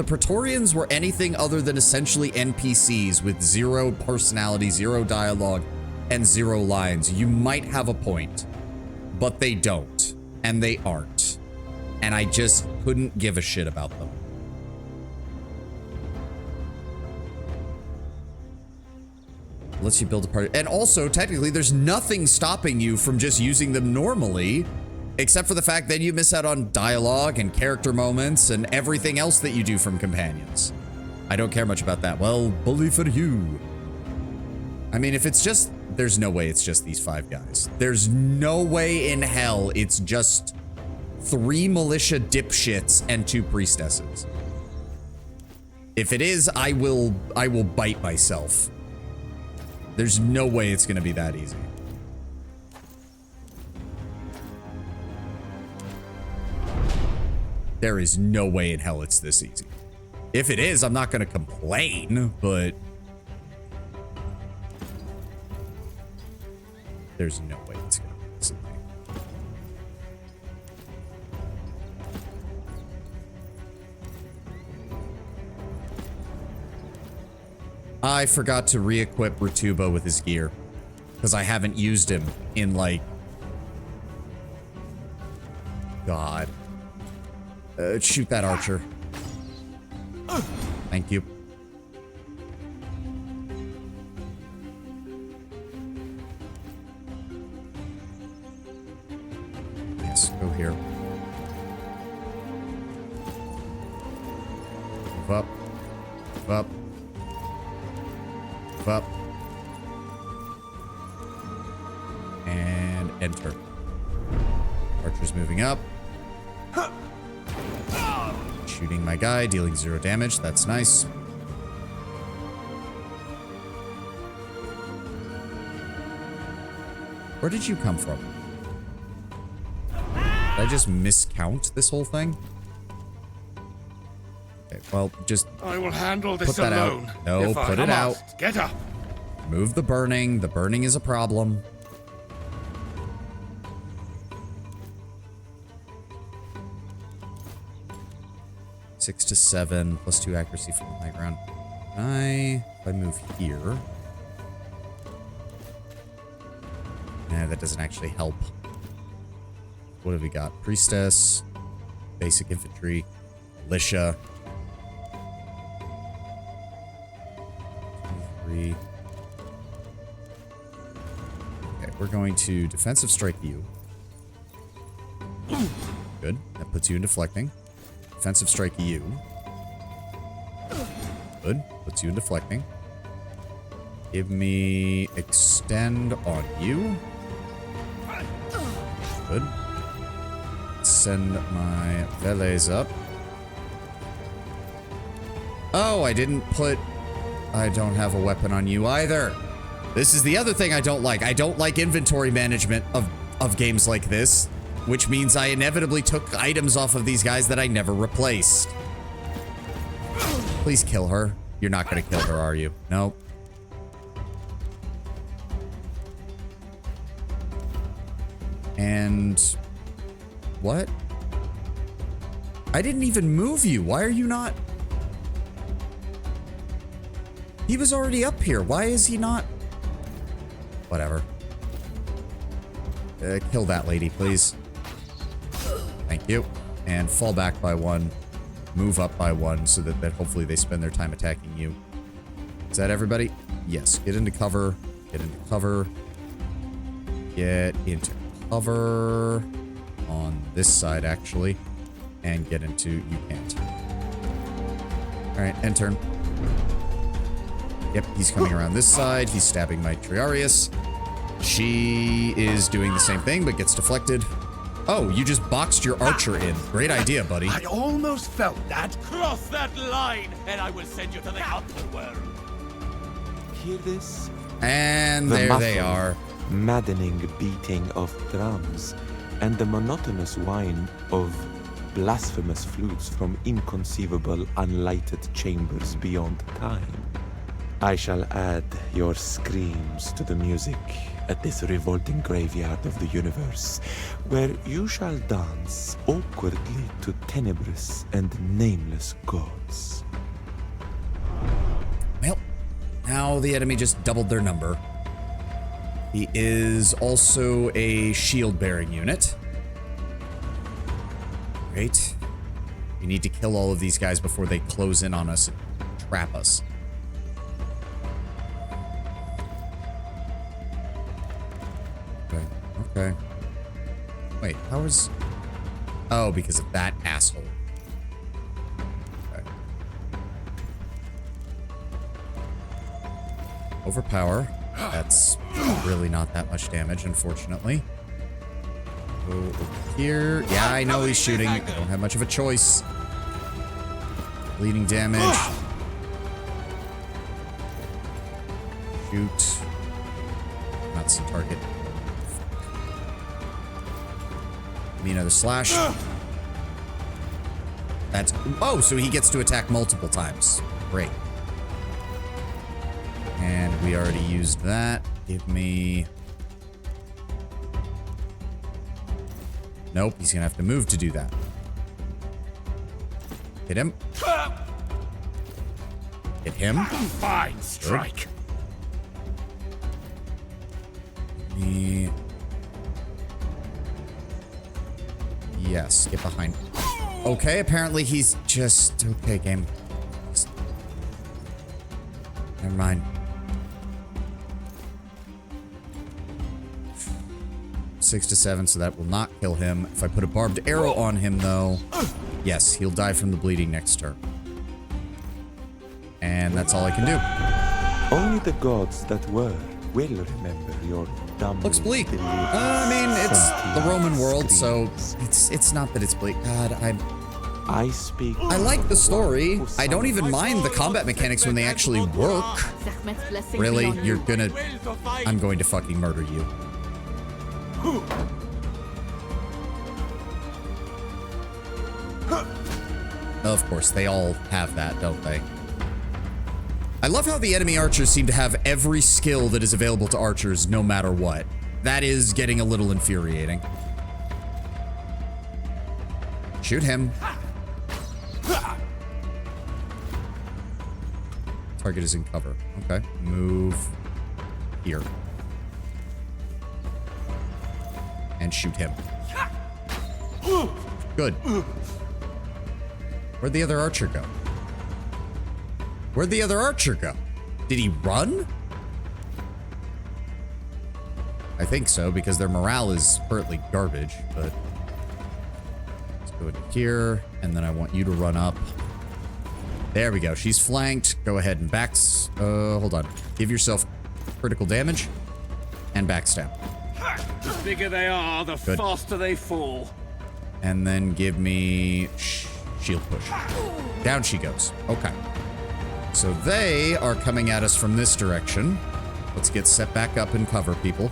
Speaker 1: Praetorians were anything other than essentially NPCs with 0 personality, 0 dialogue, and 0 lines, you might have a point. But they don't. And they aren't. And I just couldn't give a shit about them. Lets you build a party. And also, technically, there's nothing stopping you from just using them normally, except for the fact that you miss out on dialogue and character moments and everything else that you do from companions. I don't care much about that. Well, bully for you. I mean, if it's just... There's no way it's just these 5 guys. There's no way in hell it's just 3 militia dipshits and 2 priestesses. If it is, I will bite myself. There's no way it's gonna be that easy. There is no way in hell it's this easy. If it is, I'm not gonna complain, but there's no way it's gonna be this easy. I forgot to re-equip Ratuba with his gear, because I haven't used him in, like... God. Shoot that archer. Thank you. Yes, go here. Move up. Move up. Move up. And enter. Archer's moving up. Shooting my guy, dealing 0 damage. That's nice. Where did you come from? Did I just miscount this whole thing? Okay, well, just
Speaker 14: I will handle this
Speaker 1: put that
Speaker 14: alone.
Speaker 1: out. No, put it out.
Speaker 14: Get up.
Speaker 1: Move the burning. The burning is a problem. Six to 7, +2 accuracy from the high ground. If I move here. Nah, that doesn't actually help. What have we got? Priestess, basic infantry, militia. 23. Okay, we're going to defensive strike you. Good. That puts you in deflecting. Defensive strike you. Good. Puts you in deflecting. Give me extend on you. Good. Send my velets up. Oh, I didn't put... I don't have a weapon on you either. This is the other thing I don't like. I don't like inventory management of games like this, which means I inevitably took items off of these guys that I never replaced. Please kill her. You're not going to kill her, are you? No. And... what? I didn't even move you. Why are you not... He was already up here. Why is he not... whatever. Kill that lady, please. Thank you. And fall back by 1. Move up by 1 so that hopefully they spend their time attacking you. Is that everybody? Yes. Get into cover. Get into cover. Get into cover on this side, actually. And get into... you can't. Alright, end turn. Yep, he's coming around this side. He's stabbing my Triarius. She is doing the same thing, but gets deflected. Oh, you just boxed your archer in. Great idea, buddy.
Speaker 14: I almost felt that.
Speaker 5: Cross that line, and I will send you to the underworld.
Speaker 15: Hear this?
Speaker 1: And
Speaker 15: The
Speaker 1: there they
Speaker 15: muffled,
Speaker 1: are.
Speaker 15: maddening beating of drums, and the monotonous whine of blasphemous flutes from inconceivable unlighted chambers beyond time. I shall add your screams to the music at this revolting graveyard of the universe, where you shall dance awkwardly to tenebrous and nameless gods.
Speaker 1: Well, now the enemy just doubled their number. He is also a shield-bearing unit. Great. We need to kill all of these guys before they close in on us and trap us. Okay. Wait, how is... oh, because of that asshole. Okay. Overpower. That's really not that much damage, unfortunately. Go over here. Yeah, I know he's shooting. I don't have much of a choice. Bleeding damage. Shoot. Not some target. Give me another slash. That's... oh, so he gets to attack multiple times. Great. And we already used that. Give me... nope, he's gonna have to move to do that. Hit him. Hit him.
Speaker 14: Fine strike.
Speaker 1: Give me... yes, get behind. Okay, apparently he's just... okay, game. Never mind. 6 to 7, so that will not kill him. If I put a barbed arrow on him, though, yes, he'll die from the bleeding next turn. And that's all I can do.
Speaker 15: Only the gods that were will remember your dumb.
Speaker 1: Looks bleak. I mean, it's the Roman world, so it's not that it's bleak. God, I like the story. I don't even mind the combat mechanics when they actually work. Really? I'm going to fucking murder you. Of course, they all have that, don't they? I love how the enemy archers seem to have every skill that is available to archers no matter what. That is getting a little infuriating. Shoot him. Target is in cover. Okay. Move here. And shoot him. Good. Where'd the other archer go? Where'd the other archer go? Did he run? I think so, because their morale is currently garbage, but let's go into here, and then I want you to run up. There we go. She's flanked. Go ahead and hold on. Give yourself critical damage and backstab.
Speaker 14: The bigger they are, the faster they fall.
Speaker 1: And then give me shield push. Down she goes. Okay. So they are coming at us from this direction. Let's get set back up and cover people.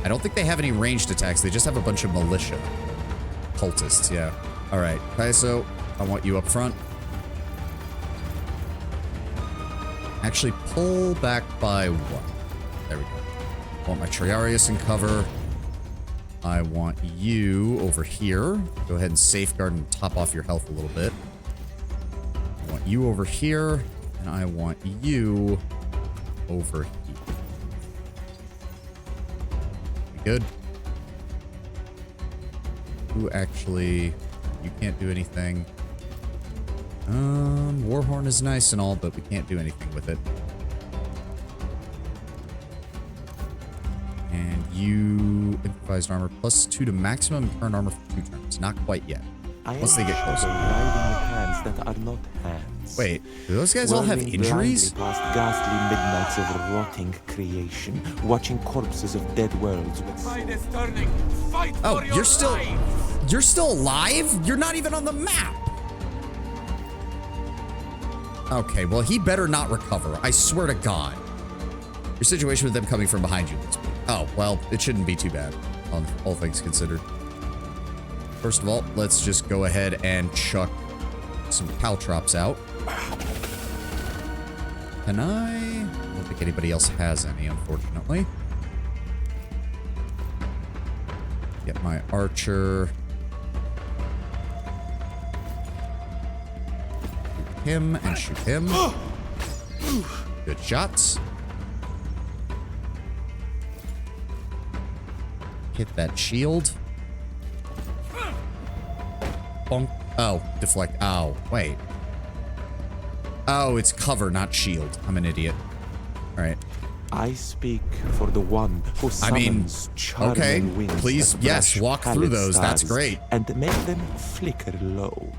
Speaker 1: I don't think they have any ranged attacks. They just have a bunch of militia. Cultists, yeah. All right, Kaiso, I want you up front. Actually, pull back by one. There we go. I want my Triarius in cover. I want you over here. Go ahead and safeguard and top off your health a little bit. I want you over here, and I want you over here. Good. Who actually... You can't do anything. Warhorn is nice and all, but we can't do anything with it. And you... Improvised armor +2 to maximum current armor for 2 turns. Not quite yet. Once they get closer.
Speaker 15: Hands that are not hands.
Speaker 1: Wait, do those guys all have injuries?
Speaker 15: Past ghastly midnights of rotting creation, watching corpses of dead worlds with...
Speaker 5: Tide is turning. Fight
Speaker 1: Oh,
Speaker 5: for your
Speaker 1: you're still alive? You're not even on the map. Okay, well, he better not recover. I swear to God. Your situation with them coming from behind you looks bleak. Oh, well, it shouldn't be too bad, all things considered. First of all, let's just go ahead and chuck some caltrops out. Can I don't think anybody else has any, unfortunately. Get my archer. Shoot him and shoot him. Good shots. Hit that shield. Bonk. Oh, deflect. Oh, wait. Oh, it's cover, not shield. I'm an idiot. All right.
Speaker 15: I speak for the one who summons charming winds
Speaker 1: please,
Speaker 15: that
Speaker 1: yes,
Speaker 15: brush
Speaker 1: walk through
Speaker 15: pallid
Speaker 1: those. That's
Speaker 15: stars
Speaker 1: great.
Speaker 15: And make them flicker low.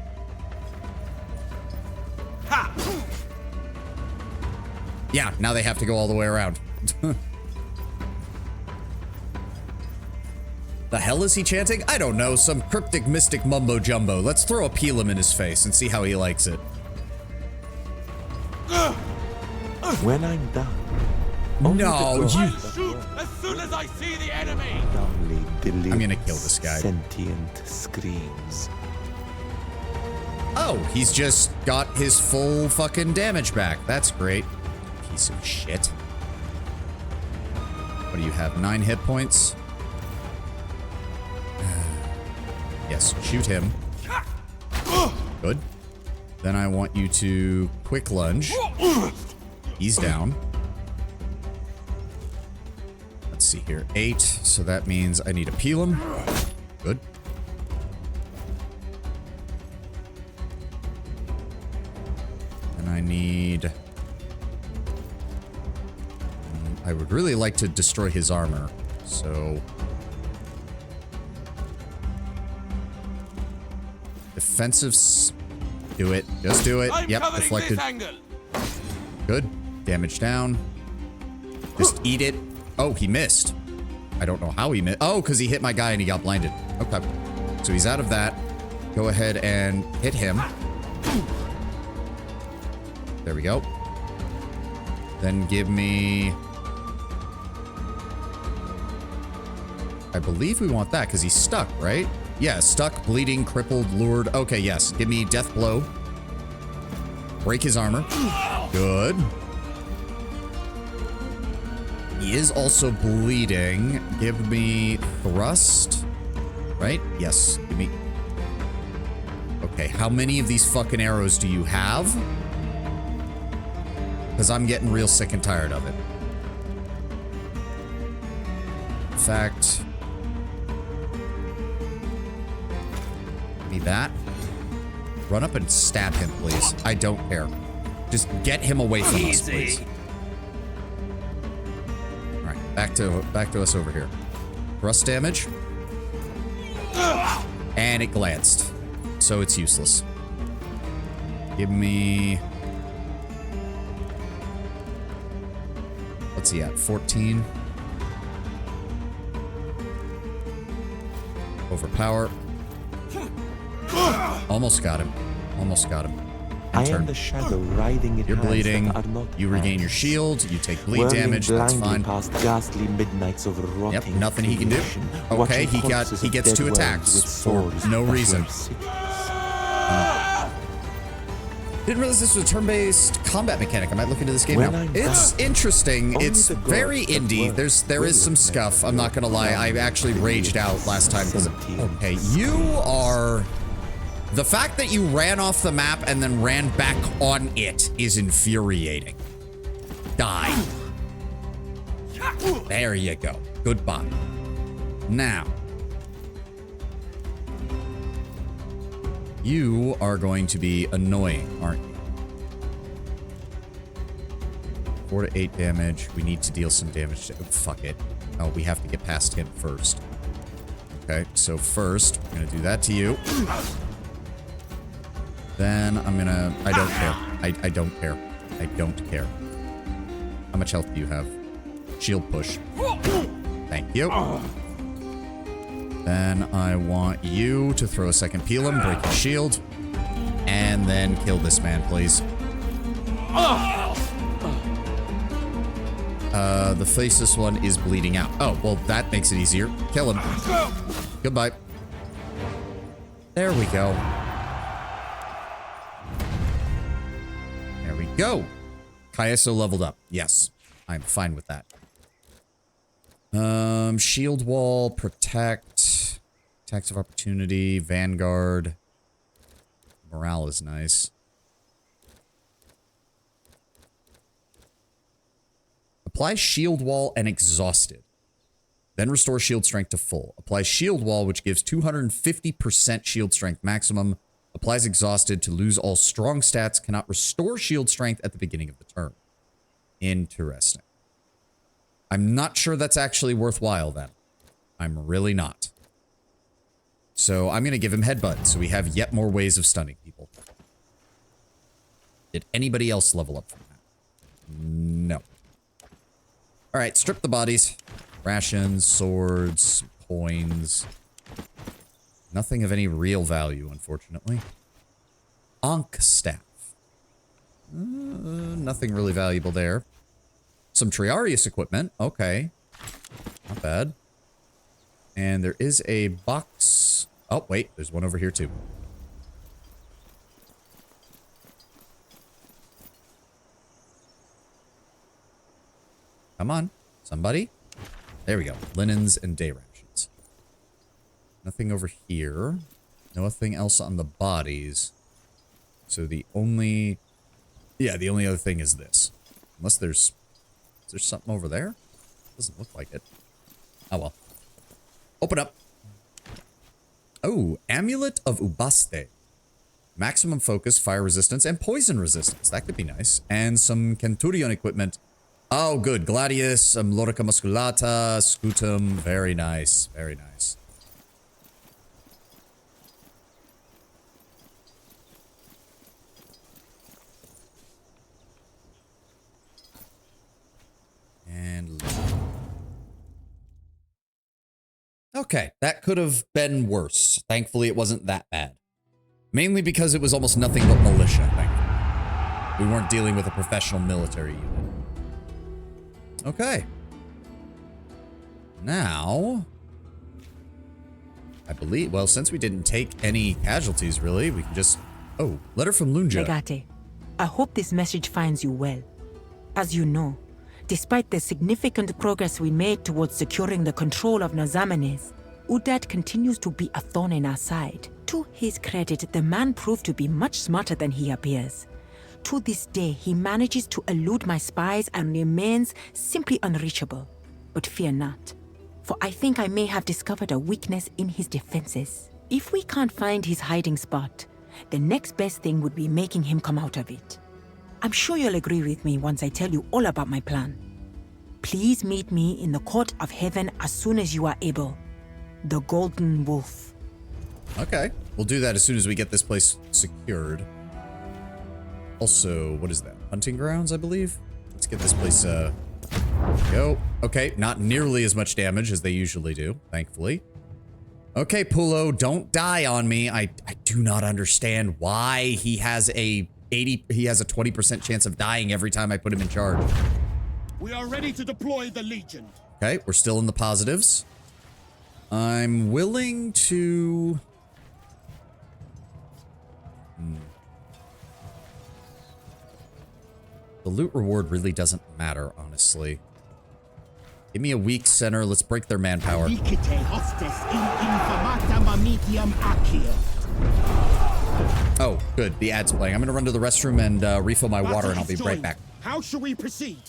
Speaker 1: Yeah, now they have to go all the way around. The hell is he chanting? I don't know. Some cryptic mystic mumbo jumbo. Let's throw a Pelum in his face and see how he likes it.
Speaker 15: When I'm done.
Speaker 1: No, you...
Speaker 5: I'll shoot as soon as I see the enemy.
Speaker 1: I'm gonna kill this guy.
Speaker 15: Sentient screams.
Speaker 1: Oh, he's just got his full fucking damage back. That's great. Piece of shit. What do you have? 9 hit points? Yes, shoot him. Good. Then I want you to quick lunge. He's down. Let's see here. 8. So that means I need a Pelum. Good. And I need... I would really like to destroy his armor. So Defensive. Do it. Just do it.
Speaker 5: I'm
Speaker 1: Yep,
Speaker 5: covering
Speaker 1: deflected.
Speaker 5: this angle.
Speaker 1: Good. Damage down. Just eat it. Oh, he missed. I don't know how he missed. Oh, because he hit my guy and he got blinded. Okay. So he's out of that. Go ahead and hit him. There we go. Then give me... I believe we want that because he's stuck, right? Yeah, stuck, bleeding, crippled, lured. Okay, yes. Give me death blow. Break his armor. Good. He is also bleeding. Give me thrust. Right? Yes. Give me... Okay, how many of these fucking arrows do you have? Because I'm getting real sick and tired of it. In fact... Give me that. Run up and stab him, please. I don't care. Just get him away from us, please. Alright, back to us over here. Thrust damage. And it glanced. So it's useless. Give me... What's he at? 14. Overpower. Almost got him. Almost got him.
Speaker 15: I am the shadow riding in
Speaker 1: You're
Speaker 15: hands
Speaker 1: bleeding.
Speaker 15: that are not
Speaker 1: You regain your
Speaker 15: hands.
Speaker 1: shield. You take bleed
Speaker 15: Whirling
Speaker 1: damage. That's
Speaker 15: blindly
Speaker 1: fine.
Speaker 15: Past ghastly midnights of rotting
Speaker 1: Yep, nothing he can do.
Speaker 15: creation,
Speaker 1: Okay,
Speaker 15: watching
Speaker 1: he
Speaker 15: corpses of
Speaker 1: gets
Speaker 15: dead
Speaker 1: 2
Speaker 15: worms
Speaker 1: attacks
Speaker 15: with
Speaker 1: for
Speaker 15: swords
Speaker 1: no
Speaker 15: that
Speaker 1: reason.
Speaker 15: were sickness.
Speaker 1: Didn't realize this was a turn-based combat mechanic. I might look into this game
Speaker 15: When
Speaker 1: now.
Speaker 15: I'm
Speaker 1: It's
Speaker 15: back,
Speaker 1: interesting.
Speaker 15: only
Speaker 1: It's
Speaker 15: the gods
Speaker 1: very
Speaker 15: that
Speaker 1: indie.
Speaker 15: work
Speaker 1: There is some
Speaker 15: will
Speaker 1: scuff.
Speaker 15: make
Speaker 1: I'm not gonna lie. I actually raged out last time because okay, you are. The fact that you ran off the map and then ran back on it is infuriating. Die. There you go. Goodbye. Now. You are going to be annoying, aren't you? 4 to 8 damage. We need to deal some damage to... Oh, fuck it. Oh, we have to get past him first. Okay, so first, we're going to do that to you. Then I'm going to... I don't care. I don't care. I don't care. How much health do you have? Shield push. Thank you. Then I want you to throw a second peel him, break his shield, and then kill this man, please. The faceless one is bleeding out. Oh, well, that makes it easier. Kill him. Goodbye. There we go. There we go. Kaiso leveled up. Yes, I'm fine with that. Shield wall, protect, attacks of opportunity, vanguard. Morale is nice. Apply shield wall and exhausted. Then restore shield strength to full. Apply shield wall, which gives 250% shield strength maximum. Applies exhausted to lose all strong stats. Cannot restore shield strength at the beginning of the turn. Interesting. I'm not sure that's actually worthwhile then. I'm really not. So I'm going to give him headbutt, so we have yet more ways of stunning people. Did anybody else level up from that? No. All right, strip the bodies. Rations, swords, coins. Nothing of any real value, unfortunately. Ankh staff. Nothing really valuable there. Some Triarius equipment. Okay. Not bad. And there is a box. Oh, wait. There's one over here, too. Come on. Somebody. There we go. Linens and day rations. Nothing over here. Nothing else on the bodies. So the only... Yeah, the only other thing is this. Unless there's... Is there something over there? Doesn't look like it. Oh, well. Open up. Oh, Amulet of Ubaste. Maximum focus, fire resistance, and poison resistance. That could be nice. And some Centurion equipment. Oh, good. Gladius, Lorica Musculata, Scutum. Very nice. Very nice. Okay, that could have been worse. Thankfully, it wasn't that bad. Mainly because it was almost nothing but militia, thankfully. We weren't dealing with a professional military unit. Okay. Now, I believe, well, since we didn't take any casualties, really, we can just... Oh, letter from Lunja.
Speaker 16: Legate, I hope this message finds you well. As you know, despite the significant progress we made towards securing the control of Nazamenes, Udat continues to be a thorn in our side. To his credit, the man proved to be much smarter than he appears. To this day, he manages to elude my spies and remains simply unreachable. But fear not, for I think I may have discovered a weakness in his defenses. If we can't find his hiding spot, the next best thing would be making him come out of it. I'm sure you'll agree with me once I tell you all about my plan. Please meet me in the court of heaven as soon as you are able. The Golden Wolf.
Speaker 1: Okay, we'll do that as soon as we get this place secured. Also, what is that? Hunting grounds, I believe? Let's get this place, go. Okay, not nearly as much damage as they usually do, thankfully. Okay, Pulo, don't die on me. I do not understand why he has a 20% chance of dying every time I put him in charge.
Speaker 4: We are ready to deploy the Legion.
Speaker 1: Okay, we're still in the positives. I'm willing to... The loot reward really doesn't matter, honestly. Give me a weak center. Let's break their manpower. Oh, good. The ad's playing. I'm going to run to the restroom and refill my water, and I'll be right back.
Speaker 4: How shall we proceed?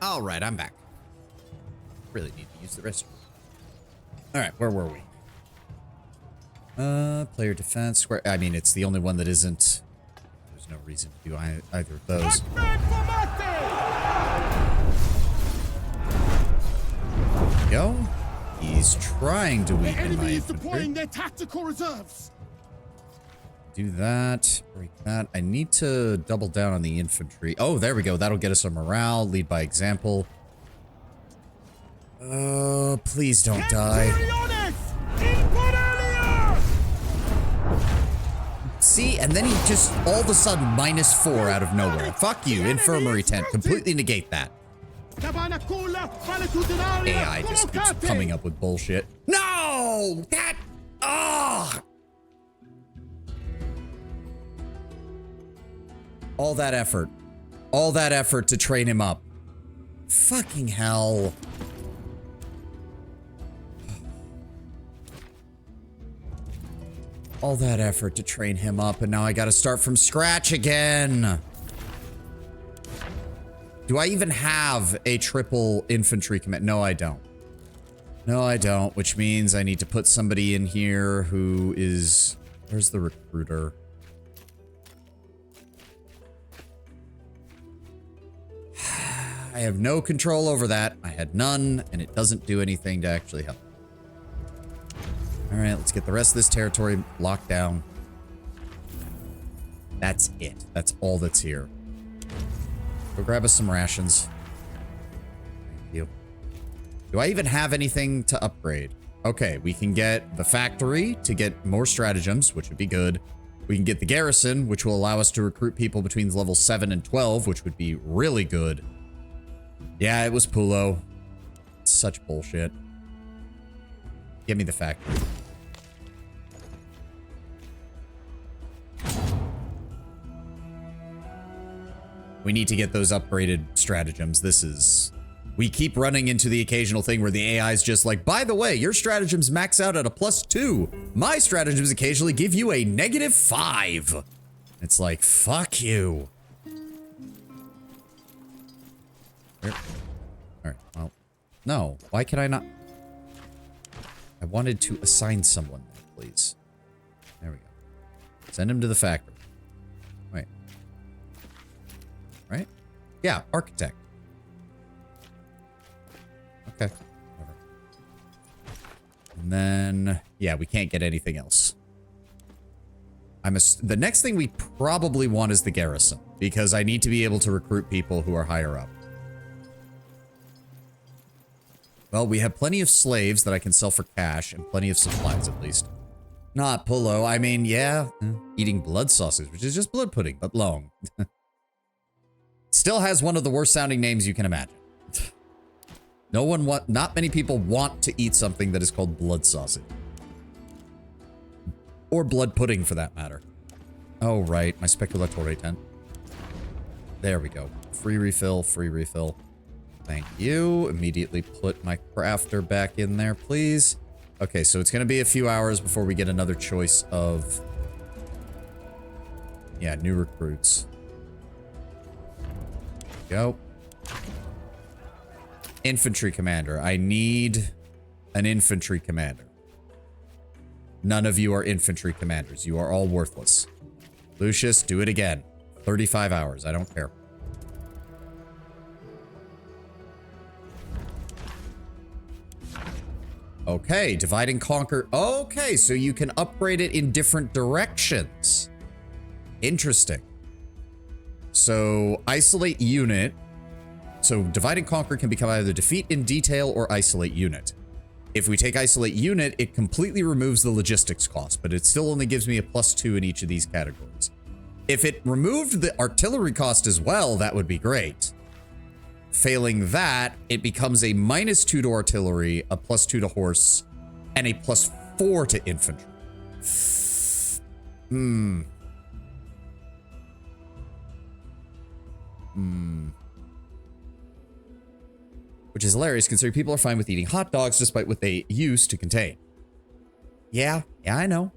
Speaker 1: All right, I'm back. Really need to use the restroom. All right, where were we? Player defense, square. I mean, it's the only one that isn't. There's no reason to do either of those. There we go. He's trying to weaken my infantry.
Speaker 4: Deploying their tactical reserves.
Speaker 1: Do that. Break that. I need to double down on the infantry. Oh, there we go. That'll get us a morale. Lead by example. Please don't die. See, and then he just all of a sudden -4 out of nowhere. Fuck you, infirmary tent. Completely negate that. AI just keeps coming up with bullshit. No! That... Ugh! All that effort. All that effort to train him up. Fucking hell. All that effort to train him up, and now I gotta start from scratch again. Do I even have a triple infantry command? No, I don't. No, I don't, which means I need to put somebody in here who is... Where's the recruiter? I have no control over that. I had none, and it doesn't do anything to actually help. All right, let's get the rest of this territory locked down. That's it. That's all that's here. Go grab us some rations. Thank you. Do I even have anything to upgrade? Okay, we can get the factory to get more stratagems, which would be good. We can get the garrison, which will allow us to recruit people between levels 7 and 12, which would be really good. Yeah, it was Pulo. Such bullshit. Give me the factory. We need to get those upgraded stratagems. This is... We keep running into the occasional thing where the AI is just like, by the way, your stratagems max out at a +2. My stratagems occasionally give you a -5. It's like, fuck you. All right, well, no. Why can I not? I wanted to assign someone there, please. There we go. Send him to the factory. Wait. Right? Yeah, architect. Okay. Whatever. And then, yeah, we can't get anything else. The next thing we probably want is the garrison, because I need to be able to recruit people who are higher up. Well, we have plenty of slaves that I can sell for cash, and plenty of supplies, at least. Not Pulo. I mean, yeah, eating blood sausage, which is just blood pudding, but long. Still has one of the worst sounding names you can imagine. Not many people want to eat something that is called blood sausage. Or blood pudding, for that matter. Oh, right, my speculatore tent. There we go. Free refill, free refill. Thank you. Immediately put my crafter back in there, please. Okay, so it's going to be a few hours before we get another choice of... Yeah, new recruits. Go. Infantry commander. I need an infantry commander. None of you are infantry commanders. You are all worthless. Lucius, do it again. 35 hours. I don't care. Okay, divide and conquer. Okay, so you can upgrade it in different directions. Interesting. So, isolate unit. So, divide and conquer can become either defeat in detail or isolate unit. If we take isolate unit, it completely removes the logistics cost, but it still only gives me a +2 in each of these categories. If it removed the artillery cost as well, that would be great. Failing that, it becomes a -2 to artillery, a +2 to horse, and a +4 to infantry. Which is hilarious considering people are fine with eating hot dogs despite what they used to contain. Yeah, I know.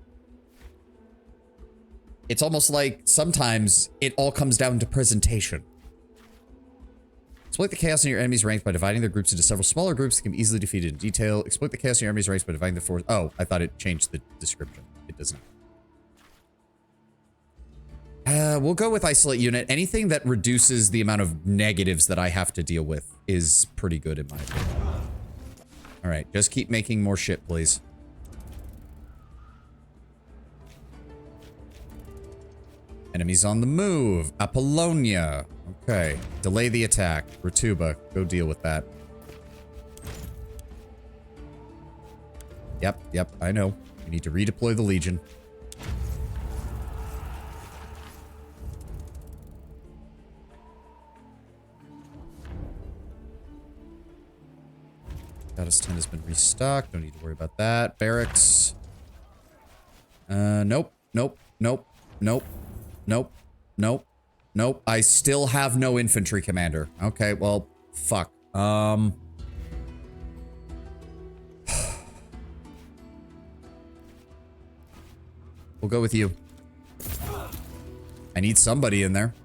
Speaker 1: It's almost like sometimes it all comes down to presentation. Exploit the chaos in your enemy's ranks by dividing their groups into several smaller groups that can be easily defeated in detail. Exploit the chaos in your enemy's ranks by dividing the force. Oh, I thought it changed the description. It does not. We'll go with isolate unit. Anything that reduces the amount of negatives that I have to deal with is pretty good in my opinion. All right, just keep making more shit, please. Enemies on the move. Apollonia. Okay. Delay the attack. Ratuba. Go deal with that. Yep, I know. We need to redeploy the Legion. Goddess 10 has been restocked. Don't need to worry about that. Barracks. Nope. I still have no infantry commander. Okay, well, fuck. We'll We'll go with you. I need somebody in there.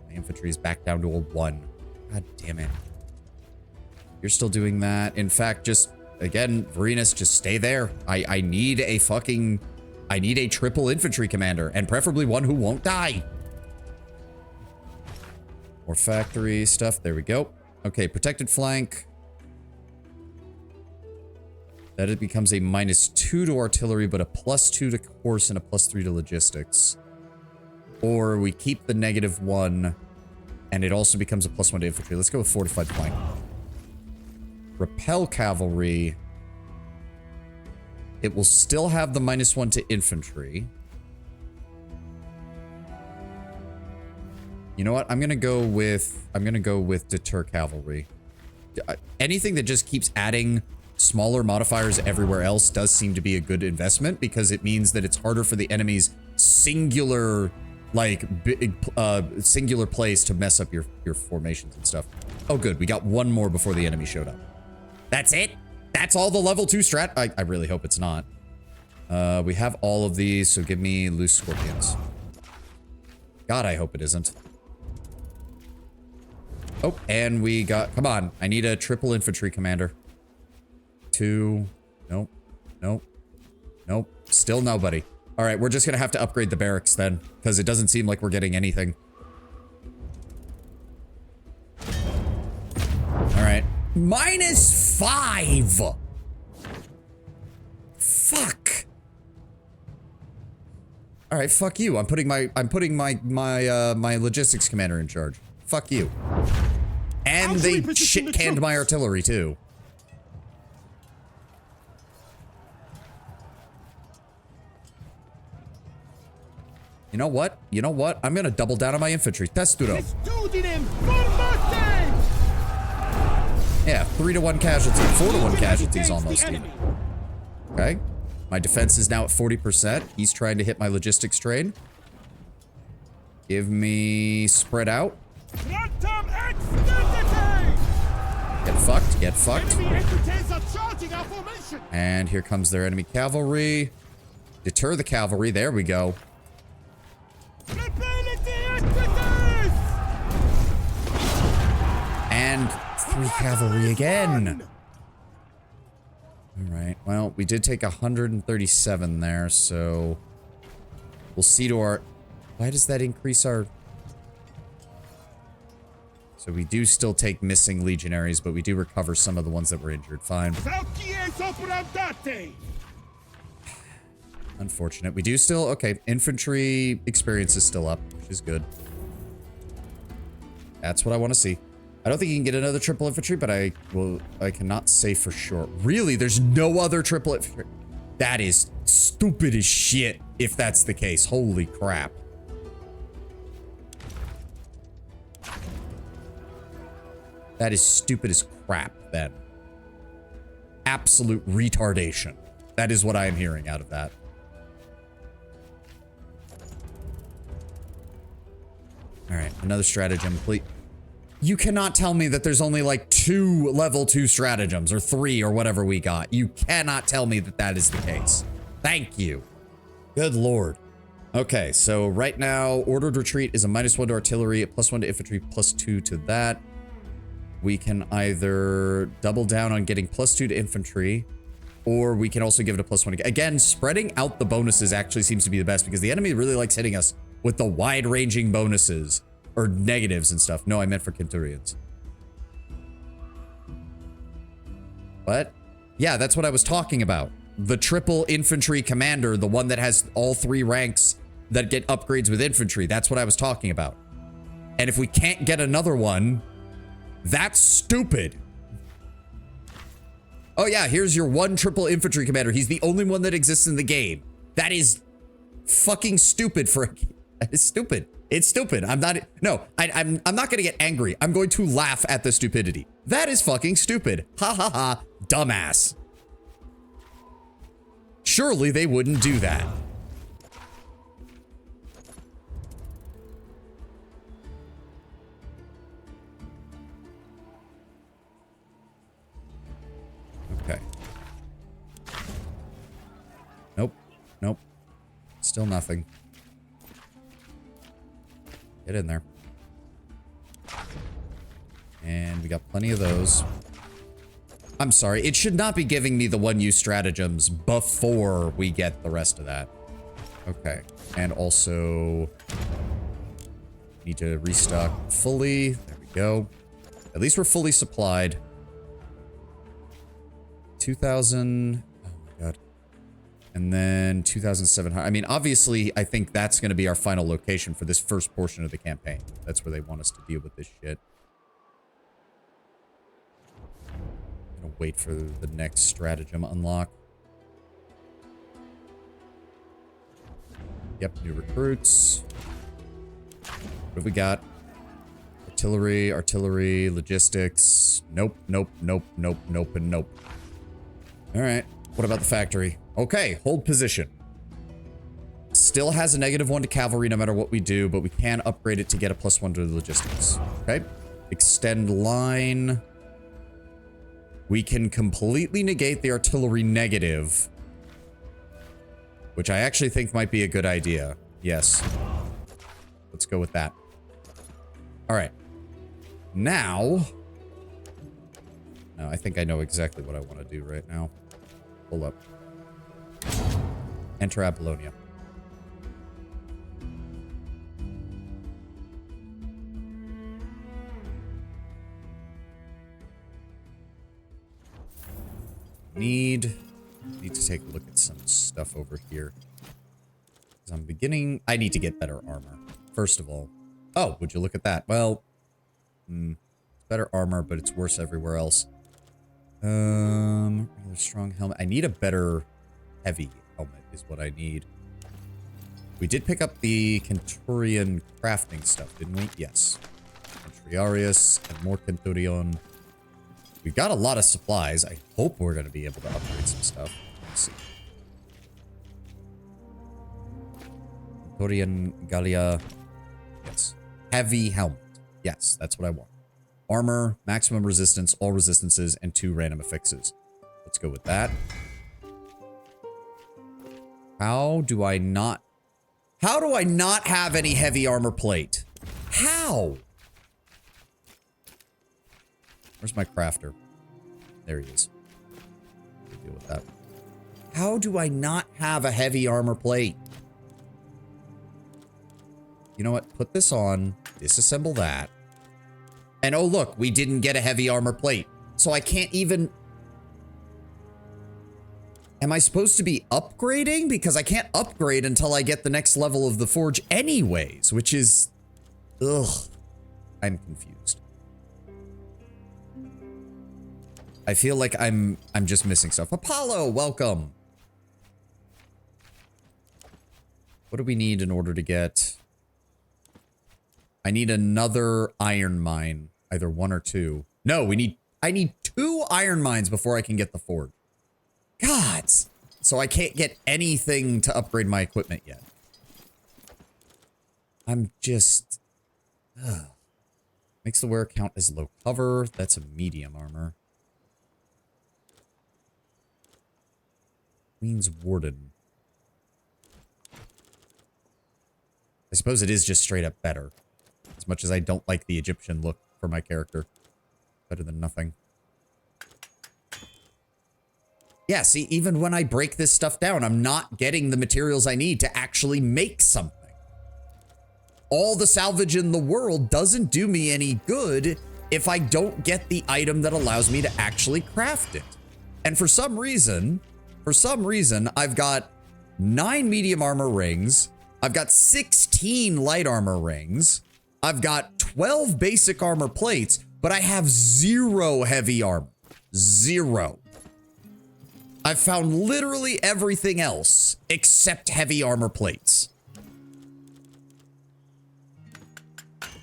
Speaker 1: My infantry is back down to a 1. God damn it. You're still doing that. In fact, just, again, Varinus, just stay there. I need a fucking... I need a triple infantry commander, and preferably one who won't die. More factory stuff. There we go. Okay, protected flank. That it becomes a -2 to artillery, but a +2 to horse and a +3 to logistics. Or we keep the -1, and it also becomes a +1 to infantry. Let's go with fortified flank. Repel cavalry. It will still have the -1 to infantry. You know what? I'm gonna go with deter cavalry. Anything that just keeps adding smaller modifiers everywhere else does seem to be a good investment, because it means that it's harder for the enemy's singular, like, big, singular place to mess up your formations and stuff. Oh, good. We got one more before the enemy showed up. That's it? That's all the level 2 strat? I really hope it's not. We have all of these, so give me loose scorpions. God, I hope it isn't. Oh, and we got... Come on. I need a triple infantry commander. 2. Nope. Nope. Nope. Still nobody. All right, we're just going to have to upgrade the barracks then, because it doesn't seem like we're getting anything. All right. -5! Fuck. All right, fuck you. I'm putting my logistics commander in charge. Fuck you. And they shit-canned my artillery, too. You know what? You know what? I'm gonna double down on my infantry. Testuro. Yeah, 3 to 1 casualty. 4 to 1 casualties almost even. Okay. My defense is now at 40%. He's trying to hit my logistics train. Give me spread out. Get fucked. Get fucked. And here comes their enemy cavalry. Deter the cavalry. There we go. And 3 cavalry again. All right. Well, we did take 137 there, so we'll see to our... Why does that increase our... So we do still take missing legionaries, but we do recover some of the ones that were injured. Fine. Unfortunate. We do still... Okay, infantry experience is still up, which is good. That's what I want to see. I don't think you can get another triple infantry, but I cannot say for sure. Really? There's no other triple infantry? That is stupid as shit, if that's the case. Holy crap. That is stupid as crap, then. Absolute retardation. That is what I am hearing out of that. Alright, another stratagem, please. You cannot tell me that there's only like 2 level 2 stratagems, or 3, or whatever we got. You cannot tell me that that is the case. Thank you. Good lord. Okay, so right now, ordered retreat is a -1 to artillery, a +1 to infantry, +2 to that. We can either double down on getting +2 to infantry, or we can also give it a +1. Again, spreading out the bonuses actually seems to be the best, because the enemy really likes hitting us with the wide-ranging bonuses. Or negatives and stuff. No, I meant for Centurions. What? Yeah, that's what I was talking about. The triple infantry commander, the one that has all 3 ranks that get upgrades with infantry. That's what I was talking about. And if we can't get another one, that's stupid. Oh yeah, here's your 1 triple infantry commander. He's the only one that exists in the game. That is fucking stupid for... That is stupid. It's stupid. I'm not gonna get angry. I'm going to laugh at the stupidity. That is fucking stupid. Ha ha ha. Dumbass. Surely they wouldn't do that. Okay. Nope. Still nothing. Get in there. And we got plenty of those. I'm sorry, it should not be giving me the one-use stratagems before we get the rest of that. Okay, and also need to restock fully. There we go. At least we're fully supplied. 2,000. Oh my god. And then 2,700. I mean, obviously, I think that's going to be our final location for this first portion of the campaign. That's where they want us to deal with this shit. I'm gonna wait for the next stratagem unlock. Yep, new recruits. What have we got? Artillery, artillery, logistics. Nope, nope, nope, nope, nope, and nope. Alright, what about the factory? Okay, hold position. Still has a -1 to cavalry no matter what we do, but we can upgrade it to get a +1 to the logistics. Okay, extend line. We can completely negate the artillery negative, which I actually think might be a good idea. Yes. Let's go with that. All right. Now, I think I know exactly what I want to do right now. Pull up. Enter Apollonia. Need to take a look at some stuff over here. Because I need to get better armor. First of all. Oh, would you look at that? Well, it's better armor, but it's worse everywhere else. Regular strong helmet. I need a better heavy helmet is what I need. We did pick up the Centurion crafting stuff, didn't we? Yes. Centuriarius and more Centurion. We've got a lot of supplies. I hope we're going to be able to upgrade some stuff. Let's see. Centurion Gallia. Yes. Heavy helmet. Yes, that's what I want. Armor, maximum resistance, all resistances, and 2 random affixes. Let's go with that. How do I not have any heavy armor plate? How? Where's my crafter? There he is. We'll deal with that. How do I not have a heavy armor plate? You know what? Put this on. Disassemble that. And oh look, we didn't get a heavy armor plate. So I can't even... Am I supposed to be upgrading? Because I can't upgrade until I get the next level of the forge anyways, which is... Ugh. I'm confused. I feel like I'm just missing stuff. Apollo, welcome. What do we need in order to get... I need another iron mine. Either 1 or 2. No, I need 2 iron mines before I can get the forge. God! So I can't get anything to upgrade my equipment yet. I'm just... Ugh. Makes the wearer count as low cover. That's a medium armor. Queen's Warden. I suppose it is just straight up better. As much as I don't like the Egyptian look for my character. Better than nothing. Yeah, see, even when I break this stuff down, I'm not getting the materials I need to actually make something. All the salvage in the world doesn't do me any good if I don't get the item that allows me to actually craft it. And for some reason, I've got 9 medium armor rings. I've got 16 light armor rings. I've got 12 basic armor plates, but I have 0 heavy armor. 0. I've found literally everything else except heavy armor plates.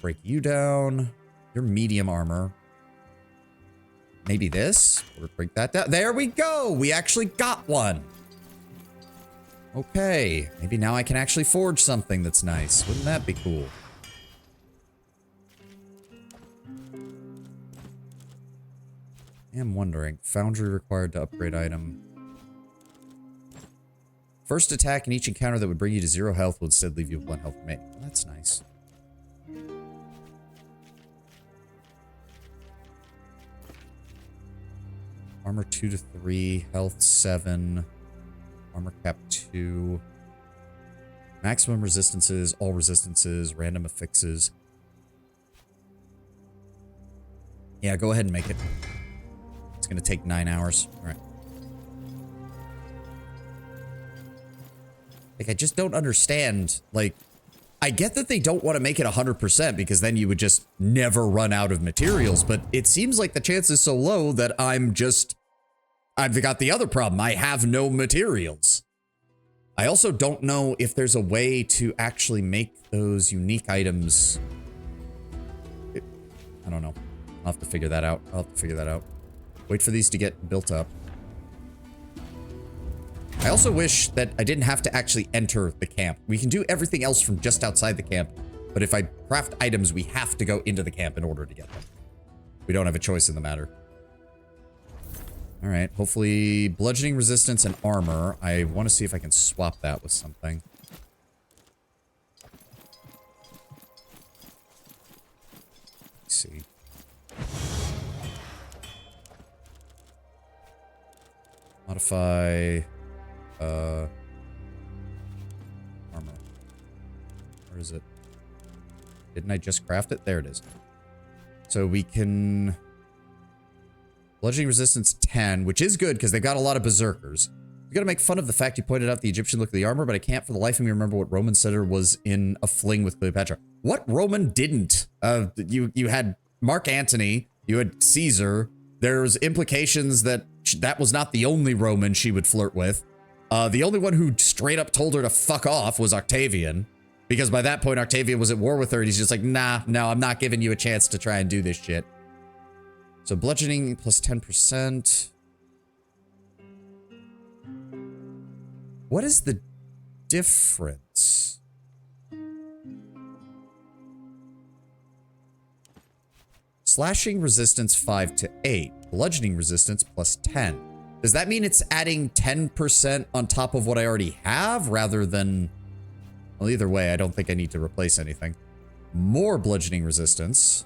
Speaker 1: Break you down. You're medium armor. Maybe this? We'll break that down. There we go. We actually got one. Okay. Maybe now I can actually forge something that's nice. Wouldn't that be cool? I am wondering. Foundry required to upgrade item. First attack in each encounter that would bring you to 0 health will instead leave you with 1 health remaining. Well, that's nice. Armor 2 to 3, health 7, armor cap 2, maximum resistances, all resistances, random affixes. Yeah, go ahead and make it. It's gonna take 9 hours. All right. Like, I just don't understand. Like, I get that they don't want to make it 100% because then you would just never run out of materials, but it seems like the chance is so low that I've got the other problem. I have no materials. I also don't know if there's a way to actually make those unique items. I don't know. I'll have to figure that out. Wait for these to get built up. I also wish that I didn't have to actually enter the camp. We can do everything else from just outside the camp, but if I craft items, we have to go into the camp in order to get them. We don't have a choice in the matter. All right, hopefully bludgeoning resistance and armor. I want to see if I can swap that with something. Let's see. Modify... armor. Where is it? Didn't I just craft it? There it is. So we can... Bludgeoning resistance 10, which is good because they've got a lot of berserkers. You gotta make fun of the fact you pointed out the Egyptian look of the armor, but I can't for the life of me remember what Roman senator was in a fling with Cleopatra. What Roman didn't? You had Mark Antony, you had Caesar. There's implications that that was not the only Roman she would flirt with. The only one who straight up told her to fuck off was Octavian. Because by that point, Octavian was at war with her, and he's just like, nah, no, I'm not giving you a chance to try and do this shit. So bludgeoning plus 10%. What is the difference? Slashing resistance 5 to 8. Bludgeoning resistance plus 10. Does that mean it's adding 10% on top of what I already have rather than... Well, either way, I don't think I need to replace anything. More bludgeoning resistance.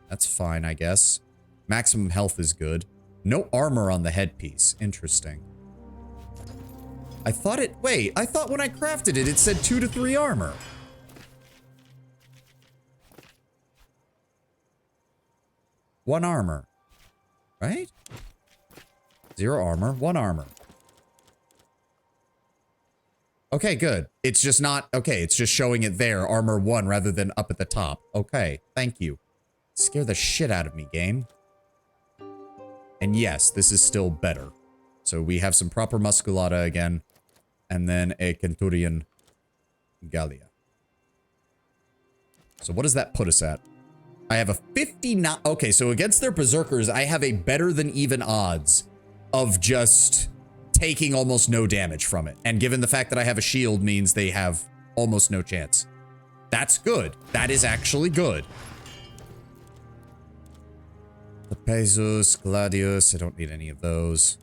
Speaker 1: That's fine, I guess. Maximum health is good. No armor on the headpiece. Interesting. I thought it... Wait, I thought when I crafted it, it said 2 to 3 armor. One armor. Right? 0 armor, 1 armor. Okay, good. It's just not... Okay, it's just showing it there, armor 1, rather than up at the top. Okay, thank you. Scare the shit out of me, game. And yes, this is still better. So we have some proper musculata again. And then a Centurion Gallia. So what does that put us at? I have a 59... Okay, so against their berserkers, I have a better than even odds of just taking almost no damage from it. And given the fact that I have a shield means they have almost no chance. That's good. That is actually good. The Pesos, Gladius, I don't need any of those.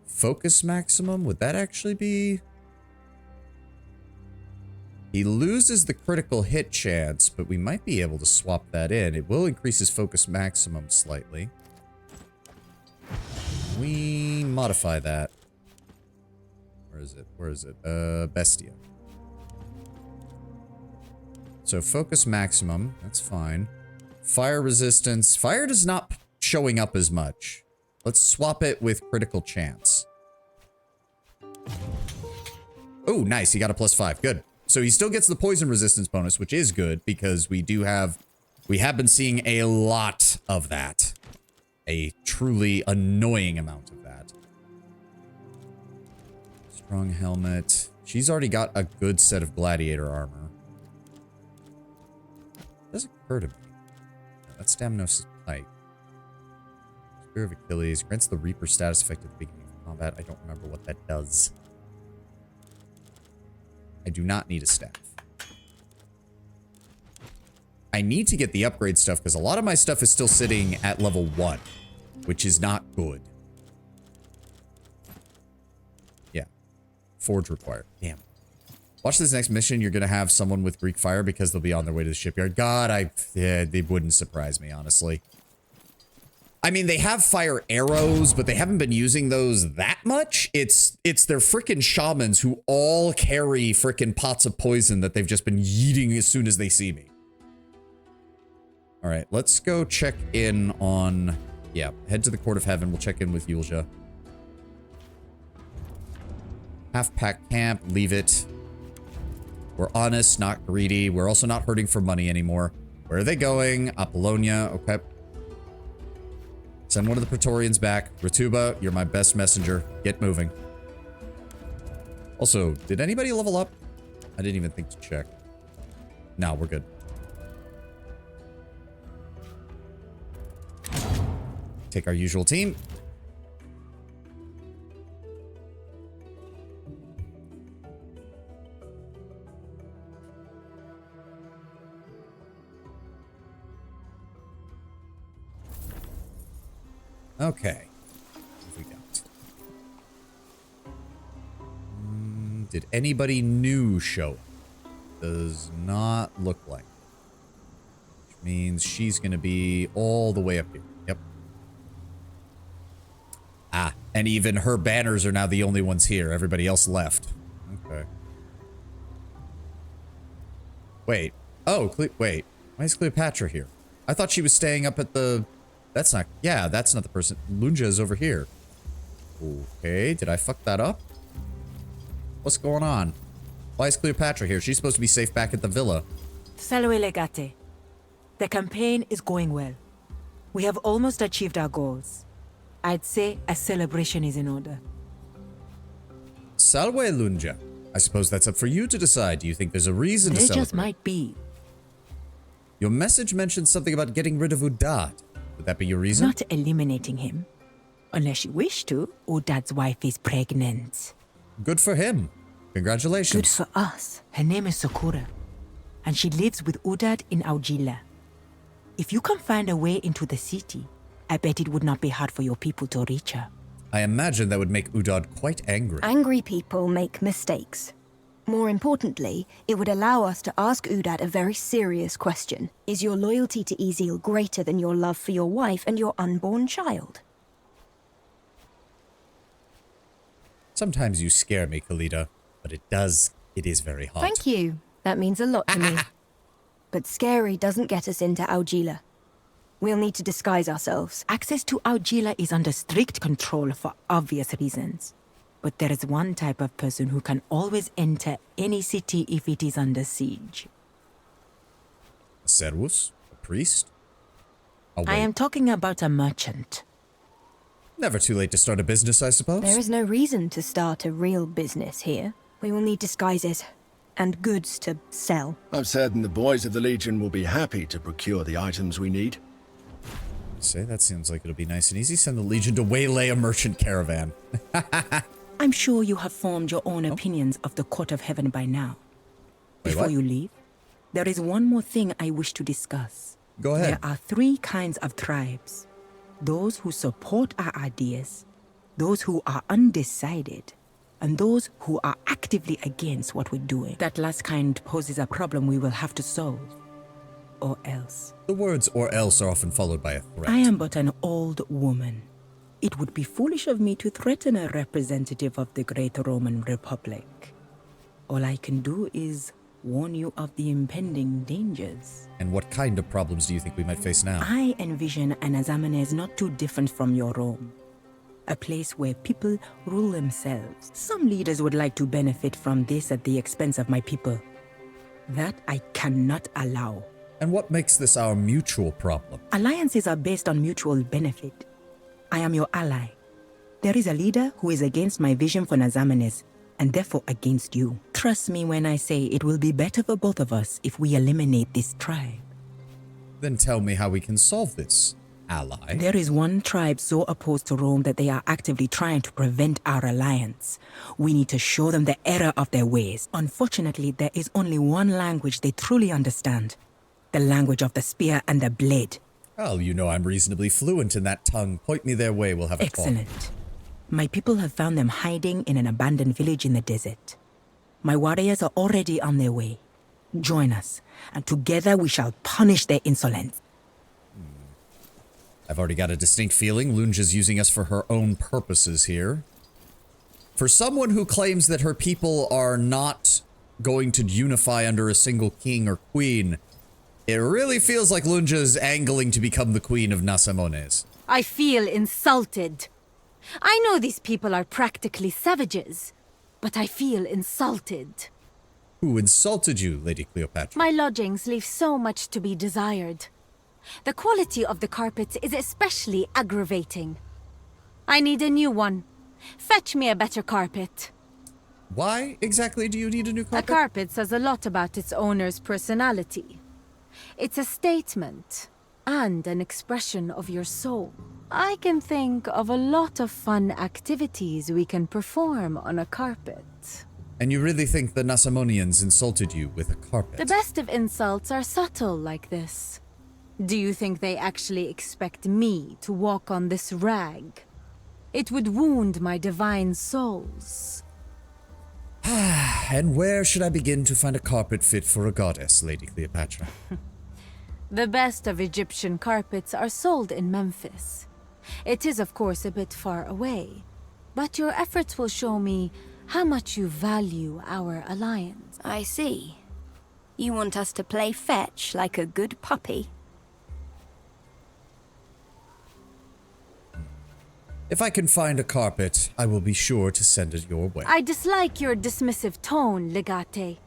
Speaker 1: Focus maximum, would that actually be... He loses the critical hit chance, but we might be able to swap that in. It will increase his focus maximum slightly. We modify that. Where is it? Where is it? Bestia. So focus maximum, that's fine. Fire resistance. Fire does not showing up as much. Let's swap it with critical chance. Oh, nice. He got a +5. Good. So he still gets the poison resistance bonus, which is good because we have been seeing a lot of that. A truly annoying amount of that. Strong helmet. She's already got a good set of gladiator armor. It does occur to me. That Stamina is tight. Spear of Achilles grants the Reaper status effect at the beginning of combat. I don't remember what that does. I do not need a staff. I need to get the upgrade stuff because a lot of my stuff is still sitting at level 1, which is not good. Forge required. Damn. Watch this next mission. You're going to have someone with Greek fire because they'll be on their way to the shipyard. God, they wouldn't surprise me, honestly. I mean, they have fire arrows, but they haven't been using those that much. It's their frickin' shamans who all carry frickin' pots of poison that they've just been yeeting as soon as they see me. All right, let's go check in on... Yeah, head to the Court of Heaven. We'll check in with Yulja. Half-pack camp, leave it. We're honest, not greedy. We're also not hurting for money anymore. Where are they going? Apollonia, okay. Send one of the Praetorians back. Ratuba, you're my best messenger. Get moving. Also, did anybody level up? I didn't even think to check. No, we're good. Take our usual team. Okay. What have we got? Did anybody new show up? Does not look like. Which means she's going to be all the way up here. Yep. Ah, and even her banners are now the only ones here. Everybody else left. Okay. Wait. Oh, wait. Why is Cleopatra here? I thought she was staying up at the... That's not... Yeah, that's not the person. Lunja is over here. Okay, did I fuck that up? What's going on? Why is Cleopatra here? She's supposed to be safe back at the villa.
Speaker 16: Salve legate. The campaign is going well. We have almost achieved our goals. I'd say a celebration is in order.
Speaker 1: Salve Lunja. I suppose that's up for you to decide. Do you think there's a reason to celebrate?
Speaker 16: There just might be.
Speaker 1: Your message mentioned something about getting rid of Udad. Would that be your reason?
Speaker 16: Not eliminating him. Unless you wish to, Udad's wife is pregnant.
Speaker 1: Good for him. Congratulations.
Speaker 16: Good for us. Her name is Sakura, and she lives with Udad in Augila. If you can find a way into the city, I bet it would not be hard for your people to reach her.
Speaker 1: I imagine that would make Udad quite angry.
Speaker 11: Angry people make mistakes. More importantly, it would allow us to ask Udad a very serious question. Is your loyalty to Ezil greater than your love for your wife and your unborn child?
Speaker 1: Sometimes you scare me, Khalida, but it is very hot.
Speaker 11: Thank you. That means a lot to me. But scary doesn't get us into Augila. We'll need to disguise ourselves.
Speaker 16: Access to Augila is under strict control for obvious reasons. But there is one type of person who can always enter any city if it is under siege.
Speaker 1: A servus? A priest?
Speaker 16: I am talking about a merchant.
Speaker 1: Never too late to start a business, I suppose.
Speaker 11: There is no reason to start a real business here. We will need disguises and goods to sell.
Speaker 7: I'm certain the boys of the Legion will be happy to procure the items we need.
Speaker 1: Say, that seems like it'll be nice and easy. Send the Legion to waylay a merchant caravan.
Speaker 16: I'm sure you have formed your own opinions of the Court of Heaven by now. Before you leave, there is one more thing I wish to discuss.
Speaker 1: Go ahead.
Speaker 16: There are 3 kinds of tribes. Those who support our ideas, those who are undecided, and those who are actively against what we're doing. That last kind poses a problem we will have to solve. Or else.
Speaker 1: The words "or else" are often followed by a threat.
Speaker 16: I am but an old woman. It would be foolish of me to threaten a representative of the great Roman Republic. All I can do is warn you of the impending dangers.
Speaker 1: And what kind of problems do you think we might face now?
Speaker 16: I envision an Azamenes not too different from your Rome. A place where people rule themselves. Some leaders would like to benefit from this at the expense of my people. That I cannot allow.
Speaker 1: And what makes this our mutual problem?
Speaker 16: Alliances are based on mutual benefit. I am your ally. There is a leader who is against my vision for Nazamenes, and therefore against you. Trust me when I say it will be better for both of us if we eliminate this tribe.
Speaker 1: Then tell me how we can solve this, ally.
Speaker 16: There is one tribe so opposed to Rome that they are actively trying to prevent our alliance. We need to show them the error of their ways. Unfortunately, there is only one language they truly understand. The language of the spear and the blade.
Speaker 1: Well, you know I'm reasonably fluent in that tongue. Point me their way, we'll have a
Speaker 16: Excellent.
Speaker 1: talk.
Speaker 16: My people have found them hiding in an abandoned village in the desert. My warriors are already on their way. Join us, and together we shall punish their insolence.
Speaker 1: I've already got a distinct feeling Lunja's using us for her own purposes here. For someone who claims that her people are not going to unify under a single king or queen, it really feels like Lunja is angling to become the queen of Nasamones.
Speaker 13: I feel insulted. I know these people are practically savages, but I feel insulted.
Speaker 1: Who insulted you, Lady Cleopatra?
Speaker 13: My lodgings leave so much to be desired. The quality of the carpet is especially aggravating. I need a new one. Fetch me a better carpet.
Speaker 1: Why exactly do you need a new carpet?
Speaker 13: A carpet says a lot about its owner's personality. It's a statement and an expression of your soul. I can think of a lot of fun activities we can perform on a carpet.
Speaker 1: And you really think the Nasamonians insulted you with a carpet?
Speaker 13: The best of insults are subtle like this. Do you think they actually expect me to walk on this rag? It would wound my divine souls.
Speaker 1: And where should I begin to find a carpet fit for a goddess, Lady Cleopatra?
Speaker 13: The best of Egyptian carpets are sold in Memphis. It is, of course, a bit far away, but your efforts will show me how much you value our alliance.
Speaker 11: I see. You want us to play fetch like a good puppy?
Speaker 1: If I can find a carpet, I will be sure to send it your way.
Speaker 13: I dislike your dismissive tone, Legate.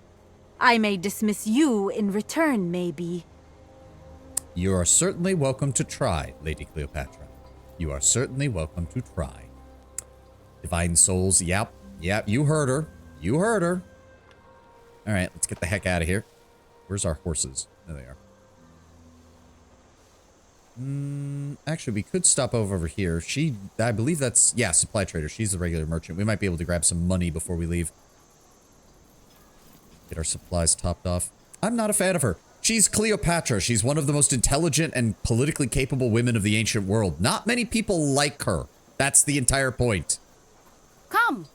Speaker 13: I may dismiss you in return, maybe.
Speaker 1: You are certainly welcome to try, Lady Cleopatra. You are certainly welcome to try. Divine souls, yep, you heard her. You heard her. Alright, let's get the heck out of here. Where's our horses? There they are. Actually, we could stop over here. I believe that's, yeah, supply trader. She's the regular merchant. We might be able to grab some money before we leave. Get our supplies topped off. I'm not a fan of her. She's Cleopatra. She's one of the most intelligent and politically capable women of the ancient world. Not many people like her. That's the entire point.
Speaker 17: Come,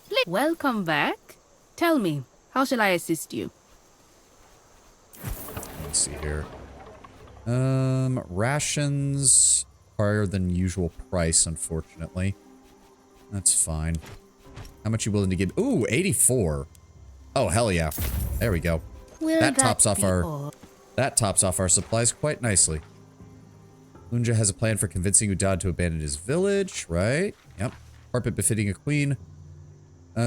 Speaker 17: please. Welcome back. Tell me, how shall I assist you?
Speaker 1: Let's see here. Rations higher than usual price, unfortunately. That's fine. How much you willing to give? Ooh, 84. Oh, hell yeah. There we go. That tops off our supplies quite nicely. Lunja has a plan for convincing Udad to abandon his village, right? Yep. Carpet befitting a queen.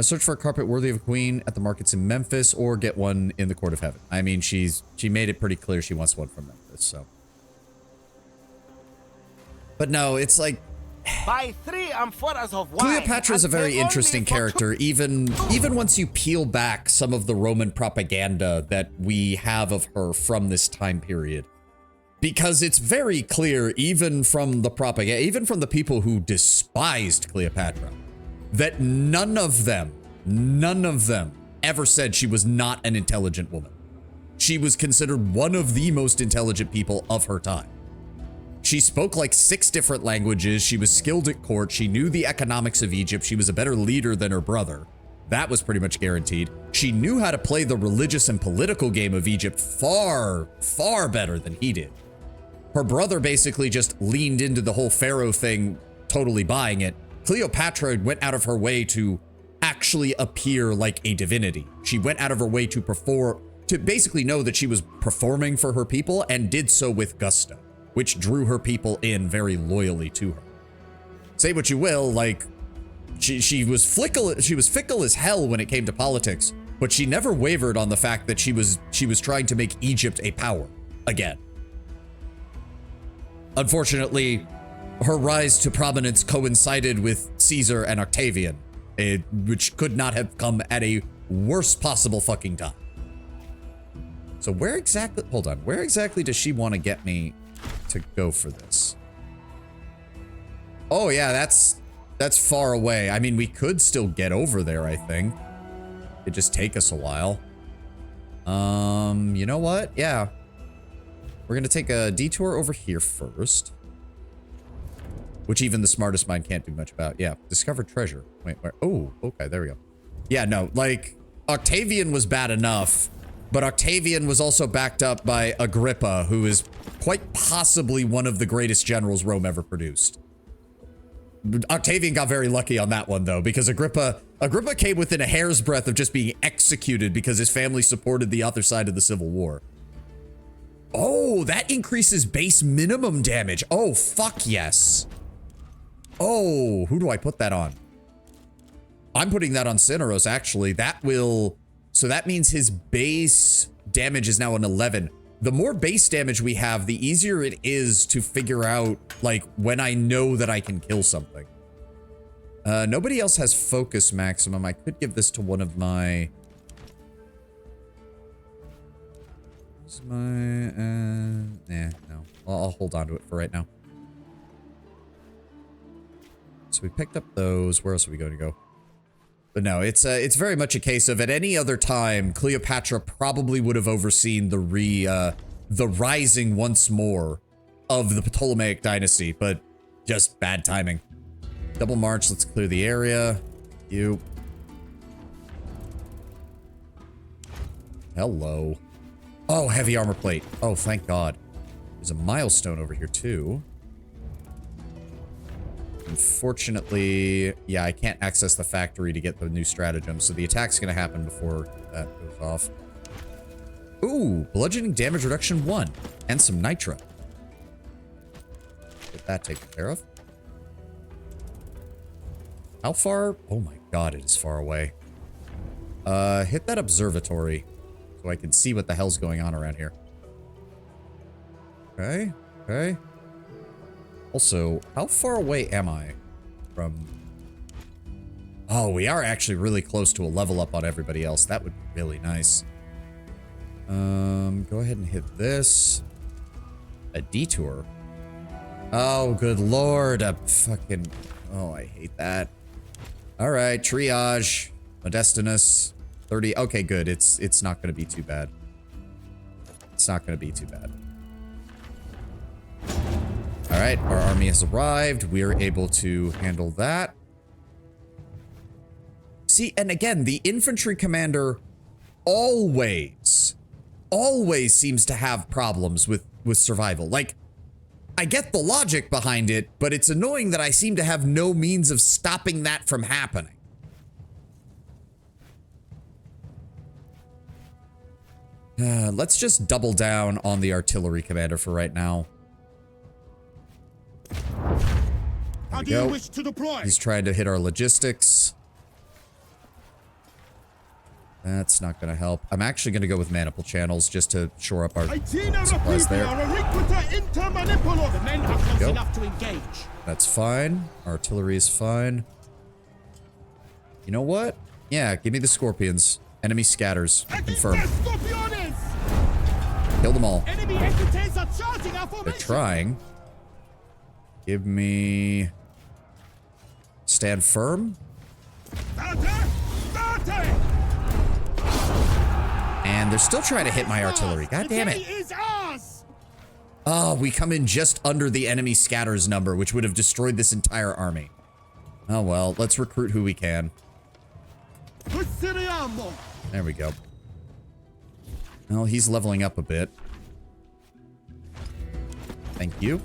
Speaker 1: Search for a carpet worthy of a queen at the markets in Memphis, or get one in the court of heaven. I mean, she made it pretty clear she wants one from Memphis, so. But no, it's like,
Speaker 5: By 3 amphoras of wine.
Speaker 1: Cleopatra is a very interesting character, even once you peel back some of the Roman propaganda that we have of her from this time period. Because it's very clear, even from the propaganda, even from the people who despised Cleopatra, that none of them ever said she was not an intelligent woman. She was considered one of the most intelligent people of her time. She spoke like 6 different languages. She was skilled at court. She knew the economics of Egypt. She was a better leader than her brother. That was pretty much guaranteed. She knew how to play the religious and political game of Egypt far, far better than he did. Her brother basically just leaned into the whole pharaoh thing, totally buying it. Cleopatra went out of her way to actually appear like a divinity. She went out of her way to basically know that she was performing for her people, and did so with gusto, which drew her people in very loyally to her. Say what you will, like, she was fickle as hell when it came to politics, but she never wavered on the fact that she was trying to make Egypt a power again. Unfortunately, her rise to prominence coincided with Caesar and Octavian, which could not have come at a worse possible fucking time. So where exactly does she want to get me to go for this? Oh yeah, that's far away. I mean, we could still get over there, I think. It'd just take us a while. You know what? Yeah. We're gonna take a detour over here first. which even the smartest mind can't do much about. Yeah, discovered treasure. Wait, where? Oh, okay, there we go. Yeah, no, like, Octavian was bad enough, but Octavian was also backed up by Agrippa, who is quite possibly one of the greatest generals Rome ever produced. Octavian got very lucky on that one, though, because Agrippa came within a hair's breadth of just being executed because his family supported the other side of the Civil War. Oh, that increases base minimum damage. Oh, fuck yes. Oh, who do I put that on? I'm putting that on Cineros, actually. That will... So that means his base damage is now an 11. The more base damage we have, the easier it is to figure out, like, when I know that I can kill something. Nobody else has focus maximum. I could give this to one of my... What's my... Nah, no. I'll hold on to it for right now. So we picked up those. Where else are we going to go? But no, it's very much a case of at any other time, Cleopatra probably would have overseen the rising once more of the Ptolemaic dynasty, but just bad timing. Double march, let's clear the area. You. Hello. Oh, heavy armor plate. Oh, thank God. There's a milestone over here too. Unfortunately, yeah, I can't access the factory to get the new stratagem, so the attack's gonna happen before that goes off. Ooh, bludgeoning damage reduction 1, and some nitra. Get that taken care of. How far? Oh my God, it is far away. Hit that observatory so I can see what the hell's going on around here. Okay, okay. Also, how far away am I from... Oh, we are actually really close to a level up on everybody else. That would be really nice. Go ahead and hit this. A detour. Oh, good lord. A fucking... Oh, I hate that. All right, triage. Modestinus. 30. Okay, good. It's not going to be too bad. It's not going to be too bad. All right, our army has arrived. We are able to handle that. See, and again, the infantry commander always seems to have problems with survival. Like, I get the logic behind it, but it's annoying that I seem to have no means of stopping that from happening. Let's just double down on the artillery commander for right now.
Speaker 4: How do you wish to deploy?
Speaker 1: He's trying to hit our logistics. That's not going to help. I'm actually going to go with maniple channels just to shore up our supplies there.
Speaker 4: The men are close enough to engage.
Speaker 1: That's fine. Artillery is fine. You know what? Yeah, give me the scorpions. Enemy scatters. Confirm. Kill them all.
Speaker 4: Enemy entities are charging our formation.
Speaker 1: They're trying. Give me... Stand firm. And they're still trying to hit my artillery. God damn it. Oh, we come in just under the enemy scatters number, which would have destroyed this entire army. Oh well, let's recruit who we can. There we go. Well, he's leveling up a bit. Thank you.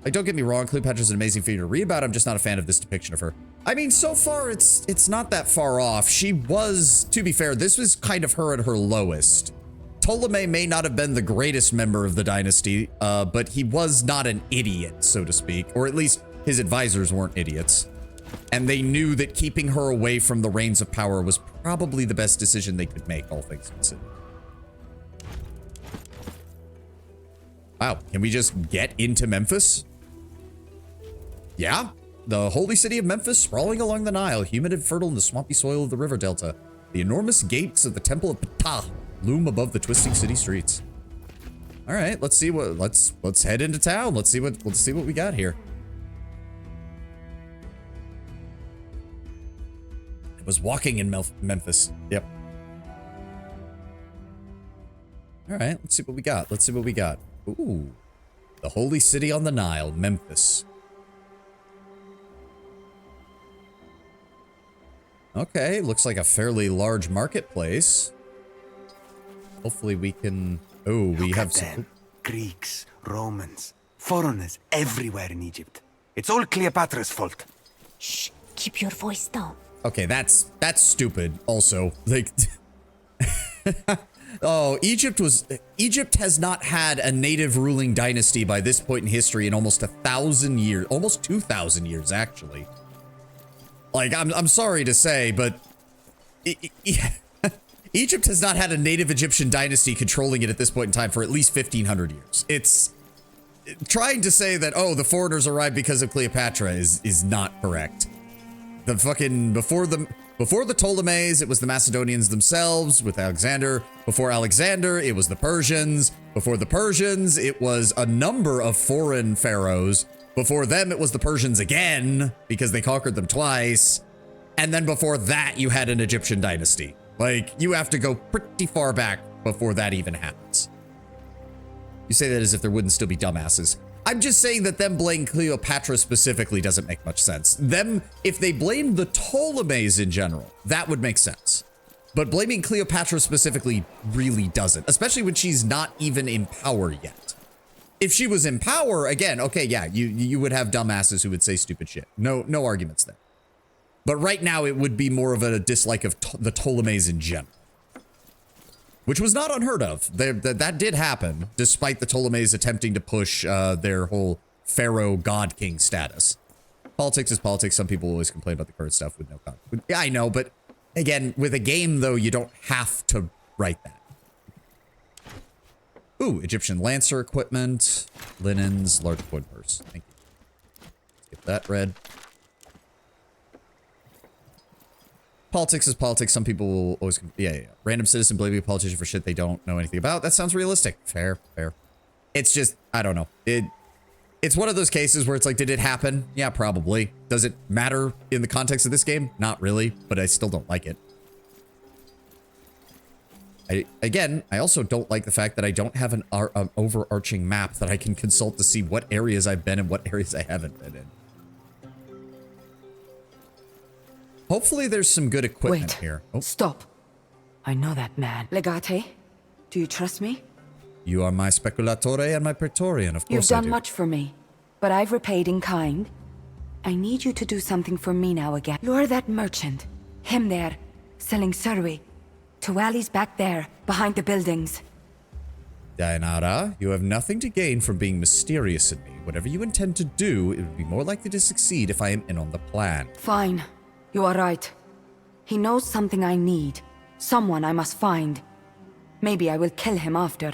Speaker 1: Like, don't get me wrong, Cleopatra's an amazing figure to read about. I'm just not a fan of this depiction of her. I mean, so far, it's not that far off. She was, to be fair, this was kind of her at her lowest. Ptolemy may not have been the greatest member of the dynasty, but he was not an idiot, so to speak. Or at least his advisors weren't idiots. And they knew that keeping her away from the reins of power was probably the best decision they could make, all things considered. Wow, can we just get into Memphis? Yeah, the holy city of Memphis, sprawling along the Nile, humid and fertile in the swampy soil of the river delta. The enormous gates of the Temple of Ptah loom above the twisting city streets. All right, let's see what let's head into town. Let's see what we got here. I was walking in Memphis. Yep. All right, let's see what we got. Let's see what we got. Ooh. The holy city on the Nile, Memphis. Okay, looks like a fairly large marketplace. Hopefully we can... Oh, we have some...
Speaker 18: Greeks, Romans, foreigners everywhere in Egypt. It's all Cleopatra's fault.
Speaker 16: Shh, keep your voice down.
Speaker 1: Okay, that's stupid also. Like... Oh, Egypt has not had a native ruling dynasty by this point in history in almost 1,000 years, almost 2,000 years, actually. Like, I'm sorry to say, but Egypt has not had a native Egyptian dynasty controlling it at this point in time for at least 1,500 years. It's trying to say that, oh, the foreigners arrived because of Cleopatra is not correct. The fucking, before the Ptolemies, it was the Macedonians themselves with Alexander. Before Alexander, it was the Persians. Before the Persians, it was a number of foreign pharaohs. Before them, it was the Persians again, because they conquered them twice. And then before that, you had an Egyptian dynasty. Like, you have to go pretty far back before that even happens. You say that as if there wouldn't still be dumbasses. I'm just saying that them blaming Cleopatra specifically doesn't make much sense. Them, if they blamed the Ptolemies in general, that would make sense. But blaming Cleopatra specifically really doesn't, especially when she's not even in power yet. If she was in power, again, okay, yeah, you would have dumbasses who would say stupid shit. No arguments there. But right now, it would be more of a dislike of the Ptolemies in general. Which was not unheard of. That did happen, despite the Ptolemies attempting to push their whole pharaoh god king status. Politics is politics. Some people always complain about the current stuff with no context. Yeah, I know, but again, with a game, though, you don't have to write that. Ooh, Egyptian Lancer equipment, linens, large coin purse. Thank you. Skip that, red. Politics is politics. Some people will always... Yeah. Random citizen blaming a politician for shit they don't know anything about. That sounds realistic. Fair. It's just... I don't know. It's one of those cases where it's like, did it happen? Yeah, probably. Does it matter in the context of this game? Not really, but I still don't like it. I also don't like the fact that I don't have an overarching map that I can consult to see what areas I've been and what areas I haven't been in. Hopefully there's some good equipment here. Oh.
Speaker 8: Stop. I know that man. Legate, do you trust me?
Speaker 1: You are my speculatore and my praetorian, of course
Speaker 8: You've done much for me, but I've repaid in kind. I need you to do something for me now again. Lure that merchant. Him there, selling survey. To alleys back there, behind the buildings.
Speaker 1: Dainara, you have nothing to gain from being mysterious in me. Whatever you intend to do, it would be more likely to succeed if I am in on the plan.
Speaker 8: Fine. You are right. He knows something I need. Someone I must find. Maybe I will kill him after.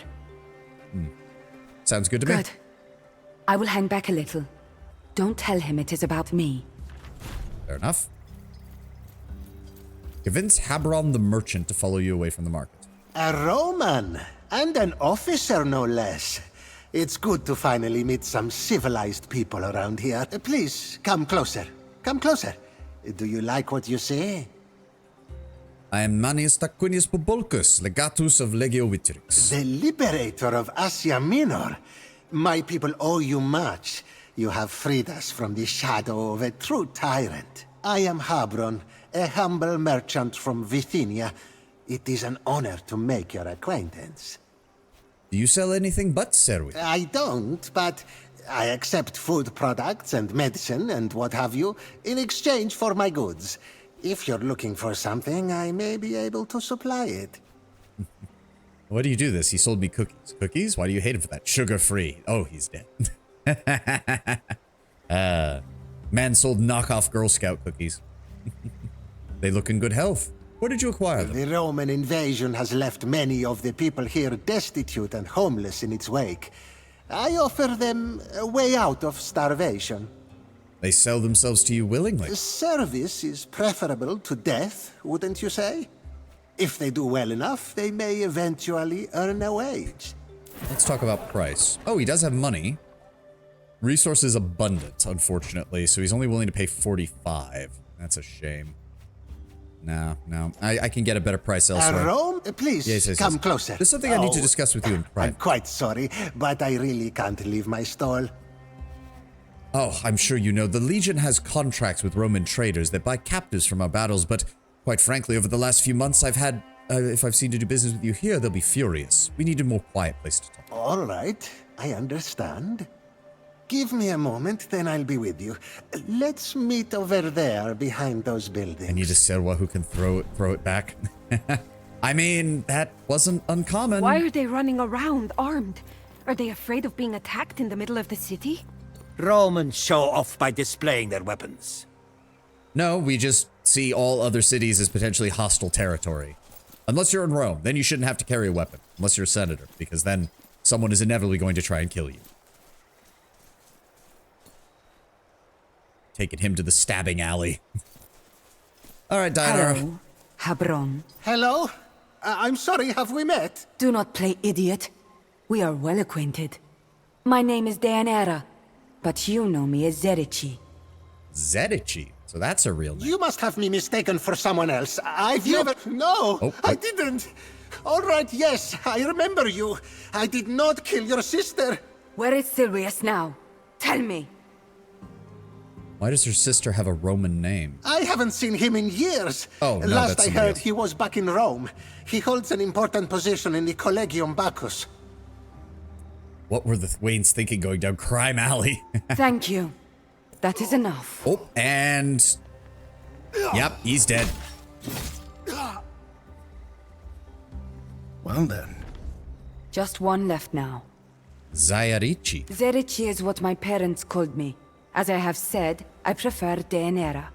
Speaker 1: Sounds good to me.
Speaker 8: Good. I will hang back a little. Don't tell him it is about me.
Speaker 1: Fair enough. Convince Habron the merchant to follow you away from the market.
Speaker 19: A Roman, and an officer no less. It's good to finally meet some civilized people around here. Please, come closer. Come closer. Do you like what you see?
Speaker 1: I am Manius Tarquinius Pobulcus, legatus of Legio Vitrix.
Speaker 19: The liberator of Asia Minor. My people owe you much. You have freed us from the shadow of a true tyrant. I am Habron, a humble merchant from Bithynia. It is an honor to make your acquaintance.
Speaker 1: Do you sell anything but service?
Speaker 19: I don't, but I accept food products and medicine and what have you in exchange for my goods. If you're looking for something, I may be able to supply it.
Speaker 1: Why do you do this? He sold me cookies. Cookies? Why do you hate him for that? Sugar-free. Oh, he's dead. Man sold knockoff Girl Scout cookies. They look in good health. Where did you acquire them?
Speaker 19: The Roman invasion has left many of the people here destitute and homeless in its wake. I offer them a way out of starvation.
Speaker 1: They sell themselves to you willingly.
Speaker 19: Service is preferable to death, wouldn't you say? If they do well enough, they may eventually earn a wage.
Speaker 1: Let's talk about price. Oh, he does have money. Resources abundant, unfortunately, so he's only willing to pay 45. That's a shame. No. I can get a better price elsewhere.
Speaker 19: Rome? Please,
Speaker 1: Yes.
Speaker 19: come closer.
Speaker 1: There's something I need to discuss with you in
Speaker 19: I'm
Speaker 1: private.
Speaker 19: quite sorry, but I really can't leave my stall.
Speaker 1: Oh, I'm sure you know, the Legion has contracts with Roman traders that buy captives from our battles, but quite frankly, over the last few months if I've seen to do business with you here, they'll be furious. We need a more quiet place to talk.
Speaker 19: All right, I understand. Give me a moment, then I'll be with you. Let's meet over there behind those buildings.
Speaker 1: I need a Serwa who can throw it back. I mean, that wasn't uncommon.
Speaker 20: Why are they running around armed? Are they afraid of being attacked in the middle of the city?
Speaker 10: Romans show off by displaying their weapons.
Speaker 1: No, we just see all other cities as potentially hostile territory. Unless you're in Rome, then you shouldn't have to carry a weapon. Unless you're a senator, because then someone is inevitably going to try and kill you. Taking him to the stabbing alley. All right, Diana.
Speaker 8: Hello, Habron.
Speaker 19: Hello? I'm sorry, have we met?
Speaker 8: Do not play idiot. We are well acquainted. My name is Deianira, but you know me as Zerici.
Speaker 1: Zerici? So that's a real name.
Speaker 19: You must have me mistaken for someone else. I've never... No, I didn't. All right, yes, I remember you. I did not kill your sister.
Speaker 8: Where is Silvius now? Tell me.
Speaker 1: Why does her sister have a Roman name?
Speaker 19: I haven't seen him in years.
Speaker 1: Oh, no,
Speaker 19: Last
Speaker 1: that's
Speaker 19: I
Speaker 1: somebody
Speaker 19: heard,
Speaker 1: else.
Speaker 19: he was back in Rome. He holds an important position in the Collegium Bacchus.
Speaker 1: What were the Waynes thinking going down Crime Alley?
Speaker 8: Thank you. That is enough.
Speaker 1: Oh, and... Yep, he's dead.
Speaker 7: Well then.
Speaker 8: Just one left now.
Speaker 1: Zayarici.
Speaker 8: Zerici is what my parents called me. As I have said, I prefer Deianira.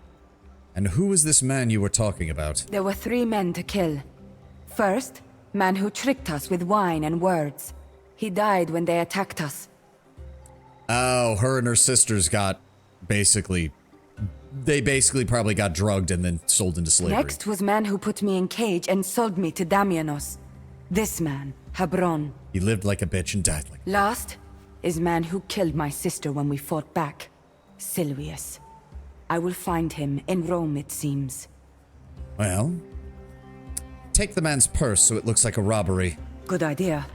Speaker 1: And who was this man you were talking about?
Speaker 8: There were 3 men to kill. First, man who tricked us with wine and words. He died when they attacked us.
Speaker 1: Oh, her and her sisters got basically... They basically probably got drugged and then sold into slavery.
Speaker 8: Next was man who put me in cage and sold me to Damianos. This man, Habron.
Speaker 1: He lived like a bitch and died like...
Speaker 8: Last is man who killed my sister when we fought back. Silvius. I will find him in Rome, it seems.
Speaker 1: Well... Take the man's purse so it looks like a robbery.
Speaker 8: Good idea.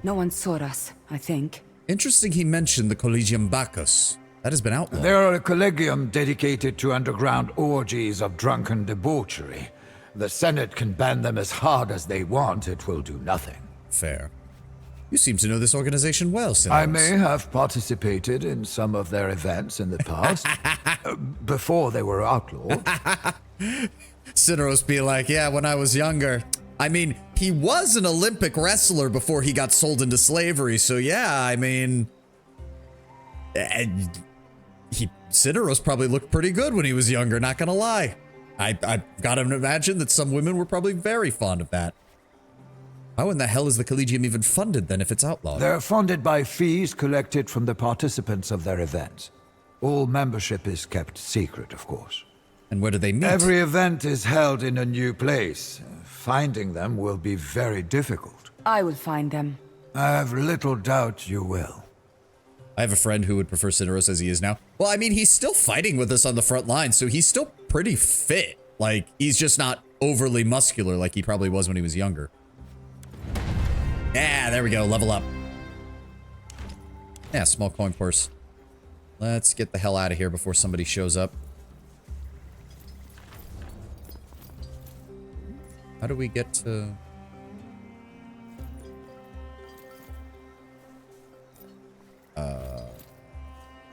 Speaker 8: No one saw us, I think.
Speaker 1: Interesting he mentioned the Collegium Bacchus. That has been outlawed.
Speaker 10: They are a collegium dedicated to underground orgies of drunken debauchery. The Senate can ban them as hard as they want, it will do nothing.
Speaker 1: Fair. You seem to know this organization well, Sinos.
Speaker 10: I may have participated in some of their events in the past, before they were outlawed.
Speaker 1: Sinos be like, yeah, when I was younger. I mean, he was an Olympic wrestler before he got sold into slavery, so yeah, I mean... Sideros probably looked pretty good when he was younger, not gonna lie. I gotta imagine that some women were probably very fond of that. How in the hell is the Collegium even funded then if it's outlawed?
Speaker 10: They're funded by fees collected from the participants of their events. All membership is kept secret, of course.
Speaker 1: And where do they meet?
Speaker 10: Every event is held in a new place. Finding them will be very difficult.
Speaker 8: I will find them.
Speaker 10: I have little doubt you will.
Speaker 1: I have a friend who would prefer Sideros as he is now. Well, I mean, he's still fighting with us on the front line, so he's still pretty fit. Like, he's just not overly muscular like he probably was when he was younger. Yeah, there we go. Level up. Yeah, small coin purse. Let's get the hell out of here before somebody shows up. How do we get to...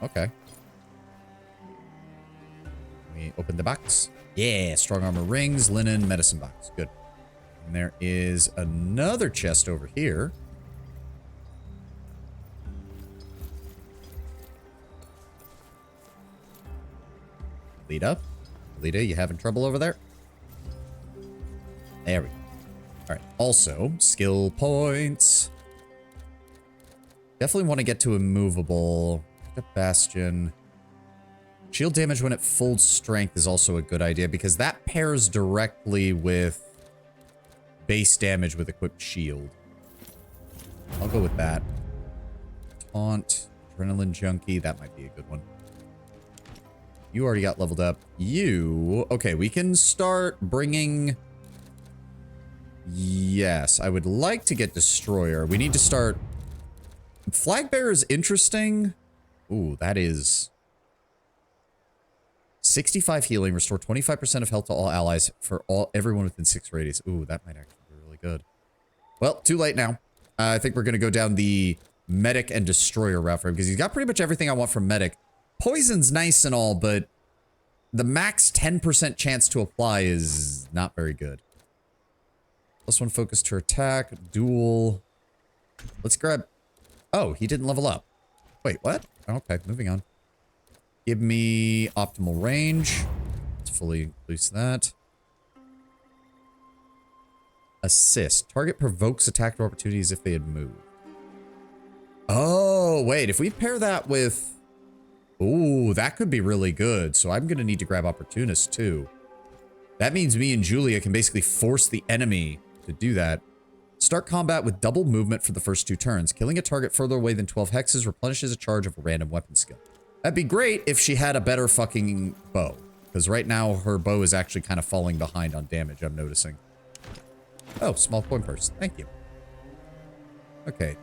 Speaker 1: Okay. We open the box. Yeah, strong armor rings, linen, medicine box. Good. And there is another chest over here. Lita? Lita, you having trouble over there? There we go. Alright, also, skill points. Definitely want to get to immovable. Bastion. Shield damage when at full strength is also a good idea because that pairs directly with base damage with equipped shield. I'll go with that. Taunt, adrenaline junkie, that might be a good one. You already got leveled up. You... Okay, we can start bringing... Yes, I would like to get Destroyer. We need to start... Flag Bearer is interesting. Ooh, that is... 65 healing, restore 25% of health to all allies for everyone within 6 radius. Ooh, that might actually be really good. Well, too late now. I think we're going to go down the Medic and Destroyer route for him, because he's got pretty much everything I want from Medic. Poison's nice and all, but the max 10% chance to apply is not very good. +1 focus to attack, duel. Let's grab... Oh, he didn't level up. Wait, what? Okay, moving on. Give me optimal range. Let's fully increase that. Assist. Target provokes attack opportunities if they had moved. Oh, wait. If we pair that with... Ooh, that could be really good. So I'm going to need to grab Opportunist too. That means me and Julia can basically force the enemy to do that. Start combat with double movement for the first 2 turns. Killing a target further away than 12 hexes replenishes a charge of a random weapon skill. That'd be great if she had a better fucking bow. Because right now her bow is actually kind of falling behind on damage, I'm noticing. Oh, small coin purse. Thank you. Okay.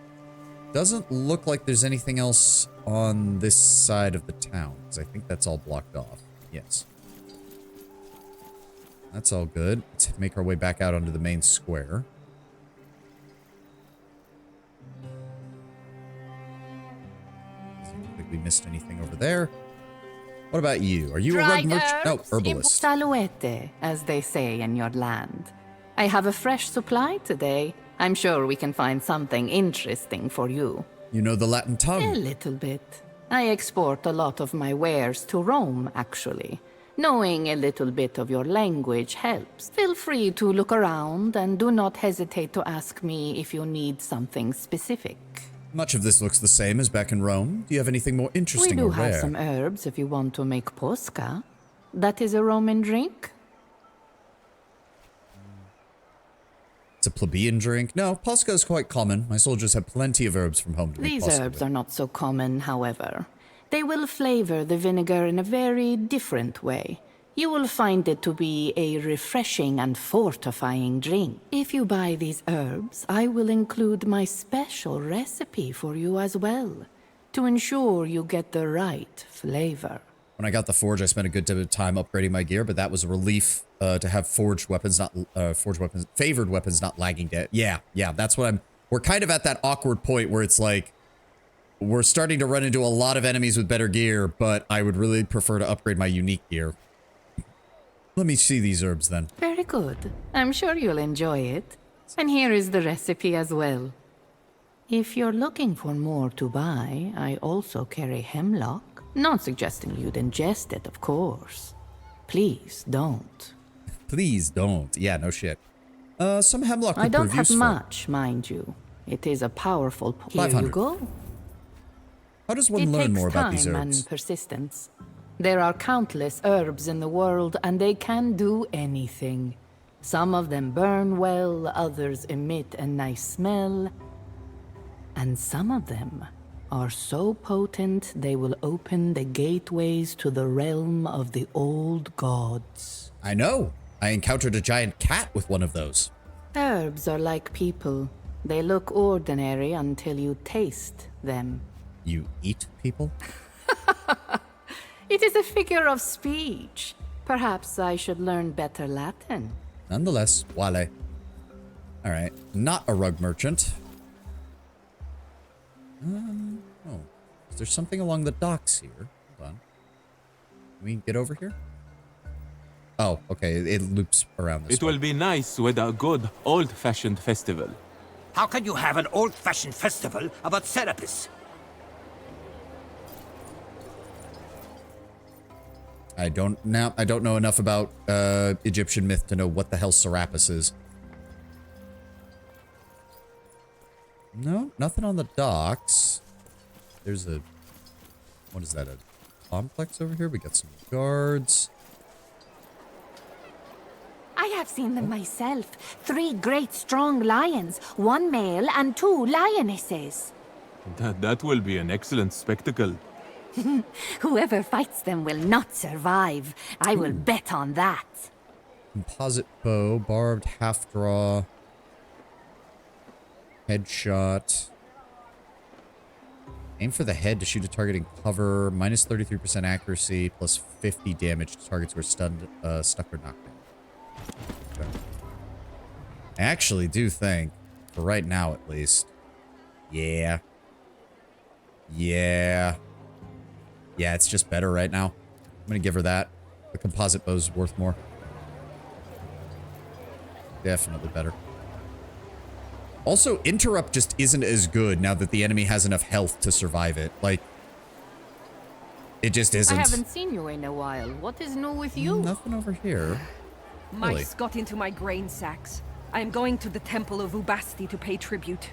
Speaker 1: Doesn't look like there's anything else on this side of the town, because I think that's all blocked off. Yes. That's all good. Let's make our way back out onto the main square. Doesn't look like we missed anything over there. What about you? Are you a rug merchant? No, herbalist.
Speaker 2: Saluete, as they say in your land. I have a fresh supply today. I'm sure we can find something interesting for you.
Speaker 1: You know the Latin tongue?
Speaker 2: A little bit. I export a lot of my wares to Rome, actually. Knowing a little bit of your language helps. Feel free to look around and do not hesitate to ask me if you need something specific.
Speaker 1: Much of this looks the same as back in Rome. Do you have anything more interesting or rare?
Speaker 2: We do have some herbs if you want to make posca. That is a Roman drink?
Speaker 1: It's a plebeian drink. No, posca is quite common. My soldiers have plenty of herbs from home to make posca.
Speaker 2: These herbs are not so common, however. They will flavor the vinegar in a very different way. You will find it to be a refreshing and fortifying drink. If you buy these herbs, I will include my special recipe for you as well, to ensure you get the right flavor.
Speaker 1: When I got the forge, I spent a good bit of time upgrading my gear, but that was a relief to have forged weapons, not favored weapons, not lagging dead. Yeah, that's what we're kind of at that awkward point where it's like, we're starting to run into a lot of enemies with better gear, but I would really prefer to upgrade my unique gear. Let me see these herbs then.
Speaker 2: Very good. I'm sure you'll enjoy it. And here is the recipe as well. If you're looking for more to buy, I also carry hemlock. Not suggesting you'd ingest it, of course. Please don't.
Speaker 1: Please don't. Yeah, no shit. Some hemlock would
Speaker 2: I don't
Speaker 1: prove
Speaker 2: have
Speaker 1: useful.
Speaker 2: much, mind you. It is a powerful... Here
Speaker 1: 500.
Speaker 2: you go.
Speaker 1: How does one learn more about these
Speaker 2: It takes time
Speaker 1: herbs?
Speaker 2: and persistence. There are countless herbs in the world, and they can do anything. Some of them burn well, others emit a nice smell. And some of them are so potent they will open the gateways to the realm of the old gods.
Speaker 1: I know. I encountered a giant cat with one of those.
Speaker 2: Herbs are like people. They look ordinary until you taste them.
Speaker 1: You eat people?
Speaker 2: It is a figure of speech. Perhaps I should learn better Latin.
Speaker 1: Nonetheless, Wale. Alright, not a rug merchant. Oh. Is there something along the docks here? Hold on. Can we get over here? Oh, okay. It loops around this
Speaker 15: It will be nice with a good old-fashioned festival.
Speaker 5: How can you have an old-fashioned festival about Serapis?
Speaker 1: I don't know enough about Egyptian myth to know what the hell Serapis is. No, nothing on the docks. There's a... What is that, a complex over here? We got some guards.
Speaker 8: I have seen them myself. 3 great strong lions, 1 male and 2 lionesses.
Speaker 15: That will be an excellent spectacle.
Speaker 2: Whoever fights them will not survive. I will bet on that.
Speaker 1: Composite bow, barbed half draw, headshot. Aim for the head to shoot a target in cover. Minus 33% accuracy, plus 50 damage to targets who are stunned, stuck, or knocked down. Okay. I actually do think, for right now at least, yeah, it's just better right now. I'm gonna give her that. The composite bow's worth more. Definitely better. Also, interrupt just isn't as good now that the enemy has enough health to survive it. Like, it just isn't.
Speaker 2: I haven't seen you in a while. What is new with you?
Speaker 1: Nothing over here.
Speaker 20: Mice got into my grain sacks. I am going to the Temple of Ubasti to pay tribute.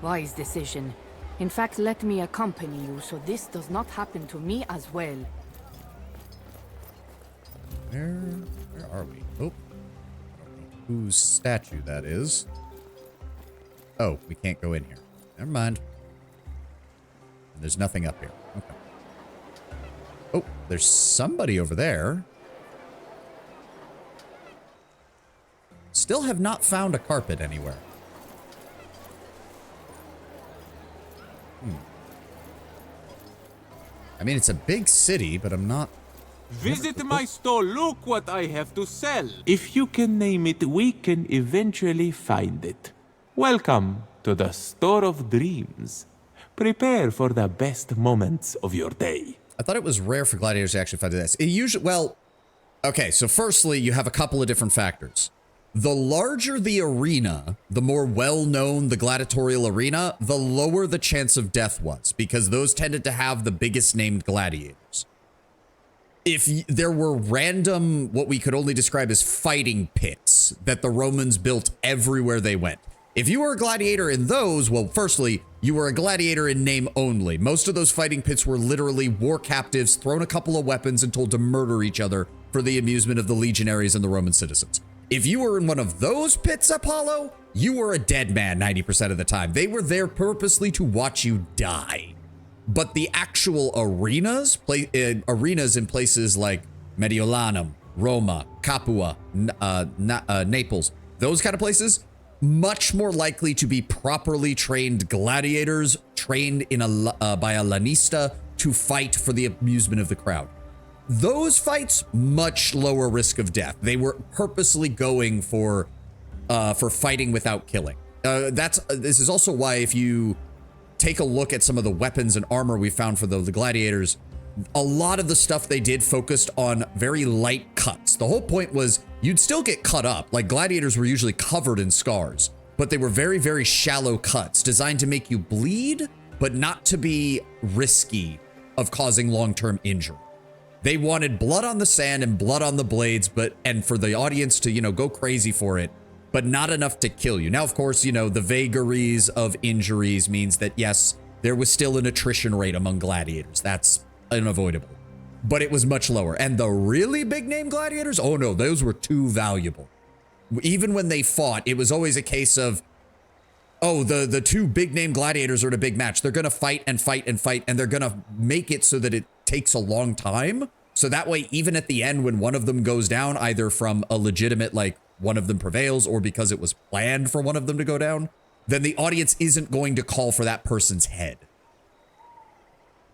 Speaker 2: Wise decision. In fact, let me accompany you so this does not happen to me as well.
Speaker 1: Where are we? Oh. Whose statue that is. Oh, we can't go in here. Never mind. There's nothing up here. Okay. Oh, there's somebody over there. Still have not found a carpet anywhere. I mean, it's a big city, but I'm not...
Speaker 15: Visit my store, look what I have to sell. If you can name it, we can eventually find it. Welcome to the Store of Dreams. Prepare for the best moments of your day.
Speaker 1: I thought it was rare for gladiators to actually find this. It usually, well, okay, so firstly, you have a couple of different factors. The larger the arena, the more well-known the gladiatorial arena, the lower the chance of death was, because those tended to have the biggest named gladiators. If there were random, what we could only describe as fighting pits that the Romans built everywhere they went. If you were a gladiator in those, well, firstly, you were a gladiator in name only. Most of those fighting pits were literally war captives, thrown a couple of weapons and told to murder each other for the amusement of the legionaries and the Roman citizens. If you were in one of those pits, Apollo, you were a dead man 90% of the time. They were there purposely to watch you die. But the actual arenas, arenas in places like Mediolanum, Roma, Capua, Naples, those kind of places, much more likely to be properly trained gladiators trained in by a lanista to fight for the amusement of the crowd. Those fights, much lower risk of death. They were purposely going for fighting without killing. This is also why if you take a look at some of the weapons and armor we found for the gladiators, a lot of the stuff they did focused on very light cuts. The whole point was you'd still get cut up. Like gladiators were usually covered in scars, but they were very, very shallow cuts designed to make you bleed, but not to be risky of causing long-term injury. They wanted blood on the sand and blood on the blades, and for the audience to, go crazy for it, but not enough to kill you. Now, of course, the vagaries of injuries means that, yes, there was still an attrition rate among gladiators. That's unavoidable. But it was much lower. And the really big name gladiators, oh no, those were too valuable. Even when they fought, it was always a case of, oh, the two big name gladiators are in a big match. They're going to fight and fight and fight, and they're going to make it so that it takes a long time. So that way, even at the end, when one of them goes down, either from a legitimate, like, one of them prevails, or because it was planned for one of them to go down, then the audience isn't going to call for that person's head.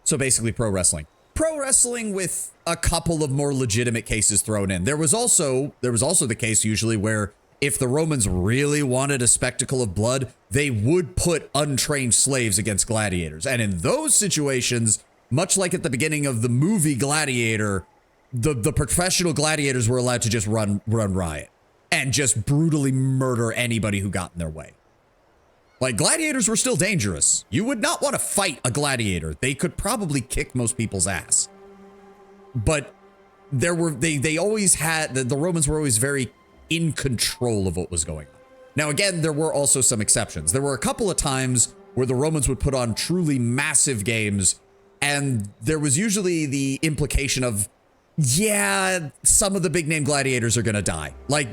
Speaker 1: So basically pro wrestling. Pro wrestling with a couple of more legitimate cases thrown in. There was also the case usually where if the Romans really wanted a spectacle of blood, they would put untrained slaves against gladiators. And in those situations, much like at the beginning of the movie Gladiator, the professional gladiators were allowed to just run riot and just brutally murder anybody who got in their way. Like, gladiators were still dangerous. You would not want to fight a gladiator. They could probably kick most people's ass. But they always had, the Romans were always very in control of what was going on. Now, again, there were also some exceptions. There were a couple of times where the Romans would put on truly massive games, and there was usually the implication of, yeah, some of the big name gladiators are going to die. Like,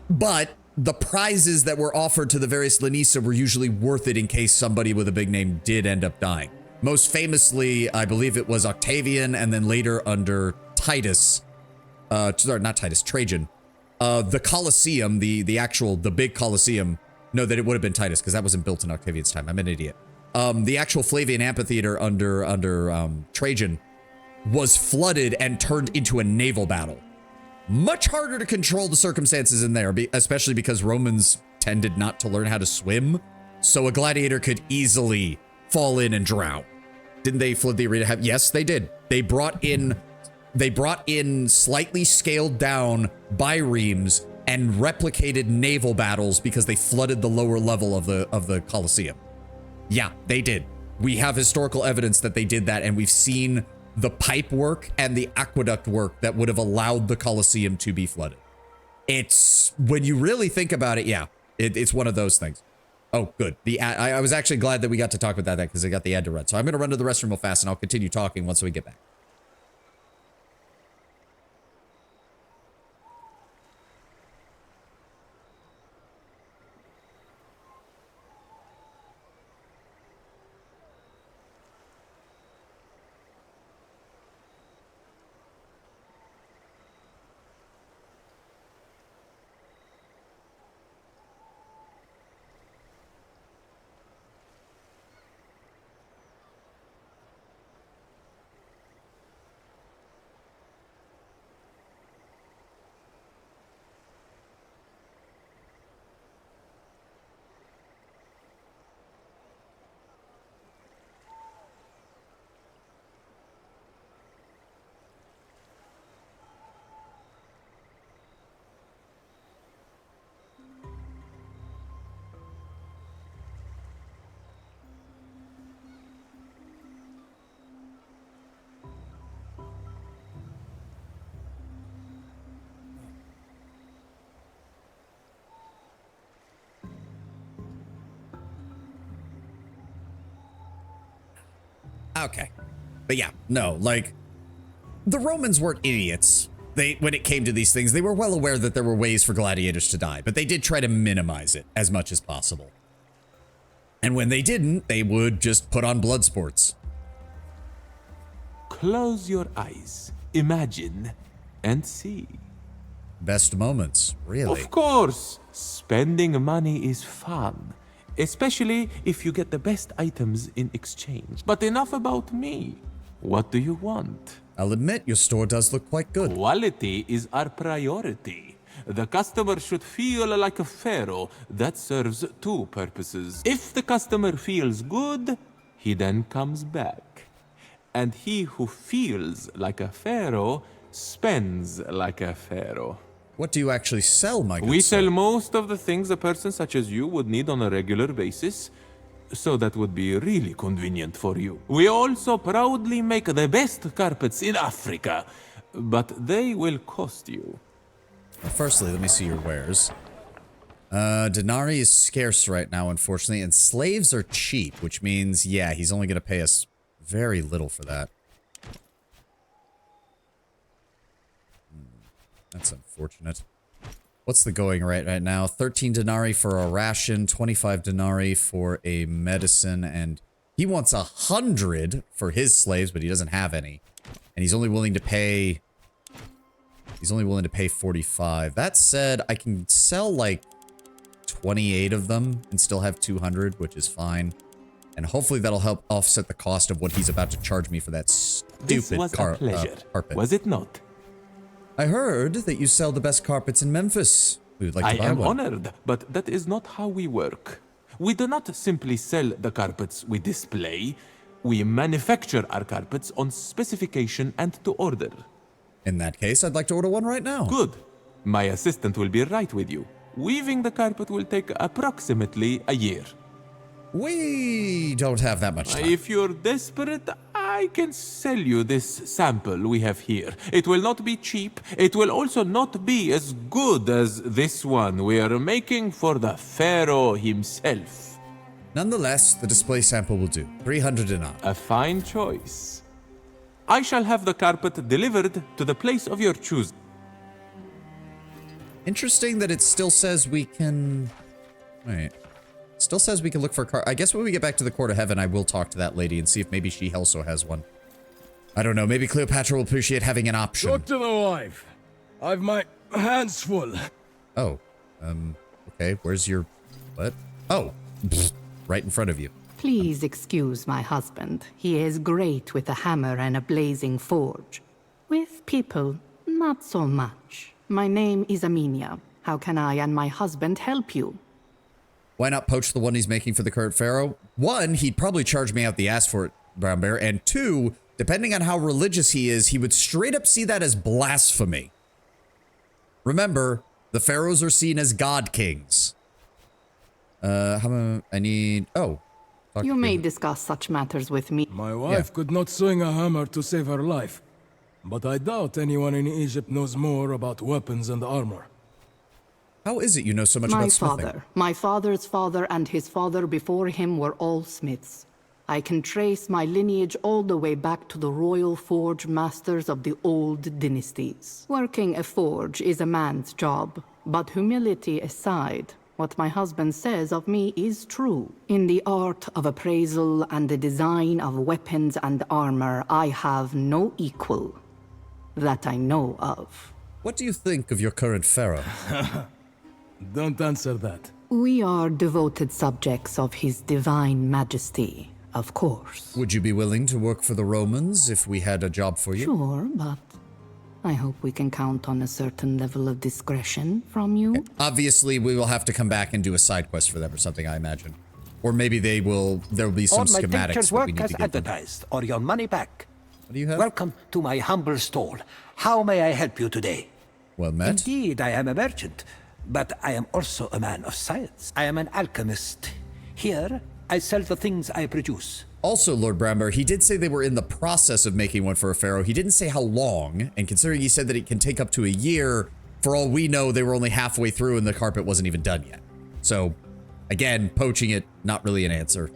Speaker 1: but the prizes that were offered to the various Lanista were usually worth it in case somebody with a big name did end up dying. Most famously, I believe it was Octavian, and then later under Titus. Sorry, not Titus, Trajan. The Colosseum, the big Colosseum. No, that it would have been Titus, because that wasn't built in Octavian's time. I'm an idiot. The actual Flavian amphitheater under Trajan was flooded and turned into a naval battle. Much harder to control the circumstances in there, especially because Romans tended not to learn how to swim. So a gladiator could easily fall in and drown. Didn't they flood the arena? Yes, they did. They brought in slightly scaled down biremes and replicated naval battles because they flooded the lower level of the Colosseum. Yeah, they did. We have historical evidence that they did that, and we've seen the pipe work and the aqueduct work that would have allowed the Colosseum to be flooded. It's, when you really think about it, yeah, it's one of those things. Oh, good. I was actually glad that we got to talk about that because I got the ad to run. So I'm going to run to the restroom real fast, and I'll continue talking once we get back. Okay. But yeah, no, like, the Romans weren't idiots. When it came to these things, they were well aware that there were ways for gladiators to die, but they did try to minimize it as much as possible. And when they didn't, they would just put on blood sports.
Speaker 15: Close your eyes, imagine, and see.
Speaker 1: Best moments, really.
Speaker 15: Of course, spending money is fun. Especially if you get the best items in exchange. But enough about me. What do you want?
Speaker 1: I'll admit, your store does look quite good.
Speaker 15: Quality is our priority. The customer should feel like a pharaoh. That serves two purposes. If the customer feels good, he then comes back. And he who feels like a pharaoh spends like a pharaoh.
Speaker 1: What do you actually sell, my good
Speaker 15: We
Speaker 1: sir?
Speaker 15: sell most of the things a person such as you would need on a regular basis, so that would be really convenient for you. We also proudly make the best carpets in Africa, but they will cost you.
Speaker 1: Well, firstly, let me see your wares. Denarii is scarce right now, unfortunately, and slaves are cheap, which means, yeah, he's only going to pay us very little for that. That's unfortunate. What's the going rate right now? 13 denarii for a ration, 25 denarii for a medicine, and he wants 100 for his slaves, but he doesn't have any. And he's only willing to pay... He's only willing to pay 45. That said, I can sell like 28 of them and still have 200, which is fine. And hopefully that'll help offset the cost of what he's about to charge me for that stupid
Speaker 15: This was a pleasure,
Speaker 1: carpet.
Speaker 15: was it not?
Speaker 1: I heard that you sell the best carpets in Memphis. We would like to buy
Speaker 15: I am
Speaker 1: one.
Speaker 15: honored, but that is not how we work. We do not simply sell the carpets we display. We manufacture our carpets on specification and to order.
Speaker 1: In that case, I'd like to order one right now.
Speaker 15: Good. My assistant will be right with you. Weaving the carpet will take approximately a year.
Speaker 1: We don't have that much time.
Speaker 15: If you're desperate, I can sell you this sample we have here. It will not be cheap. It will also not be as good as this one we are making for the pharaoh himself.
Speaker 1: Nonetheless, the display sample will do. 300 dinar.
Speaker 15: A fine choice. I shall have the carpet delivered to the place of your choosing.
Speaker 1: Interesting that it still says we can... Wait. Still says we can look for a car. I guess when we get back to the Court of Heaven, I will talk to that lady and see if maybe she also has one. I don't know. Maybe Cleopatra will appreciate having an option.
Speaker 3: Talk to the wife. I've my hands full.
Speaker 1: Oh, okay. Where's your... What? Oh, pfft, right in front of you.
Speaker 2: Please excuse my husband. He is great with a hammer and a blazing forge. With people, not so much. My name is Amelia. How can I and my husband help you?
Speaker 1: Why not poach the one he's making for the current pharaoh? One, he'd probably charge me out the ass for it, Brown Bear. And two, depending on how religious he is, he would straight up see that as blasphemy. Remember, the pharaohs are seen as god kings. I need... Oh.
Speaker 2: You may discuss such matters with me.
Speaker 3: My wife could not swing a hammer to save her life. But I doubt anyone in Egypt knows more about weapons and armor.
Speaker 1: How is it you know so much about smithing?
Speaker 2: My father's father and his father before him were all smiths. I can trace my lineage all the way back to the royal forge masters of the old dynasties. Working a forge is a man's job, but humility aside, what my husband says of me is true. In the art of appraisal and the design of weapons and armor, I have no equal that I know of.
Speaker 1: What do you think of your current pharaoh?
Speaker 3: Don't answer that.
Speaker 2: We are devoted subjects of His Divine Majesty, of course.
Speaker 1: Would you be willing to work for the Romans if we had a job for you?
Speaker 2: Sure, but I hope we can count on a certain level of discretion from you.
Speaker 1: Obviously, we will have to come back and do a side quest for them or something, I imagine. Or maybe there will be some schematics that we need to get
Speaker 21: advertised, or your money back.
Speaker 1: What do you have?
Speaker 21: Welcome to my humble stall. How may I help you today?
Speaker 1: Well met.
Speaker 21: Indeed, I am a merchant, but I am also a man of science. I am an alchemist. Here, I sell the things I produce.
Speaker 1: Also, Lord Bramber, he did say they were in the process of making one for a pharaoh. He didn't say how long, and considering he said that it can take up to a year, for all we know, they were only halfway through and the carpet wasn't even done yet. So, again, poaching it, not really an answer.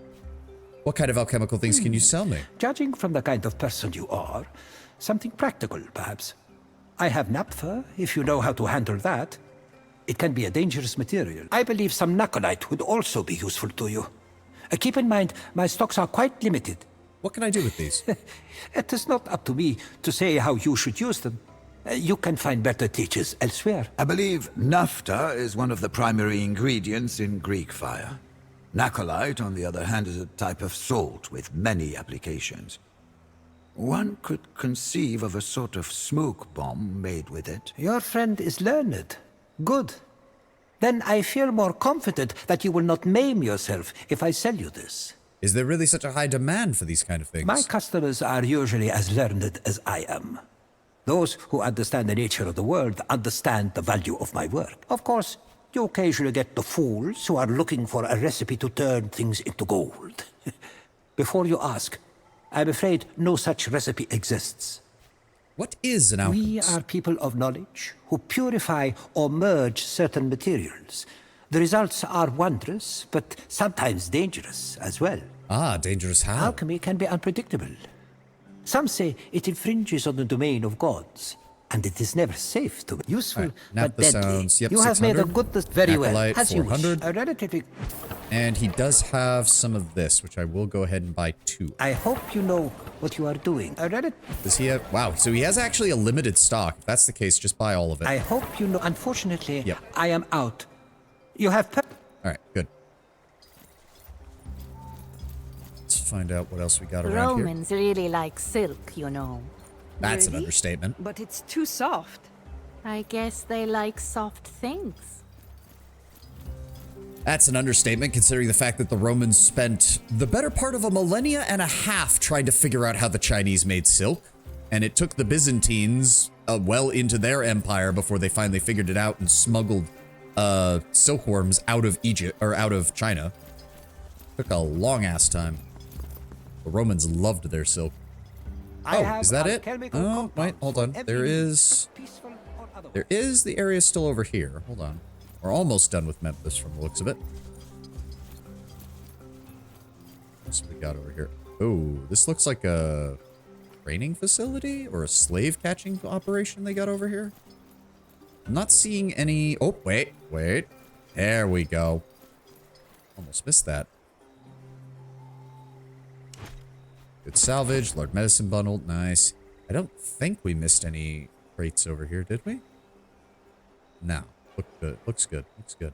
Speaker 1: What kind of alchemical things can you sell me?
Speaker 21: Judging from the kind of person you are, something practical, perhaps. I have naphtha, if you know how to handle that. It can be a dangerous material. I believe some nacolite would also be useful to you. Keep in mind, my stocks are quite limited.
Speaker 1: What can I do with these?
Speaker 21: It is not up to me to say how you should use them. You can find better teachers elsewhere.
Speaker 10: I believe naphtha is one of the primary ingredients in Greek fire. Nacolite, on the other hand, is a type of salt with many applications. One could conceive of a sort of smoke bomb made with it.
Speaker 21: Your friend is learned. Good. Then I feel more confident that you will not maim yourself if I sell you this.
Speaker 1: Is there really such a high demand for these kind of things?
Speaker 21: My customers are usually as learned as I am. Those who understand the nature of the world understand the value of my work. Of course, you occasionally get the fools who are looking for a recipe to turn things into gold. Before you ask, I'm afraid no such recipe exists.
Speaker 1: What is an alchemist?
Speaker 21: We are people of knowledge who purify or merge certain materials. The results are wondrous, but sometimes dangerous as well.
Speaker 1: Ah, dangerous how?
Speaker 21: Alchemy can be unpredictable. Some say it infringes on the domain of gods, and it is never safe to be useful, but deadly.
Speaker 1: Sounds, yep,
Speaker 21: you have made a good... Very well,
Speaker 1: Acolyte,
Speaker 21: as you
Speaker 1: 400.
Speaker 21: wish. A relatively...
Speaker 1: And he does have some of this, which I will go ahead and buy 2.
Speaker 21: I hope you know what you are doing.
Speaker 1: Does he have... Wow, so he has actually a limited stock. If that's the case, just buy all of it.
Speaker 21: I hope you know... Unfortunately,
Speaker 1: yep.
Speaker 21: I am out. You have...
Speaker 1: Alright, good. Let's find out what else we got around here.
Speaker 2: Romans really like silk, you know.
Speaker 1: That's an understatement.
Speaker 20: But it's too soft.
Speaker 2: I guess they like soft things.
Speaker 1: That's an understatement, considering the fact that the Romans spent the better part of a millennia and a half trying to figure out how the Chinese made silk. And it took the Byzantines well into their empire before they finally figured it out and smuggled silkworms out of Egypt, or out of China. Took a long ass time. The Romans loved their silk. Oh, is that it? Oh, wait, hold on. There is the area still over here. Hold on. We're almost done with Memphis from the looks of it. What's we got over here? Oh, this looks like a training facility or a slave catching operation they got over here. I'm not seeing any... Oh, wait. There we go. Almost missed that. Good salvage. Large medicine bundle. Nice. I don't think we missed any crates over here, did we? No. Look good. Looks good. Looks good.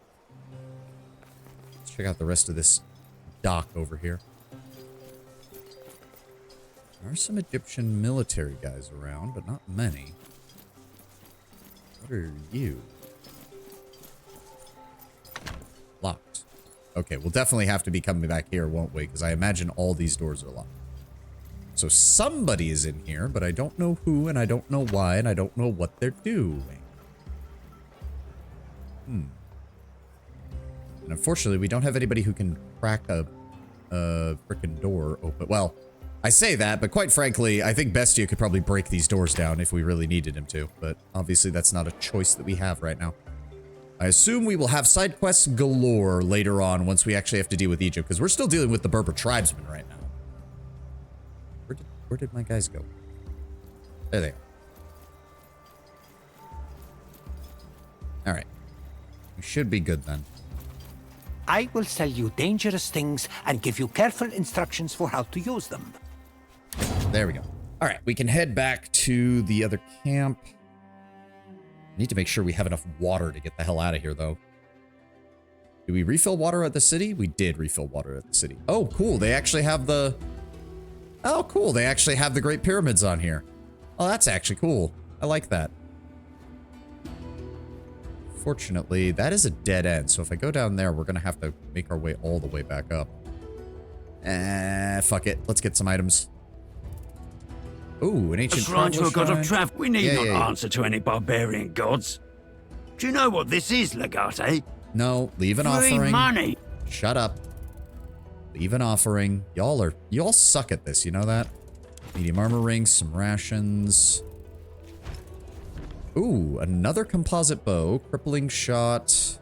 Speaker 1: Let's check out the rest of this dock over here. There are some Egyptian military guys around, but not many. What are you? Locked. Okay, we'll definitely have to be coming back here, won't we? Because I imagine all these doors are locked. So somebody is in here, but I don't know who, and I don't know why, and I don't know what they're doing. And unfortunately, we don't have anybody who can crack a frickin' door open. Well, I say that, but quite frankly, I think Bestia could probably break these doors down if we really needed him to. But obviously, that's not a choice that we have right now. I assume we will have side quests galore later on once we actually have to deal with Egypt, because we're still dealing with the Berber tribesmen right now. Where did my guys go? There they are. All right. We should be good then.
Speaker 21: I will sell you dangerous things and give you careful instructions for how to use them.
Speaker 1: There we go. All right, we can head back to the other camp. Need to make sure we have enough water to get the hell out of here, though. Did we refill water at the city? We did refill water at the city. Oh, cool. They actually have the... Oh, cool. They actually have the Great Pyramids on here. Oh, that's actually cool. I like that. Fortunately, that is a dead end. So if I go down there, we're going to have to make our way all the way back up. Fuck it. Let's get some items. Ooh, an ancient
Speaker 9: shrine to a god of travel. We need not
Speaker 1: yeah.
Speaker 9: answer to any barbarian gods. Do you know what this is, Legate?
Speaker 1: No, leave an
Speaker 9: Free
Speaker 1: offering.
Speaker 9: money.
Speaker 1: Shut up. Leave an offering. Y'all suck at this, you know that? Medium armor rings, some rations. Ooh, another composite bow, crippling shot,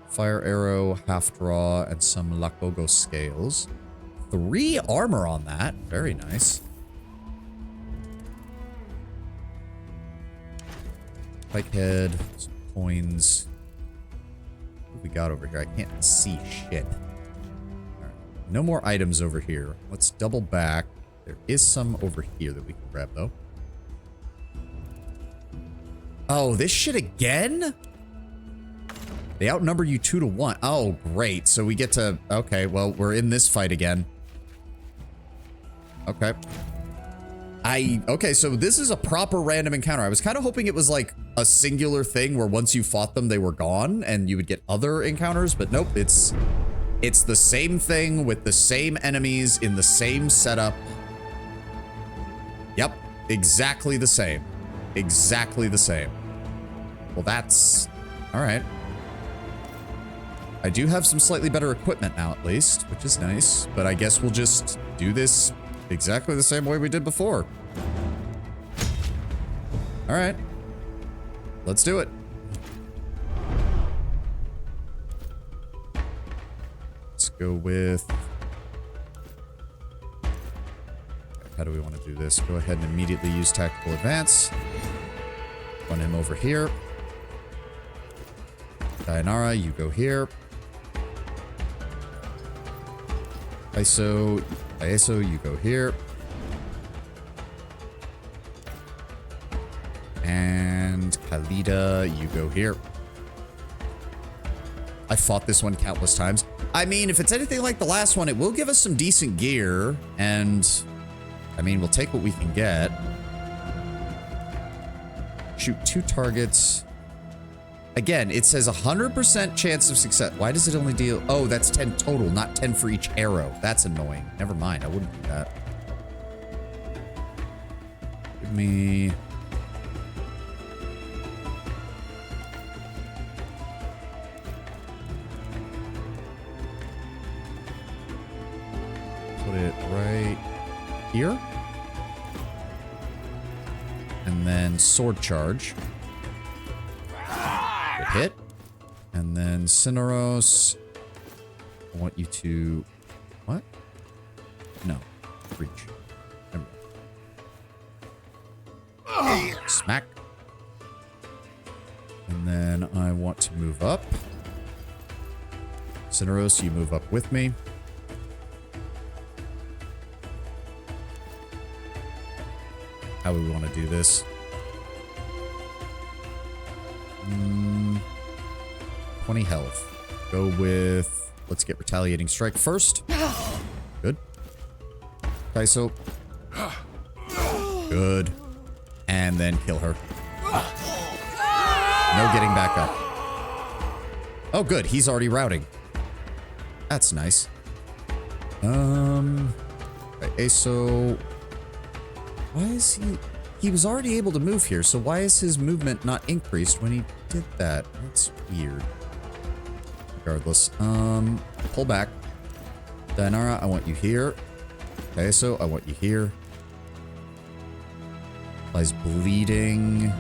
Speaker 1: fire arrow, half draw, and some Lakogo scales. 3 armor on that. Very nice. Pike head, some coins. What have we got over here? I can't see shit. Alright. No more items over here. Let's double back. There is some over here that we can grab, though. Oh, this shit again? They outnumber you 2 to 1. Oh, great. So we get to... Okay, well, we're in this fight again. Okay. Okay, so this is a proper random encounter. I was kind of hoping it was like a singular thing where once you fought them, they were gone and you would get other encounters, but nope, it's the same thing with the same enemies in the same setup. Yep, exactly the same. Exactly the same. Well, that's... all right. I do have some slightly better equipment now, at least, which is nice, but I guess we'll just do this exactly the same way we did before. All right. Let's do it. Let's go with... How do we want to do this? Go ahead and immediately use tactical advance. Run him over here. Dayanara, you go here. ISO, you go here. And Khalida, you go here. I fought this one countless times. I mean, if it's anything like the last one, it will give us some decent gear. And, I mean, we'll take what we can get. Shoot 2 targets. Again, it says 100% chance of success. Why does it only deal... Oh, that's 10 total, not 10 for each arrow. That's annoying. Never mind, I wouldn't do that. Give me... Put it right here. And then sword charge. Good hit. And then Cineros. I want you to... What? No. Reach. There we go. Smack. And then I want to move up. Cineros, you move up with me. How we want to do this? 20 health. Go with... Let's get Retaliating Strike first. Good. Kaiso. Good. And then kill her. No getting back up. Oh, good. He's already routing. That's nice. Okay, so... Why is he... He was already able to move here, so why is his movement not increased when he did that? That's weird. Regardless. Pull back. Dainara, I want you here. Okay, so I want you here. Applies bleeding.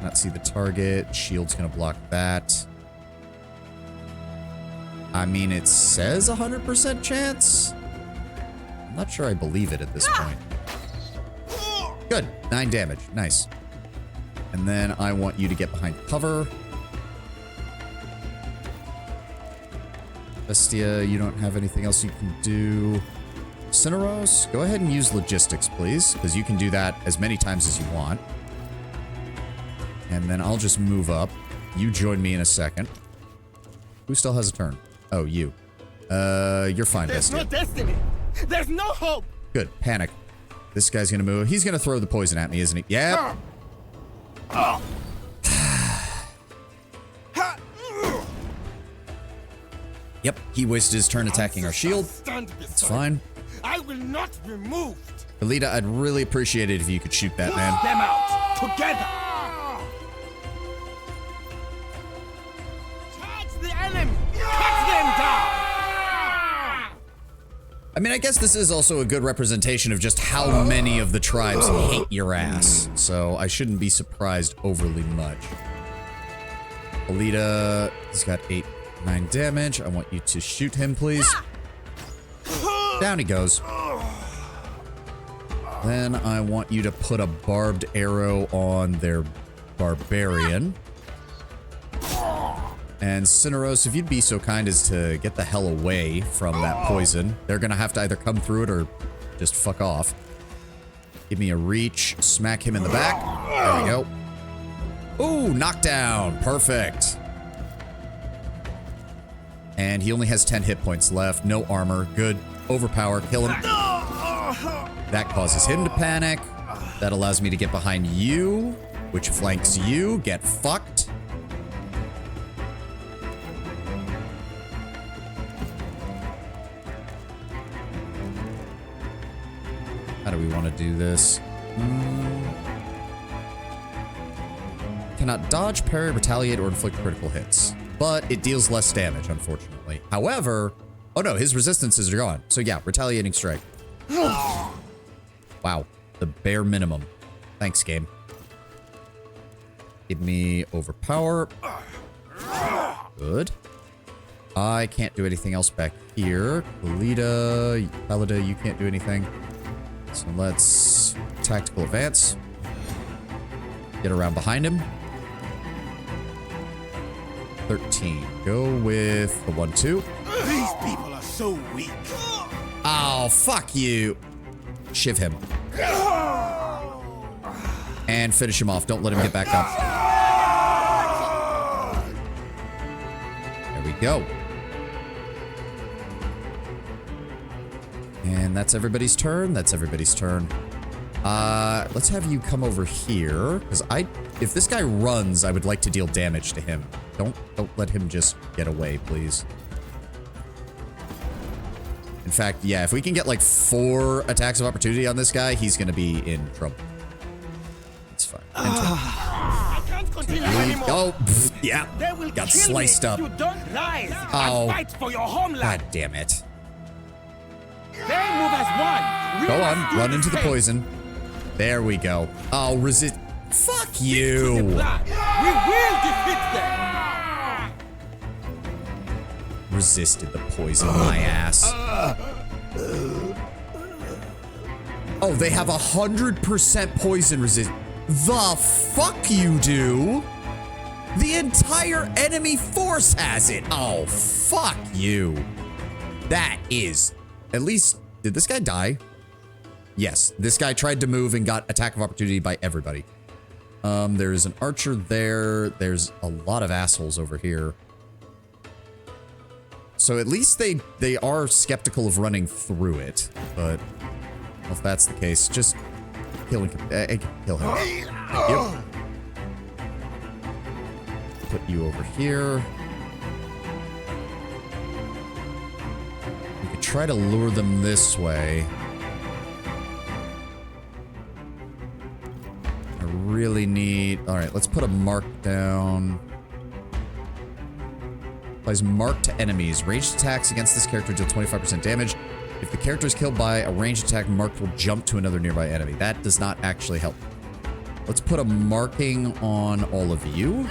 Speaker 1: Not see the target. Shield's gonna block that. I mean, it says 100% chance. I'm not sure I believe it at this point. Good. 9 damage. Nice. And then I want you to get behind cover. Bestia, you don't have anything else you can do. Cineros, go ahead and use logistics, please, because you can do that as many times as you want. And then I'll just move up. You join me in a second. Who still has a turn? Oh, you. You're fine,
Speaker 4: There's
Speaker 1: Bestia.
Speaker 4: no destiny. There's no hope.
Speaker 1: Good. Panic. This guy's gonna move. He's gonna throw the poison at me, isn't he? Yep. Yep, he wasted his turn attacking our shield. It's fine.
Speaker 4: I will not be moved.
Speaker 1: Alita, I'd really appreciate it if you could shoot that man.
Speaker 4: Them out together. Charge the enemy. Cut them down.
Speaker 1: I mean, I guess this is also a good representation of just how many of the tribes hate your ass. So I shouldn't be surprised overly much. Alita, he's got 9 damage. I want you to shoot him, please. Down he goes. Then I want you to put a barbed arrow on their barbarian. And Cineros, if you'd be so kind as to get the hell away from that poison. They're gonna have to either come through it or just fuck off. Give me a reach. Smack him in the back. There we go. Ooh, knockdown. Perfect. And he only has 10 hit points left. No armor. Good. Overpower. Kill him. That causes him to panic. That allows me to get behind you, which flanks you. Get fucked. How do we want to do this? Cannot dodge, parry, retaliate, or inflict critical hits. But it deals less damage, unfortunately. However... Oh no, his resistances are gone. So yeah, retaliating strike. Wow. The bare minimum. Thanks, game. Give me overpower. Good. I can't do anything else back here. Palida, you can't do anything. So let's tactical advance. Get around behind him. 13. Go with the 1-2.
Speaker 4: These people are so weak.
Speaker 1: Oh, fuck you. Shiv him. And finish him off. Don't let him get back up. There we go. And that's everybody's turn. That's everybody's turn. Let's have you come over here. Because if this guy runs, I would like to deal damage to him. Don't let him just get away, please. In fact, yeah, if we can get like 4 attacks of opportunity on this guy, he's gonna be in trouble. It's fine.
Speaker 4: I can't continue anymore.
Speaker 1: Oh, pff, yeah.
Speaker 4: They will
Speaker 1: Got
Speaker 4: kill
Speaker 1: sliced
Speaker 4: me.
Speaker 1: up.
Speaker 4: You don't rise.
Speaker 1: Oh.
Speaker 4: And fight for your homeland.
Speaker 1: God damn it.
Speaker 4: They move as one.
Speaker 1: Go on, run into the poison. There we go. Oh, resist. Fuck you.
Speaker 4: We will defeat them.
Speaker 1: Resisted the poison, my ass. Oh, they have 100% poison resist. The fuck you do? The entire enemy force has it. Oh, fuck you. That is... At least... Did this guy die? Yes. This guy tried to move and got attack of opportunity by everybody. There's an archer there. There's a lot of assholes over here. So at least they are skeptical of running through it. But well, if that's the case, just kill him. Kill him. Thank you. Put you over here. We could try to lure them this way. I really need... Alright, let's put a mark down. Applies mark to enemies. Ranged attacks against this character deal 25% damage. If the character is killed by a ranged attack, marked will jump to another nearby enemy. That does not actually help. Let's put a marking on all of you.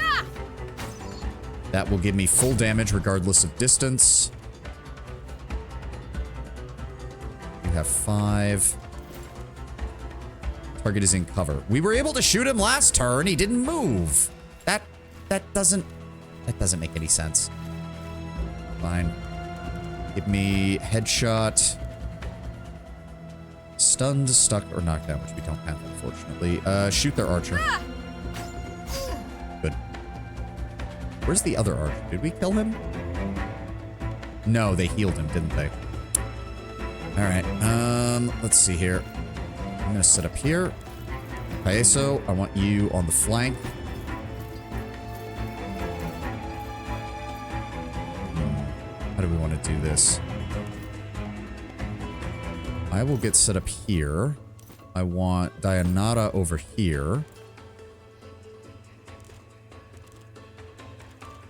Speaker 1: That will give me full damage regardless of distance. You have 5. Target is in cover. We were able to shoot him last turn. He didn't move. That doesn't make any sense. Fine. Give me headshot. Stunned, stuck, or knocked down, which we don't have, unfortunately. Shoot their archer. Good. Where's the other archer? Did we kill him? No, they healed him, didn't they? Alright, let's see here. I'm gonna set up here. Paeso, I want you on the flank. How do we want to do this? I will get set up here. I want Dayanara over here.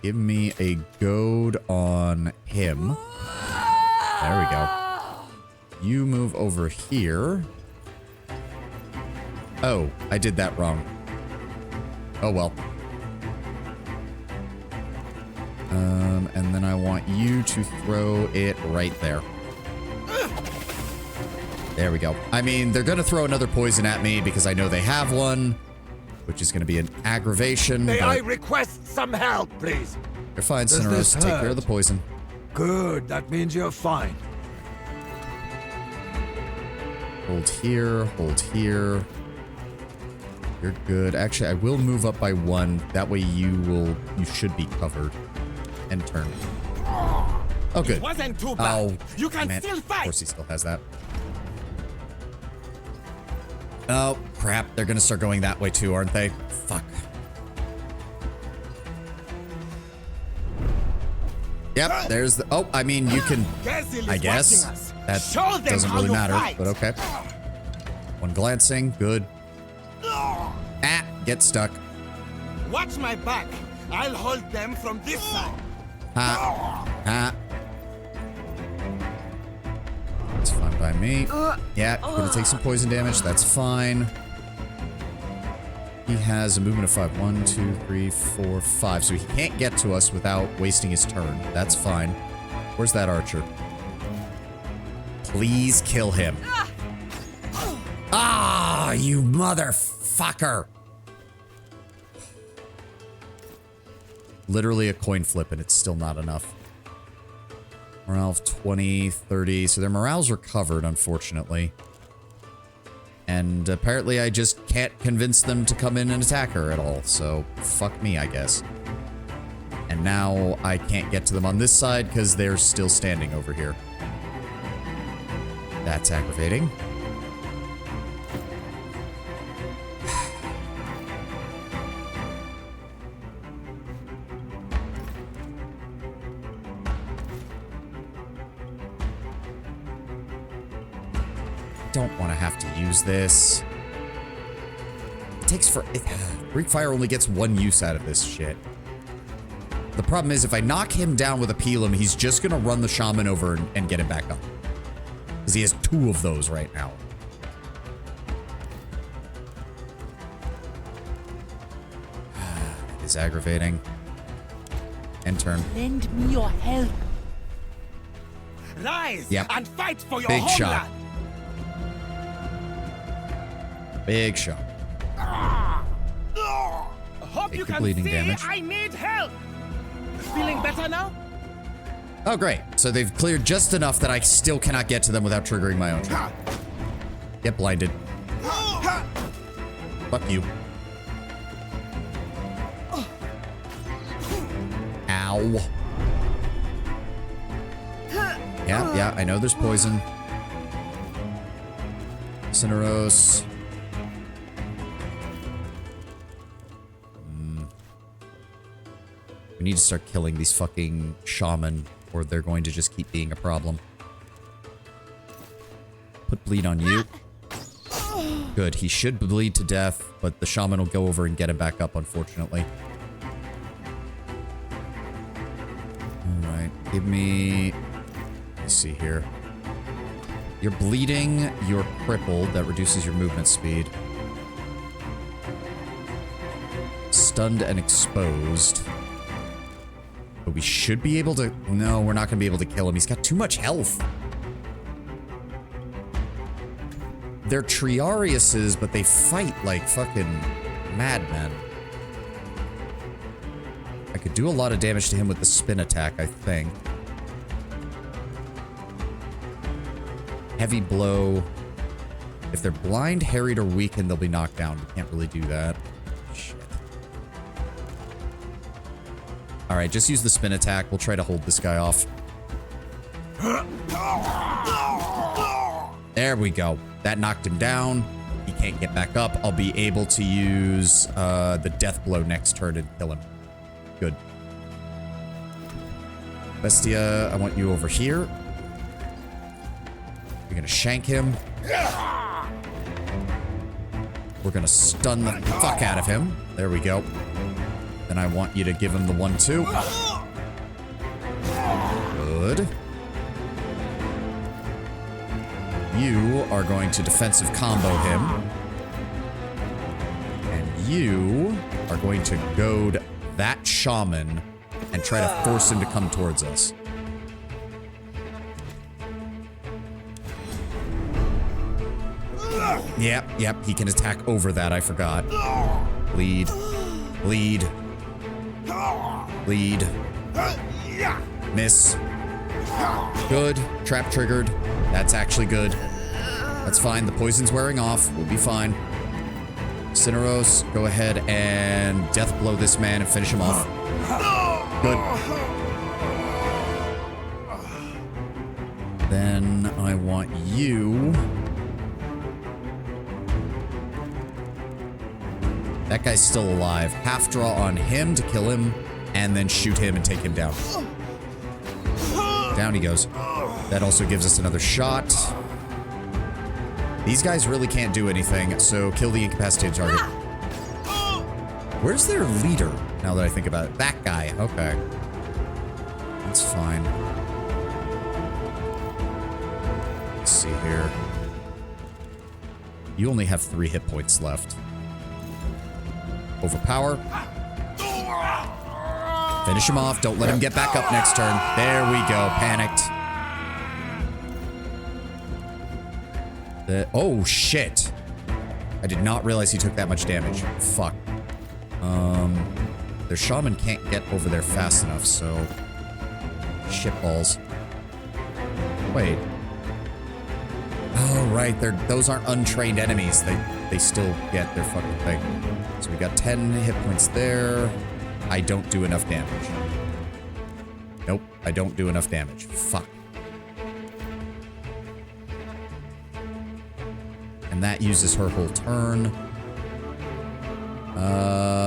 Speaker 1: Give me a goad on him. There we go. You move over here. Oh, I did that wrong. Oh well. And then I want you to throw it right there. There we go. I mean, they're gonna throw another poison at me because I know they have one, which is gonna be an aggravation.
Speaker 9: May I request some help, please?
Speaker 1: You're fine, Cineros. Take care of the poison.
Speaker 9: Good, that means you're fine.
Speaker 1: Hold here, hold here. You're good. Actually, I will move up by 1. That way you should be covered. And turn. Oh, good.
Speaker 9: It wasn't too bad.
Speaker 1: Oh,
Speaker 9: you can
Speaker 1: man.
Speaker 9: still fight.
Speaker 1: Of course he still has that. Oh, crap. They're gonna start going that way too, aren't they? Fuck. Yep, there's the... Oh, I mean, you can... I guess. That doesn't really matter, but okay. One glancing. Good. Ah, get stuck.
Speaker 9: Watch my back. I'll hold them from this side.
Speaker 1: Ha. Ha. That's fine by me. Yeah, gonna take some poison damage. That's fine. He has a movement of 5. 1, 2, 3, 4, 5. So he can't get to us without wasting his turn. That's fine. Where's that archer? Please kill him. Ah, you motherfucker. Literally a coin flip and it's still not enough. Morale of 20, 30. So their morale's recovered, unfortunately. And apparently I just can't convince them to come in and attack her at all. So fuck me, I guess. And now I can't get to them on this side because they're still standing over here. That's aggravating. Don't want to have to use this. It takes for... Greek Fire only gets 1 use out of this shit. The problem is if I knock him down with a Pelum, he's just going to run the Shaman over and get him back up. Because he has 2 of those right now. It's aggravating. End turn.
Speaker 16: Lend me your help.
Speaker 9: Rise and fight for your
Speaker 1: Big
Speaker 9: homeland.
Speaker 1: shot. Big shot. Take the bleeding damage.
Speaker 14: I need help. Feeling better now?
Speaker 1: Oh, great. So they've cleared just enough that I still cannot get to them without triggering my own trap. Get blinded. Fuck you. Ow. Yeah, I know there's poison. Cineros. We need to start killing these fucking shaman, or they're going to just keep being a problem. Put bleed on you. Good, he should bleed to death, but the shaman will go over and get him back up, unfortunately. Alright, give me... Let's see here. You're bleeding, you're crippled, that reduces your movement speed. Stunned and exposed. But we should be able to... No, we're not going to be able to kill him. He's got too much health. They're Triariuses, but they fight like fucking madmen. I could do a lot of damage to him with the spin attack, I think. Heavy blow. If they're blind, harried, or weakened, they'll be knocked down. We can't really do that. Shit. Alright, just use the spin attack. We'll try to hold this guy off. There we go. That knocked him down. He can't get back up. I'll be able to use the death blow next turn and kill him. Good. Bestia, I want you over here. You're gonna shank him. We're gonna stun the fuck out of him. There we go. Then I want you to give him the 1-2. Good. You are going to defensive combo him. And you are going to goad that shaman and try to force him to come towards us. Yep, he can attack over that, I forgot. Bleed. Bleed. Bleed. Miss. Good. Trap triggered. That's actually good. That's fine. The poison's wearing off. We'll be fine. Cineros, go ahead and death blow this man and finish him off. Good. Then I want you... That guy's still alive. Half draw on him to kill him, and then shoot him and take him down. Down he goes. That also gives us another shot. These guys really can't do anything, so kill the incapacitated target. Where's their leader, now that I think about it? That guy. Okay. That's fine. Let's see here. You only have 3 hit points left. Overpower. Finish him off. Don't let him get back up next turn. There we go. Panicked. Oh, shit. I did not realize he took that much damage. Fuck. Their shaman can't get over there fast enough, so... Shitballs. Wait. Oh, right. Those aren't untrained enemies. They still get their fucking thing. So we got 10 hit points there. I don't do enough damage. Nope, I don't do enough damage. Fuck. And that uses her whole turn.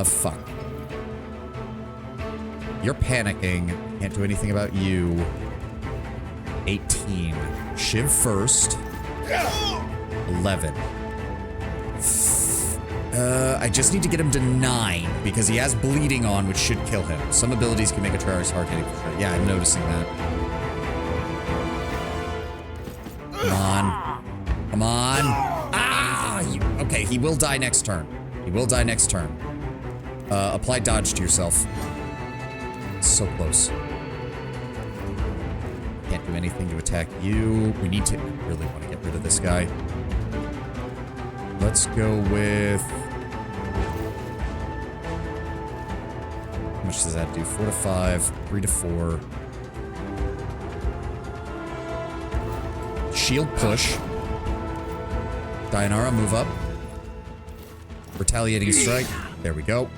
Speaker 1: Fuck. You're panicking. Can't do anything about you. 18. Shiv first. 11. I just need to get him to 9, because he has bleeding on, which should kill him. Some abilities can make a Triarius hard hitting for sure. Yeah, I'm noticing that. Come on. Come on. Ah! Okay, he will die next turn. He will die next turn. Apply dodge to yourself. So close. Can't do anything to attack you. We need to really want to get rid of this guy. Let's go with... much does that do? 4 to 5, 3 to 4. Shield push. Dayanara, move up. Retaliating strike. There we go.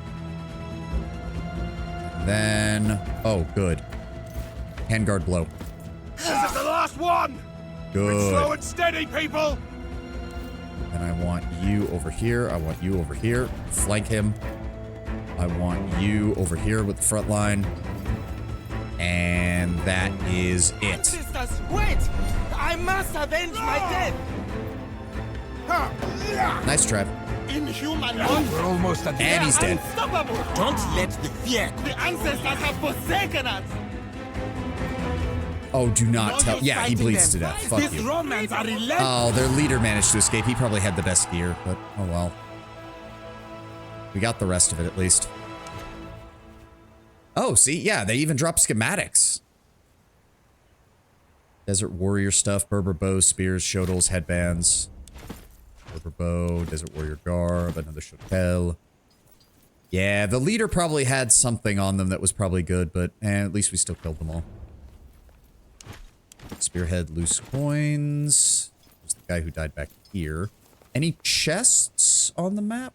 Speaker 1: And then... Oh, good. Handguard blow.
Speaker 4: This is the last one!
Speaker 1: Good.
Speaker 4: Slow and steady, people!
Speaker 1: And I want you over here. I want you over here. Flank him. I want you over here with the front line. And that is it.
Speaker 4: Sisters, wait! I must avenge my death!
Speaker 1: Nice trap.
Speaker 4: Inhuman
Speaker 18: We're almost at the
Speaker 1: And he's dead.
Speaker 4: Unstoppable!
Speaker 18: Don't let the fear.
Speaker 4: The ancestors have forsaken us!
Speaker 1: Oh, do not tell. Yeah, he bleeds to death. Fuck
Speaker 4: These
Speaker 1: you.
Speaker 4: Romans are relentless!
Speaker 1: Oh, their leader managed to escape. He probably had the best gear, but oh well. We got the rest of it at least. Oh, see? Yeah, they even dropped schematics. Desert warrior stuff, Berber bows, spears, shodels, headbands. Berber bow, desert warrior garb, another shotel. Yeah, the leader probably had something on them that was probably good, but at least we still killed them all. Spearhead, loose coins. There's the guy who died back here. Any chests on the map?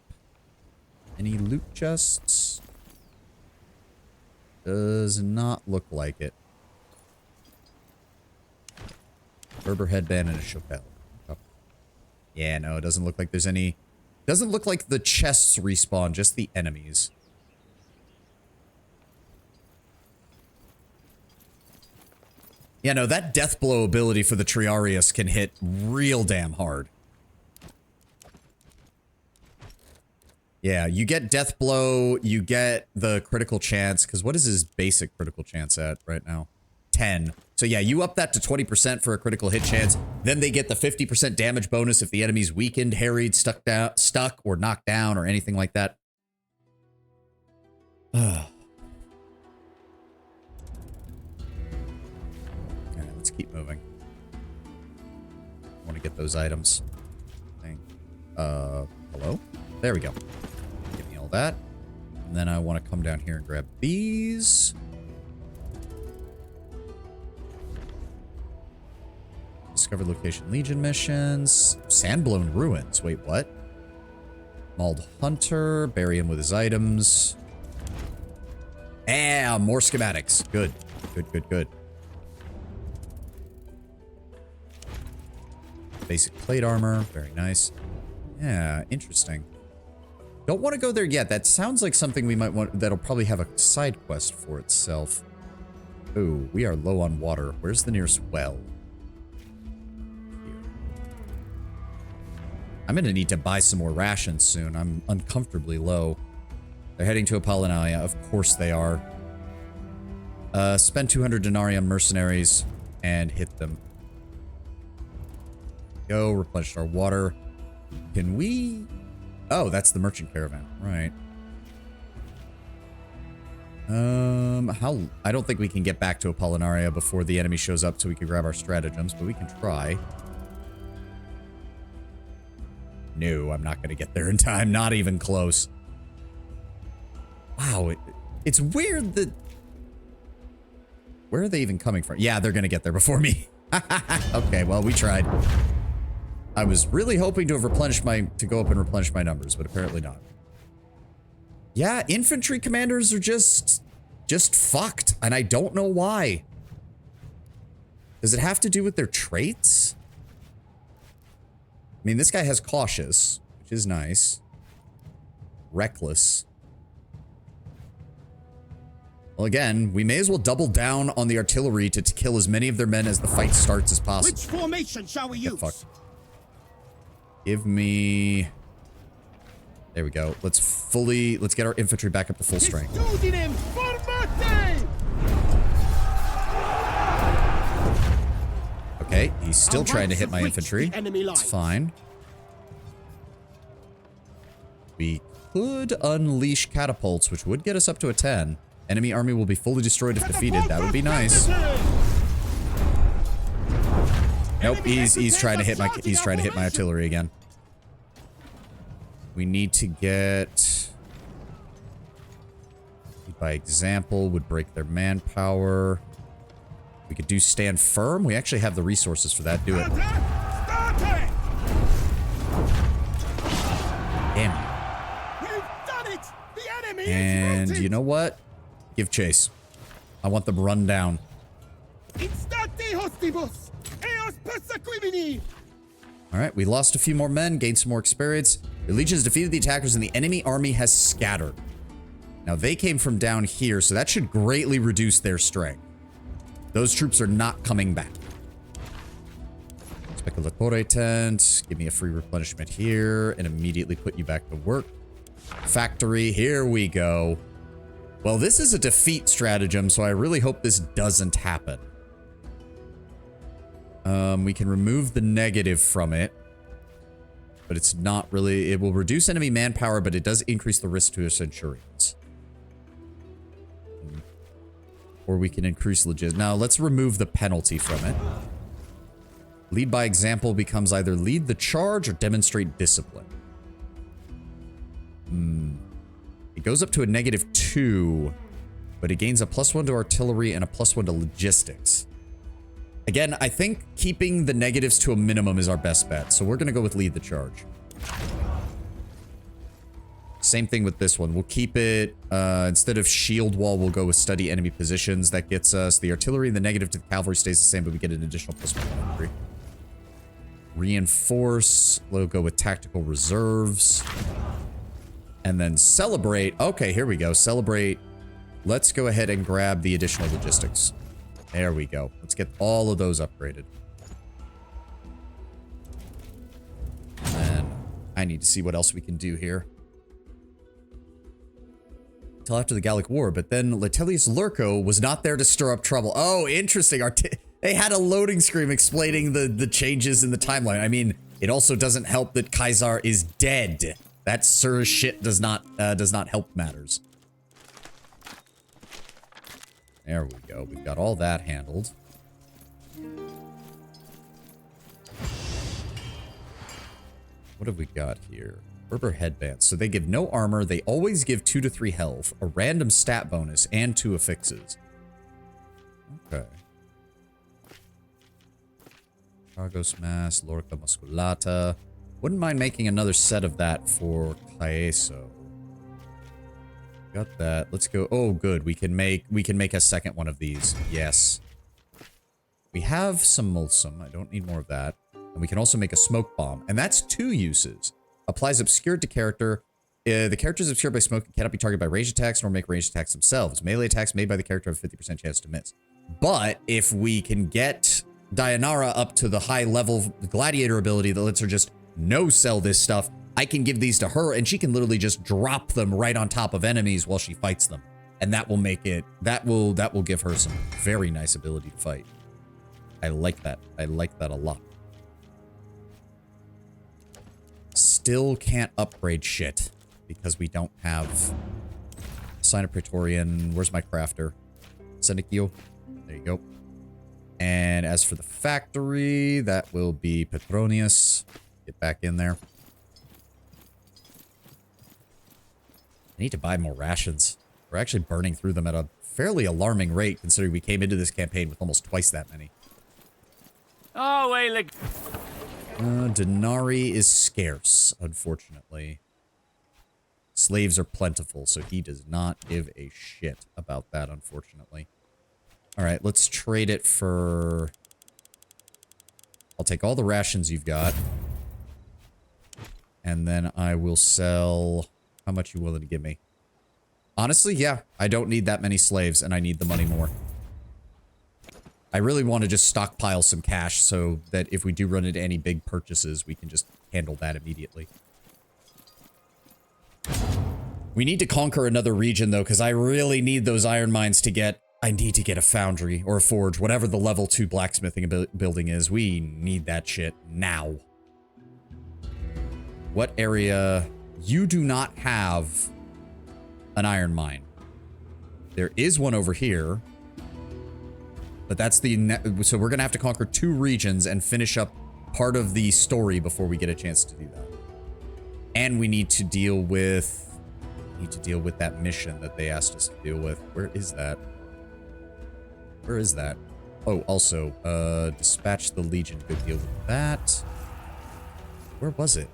Speaker 1: Any loot chests? Does not look like it. Berber headband and a chapelle. Oh. Yeah, no, it doesn't look like there's any... Doesn't look like the chests respawn, just the enemies. Yeah, no, that death blow ability for the Triarius can hit real damn hard. Yeah, you get death blow, you get the critical chance, because what is his basic critical chance at right now? 10. So yeah, you up that to 20% for a critical hit chance, then they get the 50% damage bonus if the enemy's weakened, harried, stuck, or knocked down, or anything like that. Alright, let's keep moving. I want to get those items. Hello? There we go. Give me all that. And then I want to come down here and grab these. Discover location Legion missions. Sandblown ruins. Wait, what? Mauled Hunter. Bury him with his items. Ah, more schematics. Good. Good, good, good. Basic plate armor. Very nice. Yeah, interesting. Don't want to go there yet. That sounds like something we might want. That'll probably have a side quest for itself. Ooh, we are low on water. Where's the nearest well? Here. I'm going to need to buy some more rations soon. I'm uncomfortably low. They're heading to Apollinaria. Of course they are. Spend 200 denarii on mercenaries and hit them. Go, replenished our water. Can we... Oh, that's the merchant caravan. Right. I don't think we can get back to Apollinaria before the enemy shows up so we can grab our stratagems, but we can try. No, I'm not going to get there in time. Not even close. Wow, it's weird that... Where are they even coming from? Yeah, they're going to get there before me. Okay, well, we tried. I was really hoping to have replenished to go up and replenish my numbers, but apparently not. Yeah, infantry commanders are just fucked, and I don't know why. Does it have to do with their traits? I mean, this guy has cautious, which is nice. Reckless. Well, again, we may as well double down on the artillery to kill as many of their men as the fight starts as possible.
Speaker 4: Which formation shall we use?
Speaker 1: Fuck. Give me... There we go. Let's get our infantry back up to full strength. Okay, he's still trying to hit my infantry. It's fine. We could unleash catapults, which would get us up to a 10. Enemy army will be fully destroyed if defeated. That would be nice. Nope, he's trying to hit my artillery again. We need to get by example would break their manpower. We could do stand firm. We actually have the resources for that. Do it. Damn you.
Speaker 4: We've done it! The enemy
Speaker 1: And
Speaker 4: is
Speaker 1: you know what? Give chase. I want them run down.
Speaker 4: Instate hostibus! Eos persequimini!
Speaker 1: Alright, we lost a few more men, gained some more experience. The Legion has defeated the attackers and the enemy army has scattered. Now they came from down here, so that should greatly reduce their strength. Those troops are not coming back. Speculatore tent. Give me a free replenishment here and immediately put you back to work. Factory, here we go. Well, this is a defeat stratagem, so I really hope this doesn't happen. We can remove the negative from it. But it's not really... It will reduce enemy manpower, but it does increase the risk to Centurions. Or we can increase logistics. Now, let's remove the penalty from it. Lead by example becomes either lead the charge or demonstrate discipline. It goes up to a -2, but it gains a +1 to artillery and a +1 to logistics. Again, I think keeping the negatives to a minimum is our best bet, so we're going to go with lead the charge. Same thing with this one. We'll keep it, instead of shield wall, we'll go with study enemy positions. That gets us the artillery and the negative to the cavalry stays the same, but we get an additional +1 to reinforce. We'll go with tactical reserves. And then celebrate. Okay, here we go. Celebrate. Let's go ahead and grab the additional logistics. There we go. Let's get all of those upgraded. And I need to see what else we can do here. Till after the Gallic War, but then Letelius Lurco was not there to stir up trouble. Oh, interesting. They had a loading screen explaining the changes in the timeline. I mean, it also doesn't help that Caesar is dead. That sir shit does not help matters. There we go. We've got all that handled. What have we got here? Berber headbands. So they give no armor. They always give 2 to 3 health, a random stat bonus, and 2 affixes. Okay. Cargos mass, Lorca musculata. Wouldn't mind making another set of that for Caeso. Got that. Let's go. Oh, good. We can make a second one of these. Yes. We have some Mulsum. I don't need more of that. And we can also make a smoke bomb. And that's 2 uses. Applies obscured to character. The character is obscured by smoke and cannot be targeted by ranged attacks nor make ranged attacks themselves. Melee attacks made by the character have a 50% chance to miss. But if we can get Dayanara up to the high level gladiator ability that lets her just no-sell this stuff, I can give these to her and she can literally just drop them right on top of enemies while she fights them. And that will make it, that will give her some very nice ability to fight. I like that. I like that a lot. Still can't upgrade shit because we don't have Sign of Praetorian. Where's my crafter? Senecio. There you go. And as for the factory, that will be Petronius. Get back in there. I need to buy more rations. We're actually burning through them at a fairly alarming rate considering we came into this campaign with almost twice that many.
Speaker 14: Oh, wait, like...
Speaker 1: Denari is scarce, unfortunately. Slaves are plentiful, so he does not give a shit about that, unfortunately. Alright, let's trade it for... I'll take all the rations you've got. And then I will sell... How much you willing to give me? Honestly, yeah. I don't need that many slaves, and I need the money more. I really want to just stockpile some cash so that if we do run into any big purchases, we can just handle that immediately. We need to conquer another region, though, because I really need those iron mines to get... I need to get a foundry or a forge, whatever the level 2 blacksmithing building is. We need that shit now. What area... You do not have an iron mine. There is one over here. But that's the... So we're going to have to conquer 2 regions and finish up part of the story before we get a chance to do that. And we need to deal with... need to deal with that mission that they asked us to deal with. Where is that? Where is that? Oh, also, dispatch the Legion. Go deal with that. Where was it?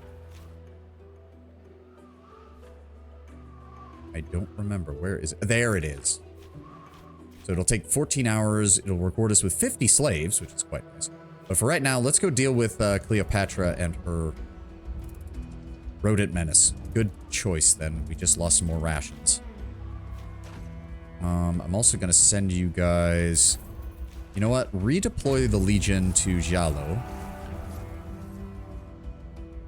Speaker 1: I don't remember. Where is it? There it is. So it'll take 14 hours. It'll reward us with 50 slaves, which is quite nice. But for right now, let's go deal with Cleopatra and her rodent menace. Good choice, then. We just lost some more rations. I'm also going to send you guys... You know what? Redeploy the Legion to Giallo.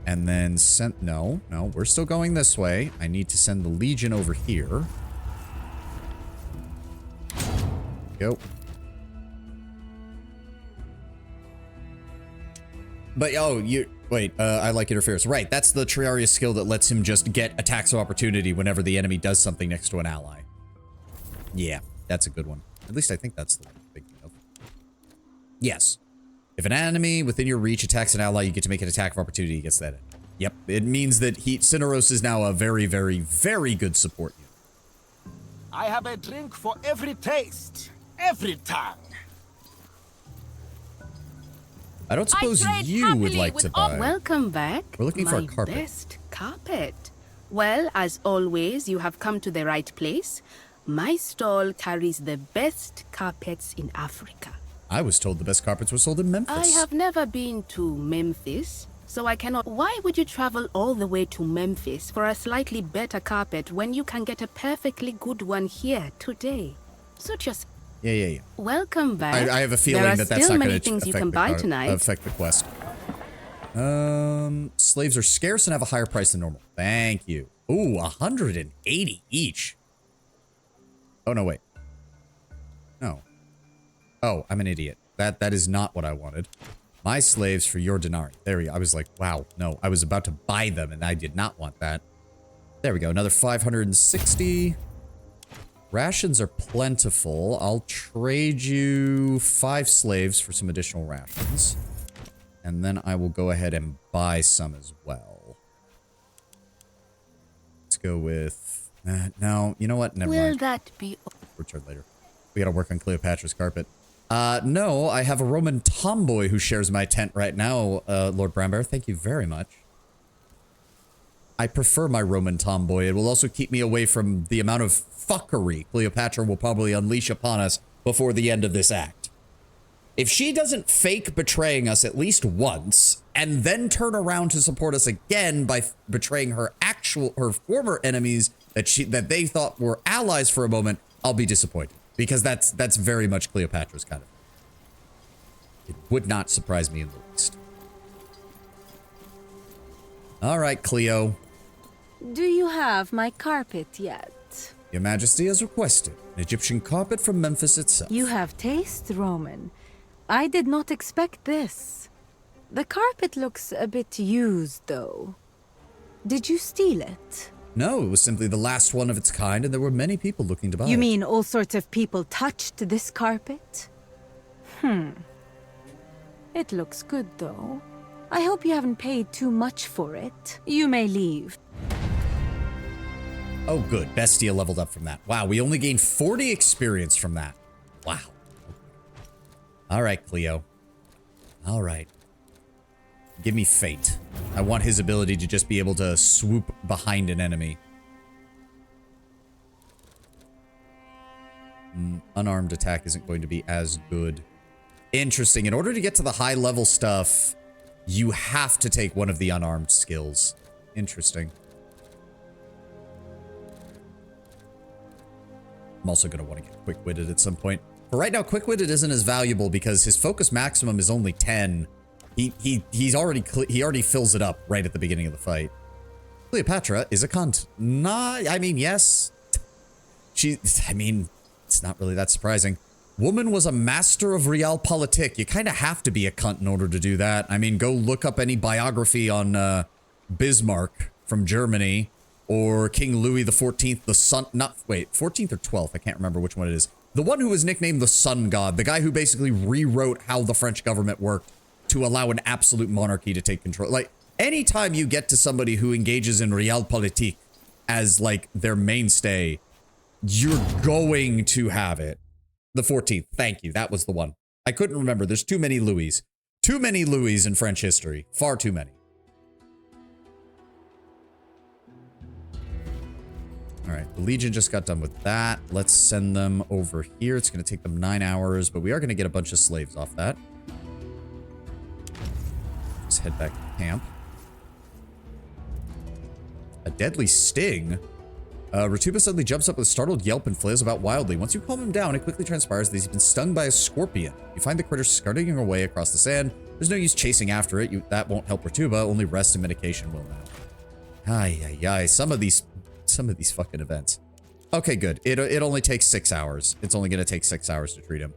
Speaker 1: And then send... No, we're still going this way. I need to send the Legion over here. Go. But, oh, you... Wait, I like interference. Right, that's the Triaria skill that lets him just get attacks of opportunity whenever the enemy does something next to an ally. Yeah, that's a good one. At least I think that's the one I'm thinking of. Yes. If an enemy within your reach attacks an ally, you get to make an attack of opportunity against that enemy. Yep, it means that Cineros is now a very, very, very good support unit.
Speaker 4: I have a drink for every taste, every tongue.
Speaker 1: I don't suppose you would like to buy.
Speaker 17: Welcome back.
Speaker 1: We're looking for a carpet.
Speaker 17: My best carpet. Well, as always, you have come to the right place. My stall carries the best carpets in Africa.
Speaker 1: I was told the best carpets were sold in Memphis.
Speaker 17: I have never been to Memphis, so I cannot... Why would you travel all the way to Memphis for a slightly better carpet when you can get a perfectly good one here today? Suit yourself.
Speaker 1: Yeah.
Speaker 17: Welcome back.
Speaker 1: I have a feeling
Speaker 17: there are
Speaker 1: that that's
Speaker 17: still
Speaker 1: not
Speaker 17: many
Speaker 1: going to
Speaker 17: things you can buy tonight.
Speaker 1: affect the quest. Slaves are scarce and have a higher price than normal. Thank you. Ooh, 180 each. Oh, no, wait. No. Oh, I'm an idiot. That is not what I wanted. My slaves for your denarii. There we go. I was like, wow, no. I was about to buy them, and I did not want that. There we go. Another 560. Rations are plentiful. I'll trade you 5 slaves for some additional rations. And then I will go ahead and buy some as well. Let's go with... no, you know what? Never mind.
Speaker 17: Will that be...
Speaker 1: Return later. We gotta work on Cleopatra's carpet. No, I have a Roman tomboy who shares my tent right now, Lord Brambear. Thank you very much. I prefer my Roman tomboy. It will also keep me away from the amount of fuckery Cleopatra will probably unleash upon us before the end of this act. If she doesn't fake betraying us at least once, and then turn around to support us again by betraying her former enemies that they thought were allies for a moment, I'll be disappointed. Because that's very much Cleopatra's kind of thing. It would not surprise me in the least. All right, Cleo.
Speaker 13: Do you have my carpet yet?
Speaker 1: Your Majesty has requested an Egyptian carpet from Memphis itself.
Speaker 13: You have taste, Roman. I did not expect this. The carpet looks a bit used, though. Did you steal it?
Speaker 1: No, it was simply the last one of its kind, and there were many people looking to buy it.
Speaker 13: You mean all sorts of people touched this carpet? It looks good, though. I hope you haven't paid too much for it. You may leave.
Speaker 1: Oh, good. Bestia leveled up from that. Wow, we only gained 40 experience from that. Wow. All right, Cleo. All right. Give me Fate. I want his ability to just be able to swoop behind an enemy. Unarmed attack isn't going to be as good. Interesting. In order to get to the high level stuff, you have to take one of the unarmed skills. Interesting. I'm also going to want to get quick-witted at some point. But right now, quick-witted isn't as valuable because his focus maximum is only 10. He already fills it up right at the beginning of the fight. Cleopatra is a cunt. Yes. It's not really that surprising. Woman was a master of realpolitik. You kind of have to be a cunt in order to do that. I mean, go look up any biography on Bismarck from Germany or King Louis XIV, the sun... 14th or 12th. I can't remember which one it is. The one who was nicknamed the Sun God. The guy who basically rewrote how the French government worked to allow an absolute monarchy to take control. Like, anytime you get to somebody who engages in realpolitik as like their mainstay, you're going to have it. The 14th. Thank you. That was the one. I couldn't remember. There's too many Louis. Too many Louis in French history. Far too many. All right. The Legion just got done with that. Let's send them over here. It's going to take them 9 hours, but we are going to get a bunch of slaves off that. Let's head back to camp. A deadly sting? Ratuba suddenly jumps up with a startled yelp and flails about wildly. Once you calm him down, it quickly transpires that he's been stung by a scorpion. You find the critter scurrying away across the sand. There's no use chasing after it. That won't help Ratuba. Only rest and medication will now. Ay, ay, ay. Some of these fucking events. Okay, good. It only takes 6 hours. It's only going to take 6 hours to treat him.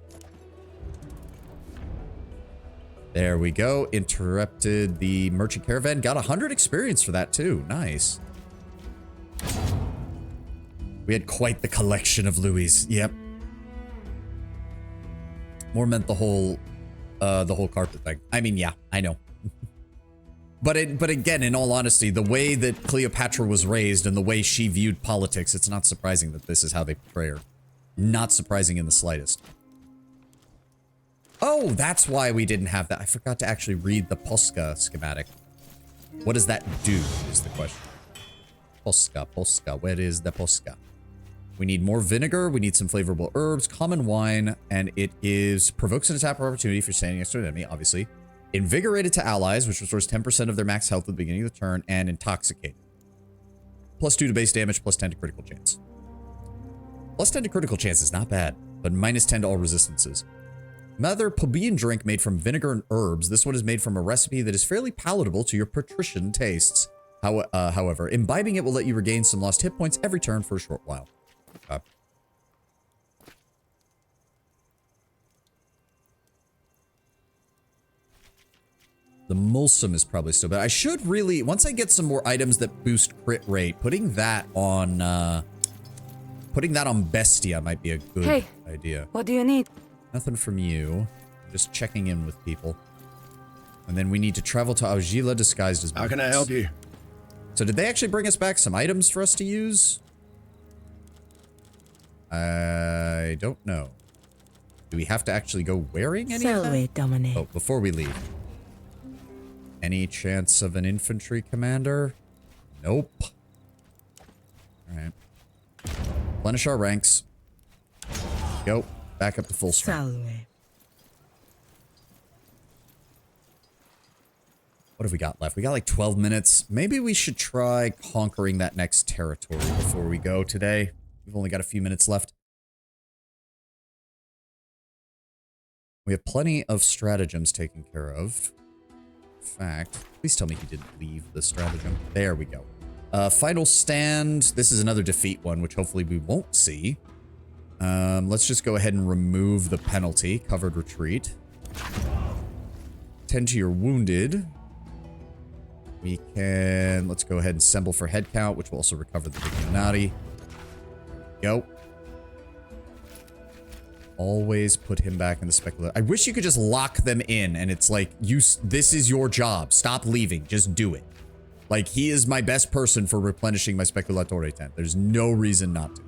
Speaker 1: There we go. Interrupted the merchant caravan. Got 100 experience for that too. Nice. We had quite the collection of Louis. Yep. More meant the whole carpet thing. I mean, yeah, I know. But again, in all honesty, the way that Cleopatra was raised and the way she viewed politics, it's not surprising that this is how they portray her. Not surprising in the slightest. Oh, that's why we didn't have that. I forgot to actually read the Posca schematic. What does that do is the question. Posca, where is the Posca? We need more vinegar, we need some flavorful herbs, common wine, and it provokes an attack opportunity for standing next to an enemy, obviously. Invigorated to allies, which restores 10% of their max health at the beginning of the turn, and intoxicated. +2 to base damage, +10 to critical chance. +10 to critical chance is not bad, but -10 to all resistances. Another plebeian drink made from vinegar and herbs. This one is made from a recipe that is fairly palatable to your patrician tastes. However, imbibing it will let you regain some lost hit points every turn for a short while. The Mulsum is probably still bad. I should really, once I get some more items that boost crit rate, putting that on Bestia might be a good idea.
Speaker 8: What do you need?
Speaker 1: Nothing from you. Just checking in with people. And then we need to travel to Augila disguised as boots.
Speaker 7: How can I help you?
Speaker 1: So did they actually bring us back some items for us to use? I don't know. Do we have to actually go wearing any of that?
Speaker 16: Dominic.
Speaker 1: Oh, before we leave. Any chance of an infantry commander? Nope. Alright. Replenish our ranks. Go. Back up to full strength. What have we got left? We got like 12 minutes. Maybe we should try conquering that next territory before we go today. We've only got a few minutes left. We have plenty of stratagems taken care of. In fact, please tell me he didn't leave the stratagem. There we go. Final stand. This is another defeat one, which hopefully we won't see. Let's just go ahead and remove the penalty. Covered retreat. Tend to your wounded. We can, let's go ahead and assemble for head count, which will also recover the Dignati. Go. Always put him back in the speculator. I wish you could just lock them in and it's like, this is your job. Stop leaving. Just do it. Like, he is my best person for replenishing my Speculatore tent. There's no reason not to.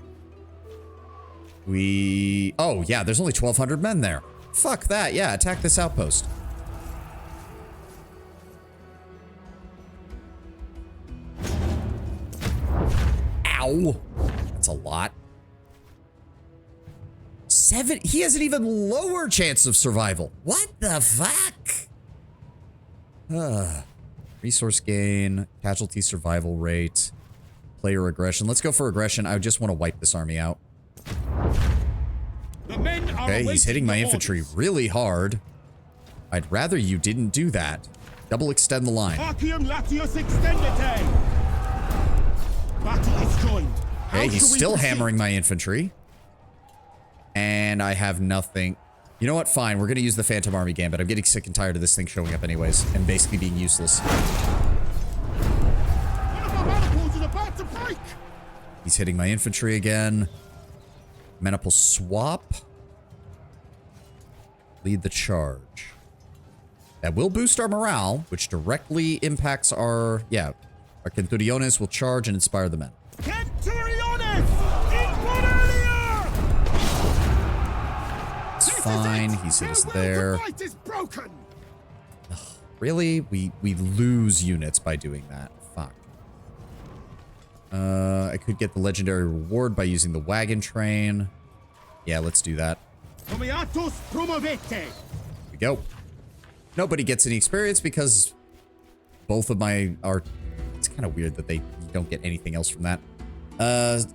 Speaker 1: Oh, yeah, there's only 1,200 men there. Fuck that. Yeah, attack this outpost. Ow. That's a lot. 7. He has an even lower chance of survival. What the fuck? Resource gain, casualty survival rate, player aggression. Let's go for aggression. I just want to wipe this army out. Okay, he's hitting my infantry really hard. I'd rather you didn't do that. Double extend the line. Okay, he's still hammering my infantry. And I have nothing. You know what? Fine. We're going to use the Phantom Army Gambit. I'm getting sick and tired of this thing showing up anyways. And basically being useless. He's hitting my infantry again. Menopause swap. Lead the charge. That will boost our morale, which directly impacts our... Yeah. Our Centuriones will charge and inspire the men.
Speaker 4: Centuriones! Inquarilia!
Speaker 1: It's fine. He's hit us there.
Speaker 4: The fight is broken!
Speaker 1: Really? We lose units by doing that. Fuck. I could get the legendary reward by using the wagon train. Yeah, let's do that.
Speaker 4: Comiatus promovete!
Speaker 1: Here we go. Nobody gets any experience because both of my are... It's kind of weird that they don't get anything else from that.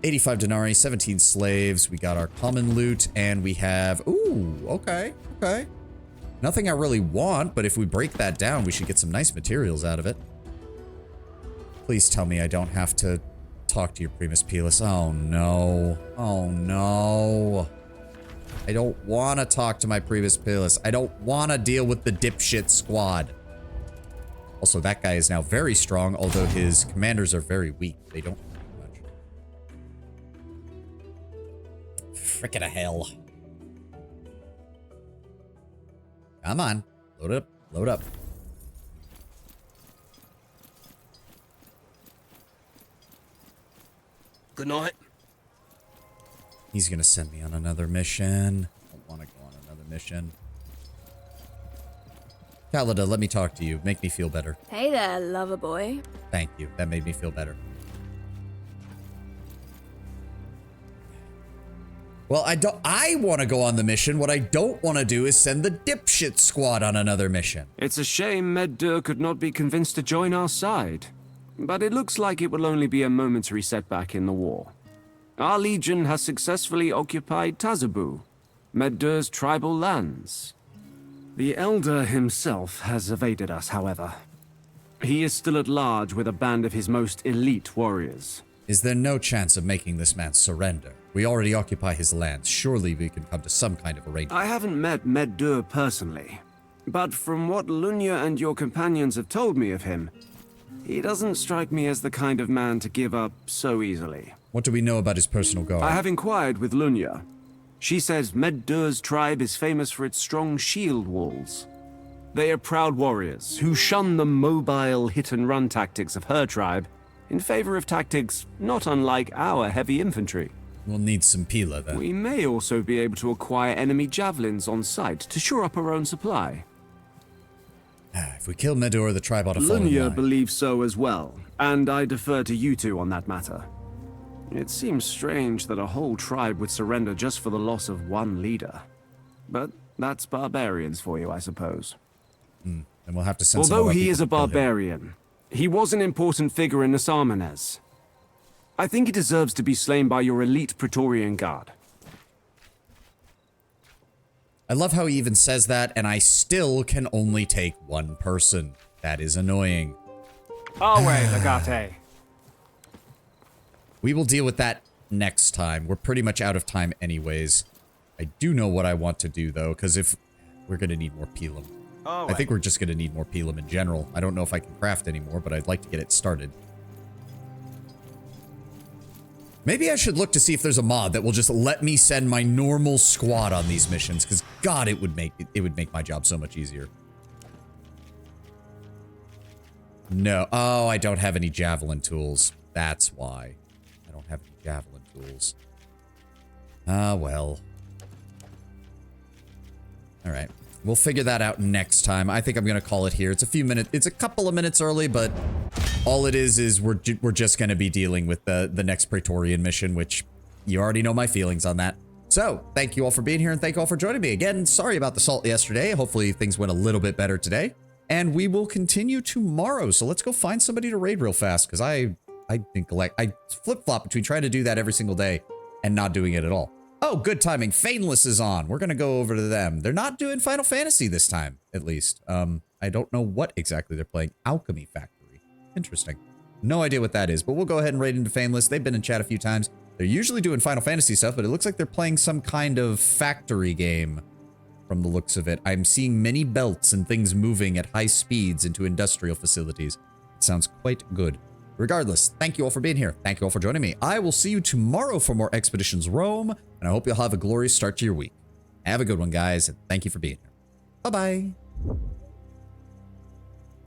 Speaker 1: 85 denarii, 17 slaves. We got our common loot, and we have... Ooh, okay, okay. Nothing I really want, but if we break that down, we should get some nice materials out of it. Please tell me I don't have to talk to your Primus Pilus. Oh, no. Oh, no. I don't want to talk to my Primus Pilus. I don't want to deal with the dipshit squad. Also, that guy is now very strong, although his commanders are very weak. They don't do much. Frickin' hell. Come on. Load up. Load up.
Speaker 14: Good night.
Speaker 1: He's gonna send me on another mission. I don't want to go on another mission. Kalida, let me talk to you. Make me feel better.
Speaker 11: Hey there, lover boy.
Speaker 1: Thank you. That made me feel better. Well, I want to go on the mission. What I don't want to do is send the dipshit squad on another mission.
Speaker 12: It's a shame Med-Dur could not be convinced to join our side. But it looks like it will only be a momentary setback in the war. Our legion has successfully occupied Tazabu, Med-Dur's tribal lands. The Elder himself has evaded us, however. He is still at large with a band of his most elite warriors.
Speaker 1: Is there no chance of making this man surrender? We already occupy his lands. Surely we can come to some kind of arrangement.
Speaker 12: I haven't met Med-Dur personally, but from what Lunya and your companions have told me of him, he doesn't strike me as the kind of man to give up so easily.
Speaker 1: What do we know about his personal guard?
Speaker 12: I have inquired with Lunya. She says Med-Dur's tribe is famous for its strong shield walls. They are proud warriors who shun the mobile hit-and-run tactics of her tribe in favor of tactics not unlike our heavy infantry.
Speaker 1: We'll need some Pila, then.
Speaker 12: We may also be able to acquire enemy javelins on site to shore up our own supply.
Speaker 1: If we kill Med-Dur, the tribe ought to fall in
Speaker 12: Lunya
Speaker 1: line.
Speaker 12: believes so as well, and I defer to you two on that matter. It seems strange that a whole tribe would surrender just for the loss of one leader. But that's barbarians for you, I suppose.
Speaker 1: And we'll have to send some
Speaker 12: Although
Speaker 1: of our
Speaker 12: he is a
Speaker 1: people to kill him.
Speaker 12: barbarian, he was an important figure in Nasamenes. I think he deserves to be slain by your elite Praetorian Guard.
Speaker 1: I love how he even says that, and I still can only take one person. That is annoying.
Speaker 12: Our way, Legate.
Speaker 1: We will deal with that next time. We're pretty much out of time anyways. I do know what I want to do, though, because if we're going to need more Pelum. I think we're just going to need more Pelum in general. I don't know if I can craft anymore, but I'd like to get it started. Maybe I should look to see if there's a mod that will just let me send my normal squad on these missions, because God, it would make my job so much easier. No. Oh, I don't have any javelin tools. That's why. I don't have any javelin tools. Ah, well. All right. We'll figure that out next time. I think I'm going to call it here. It's a few minutes. It's a couple of minutes early, but all it is we're just going to be dealing with the next Praetorian mission, which you already know my feelings on that. So, thank you all for being here, and thank you all for joining me. Again, sorry about the salt yesterday. Hopefully things went a little bit better today. And we will continue tomorrow. So let's go find somebody to raid real fast, because I flip-flop between trying to do that every single day and not doing it at all. Oh, good timing. Fainless is on. We're going to go over to them. They're not doing Final Fantasy this time, at least. I don't know what exactly they're playing. Alchemy Factory. Interesting. No idea what that is, but we'll go ahead and raid into Fainless. They've been in chat a few times. They're usually doing Final Fantasy stuff, but it looks like they're playing some kind of factory game from the looks of it. I'm seeing many belts and things moving at high speeds into industrial facilities. It sounds quite good. Regardless, thank you all for being here. Thank you all for joining me. I will see you tomorrow for more Expeditions Rome, and I hope you'll have a glorious start to your week. Have a good one, guys, and thank you for being here. Bye-bye.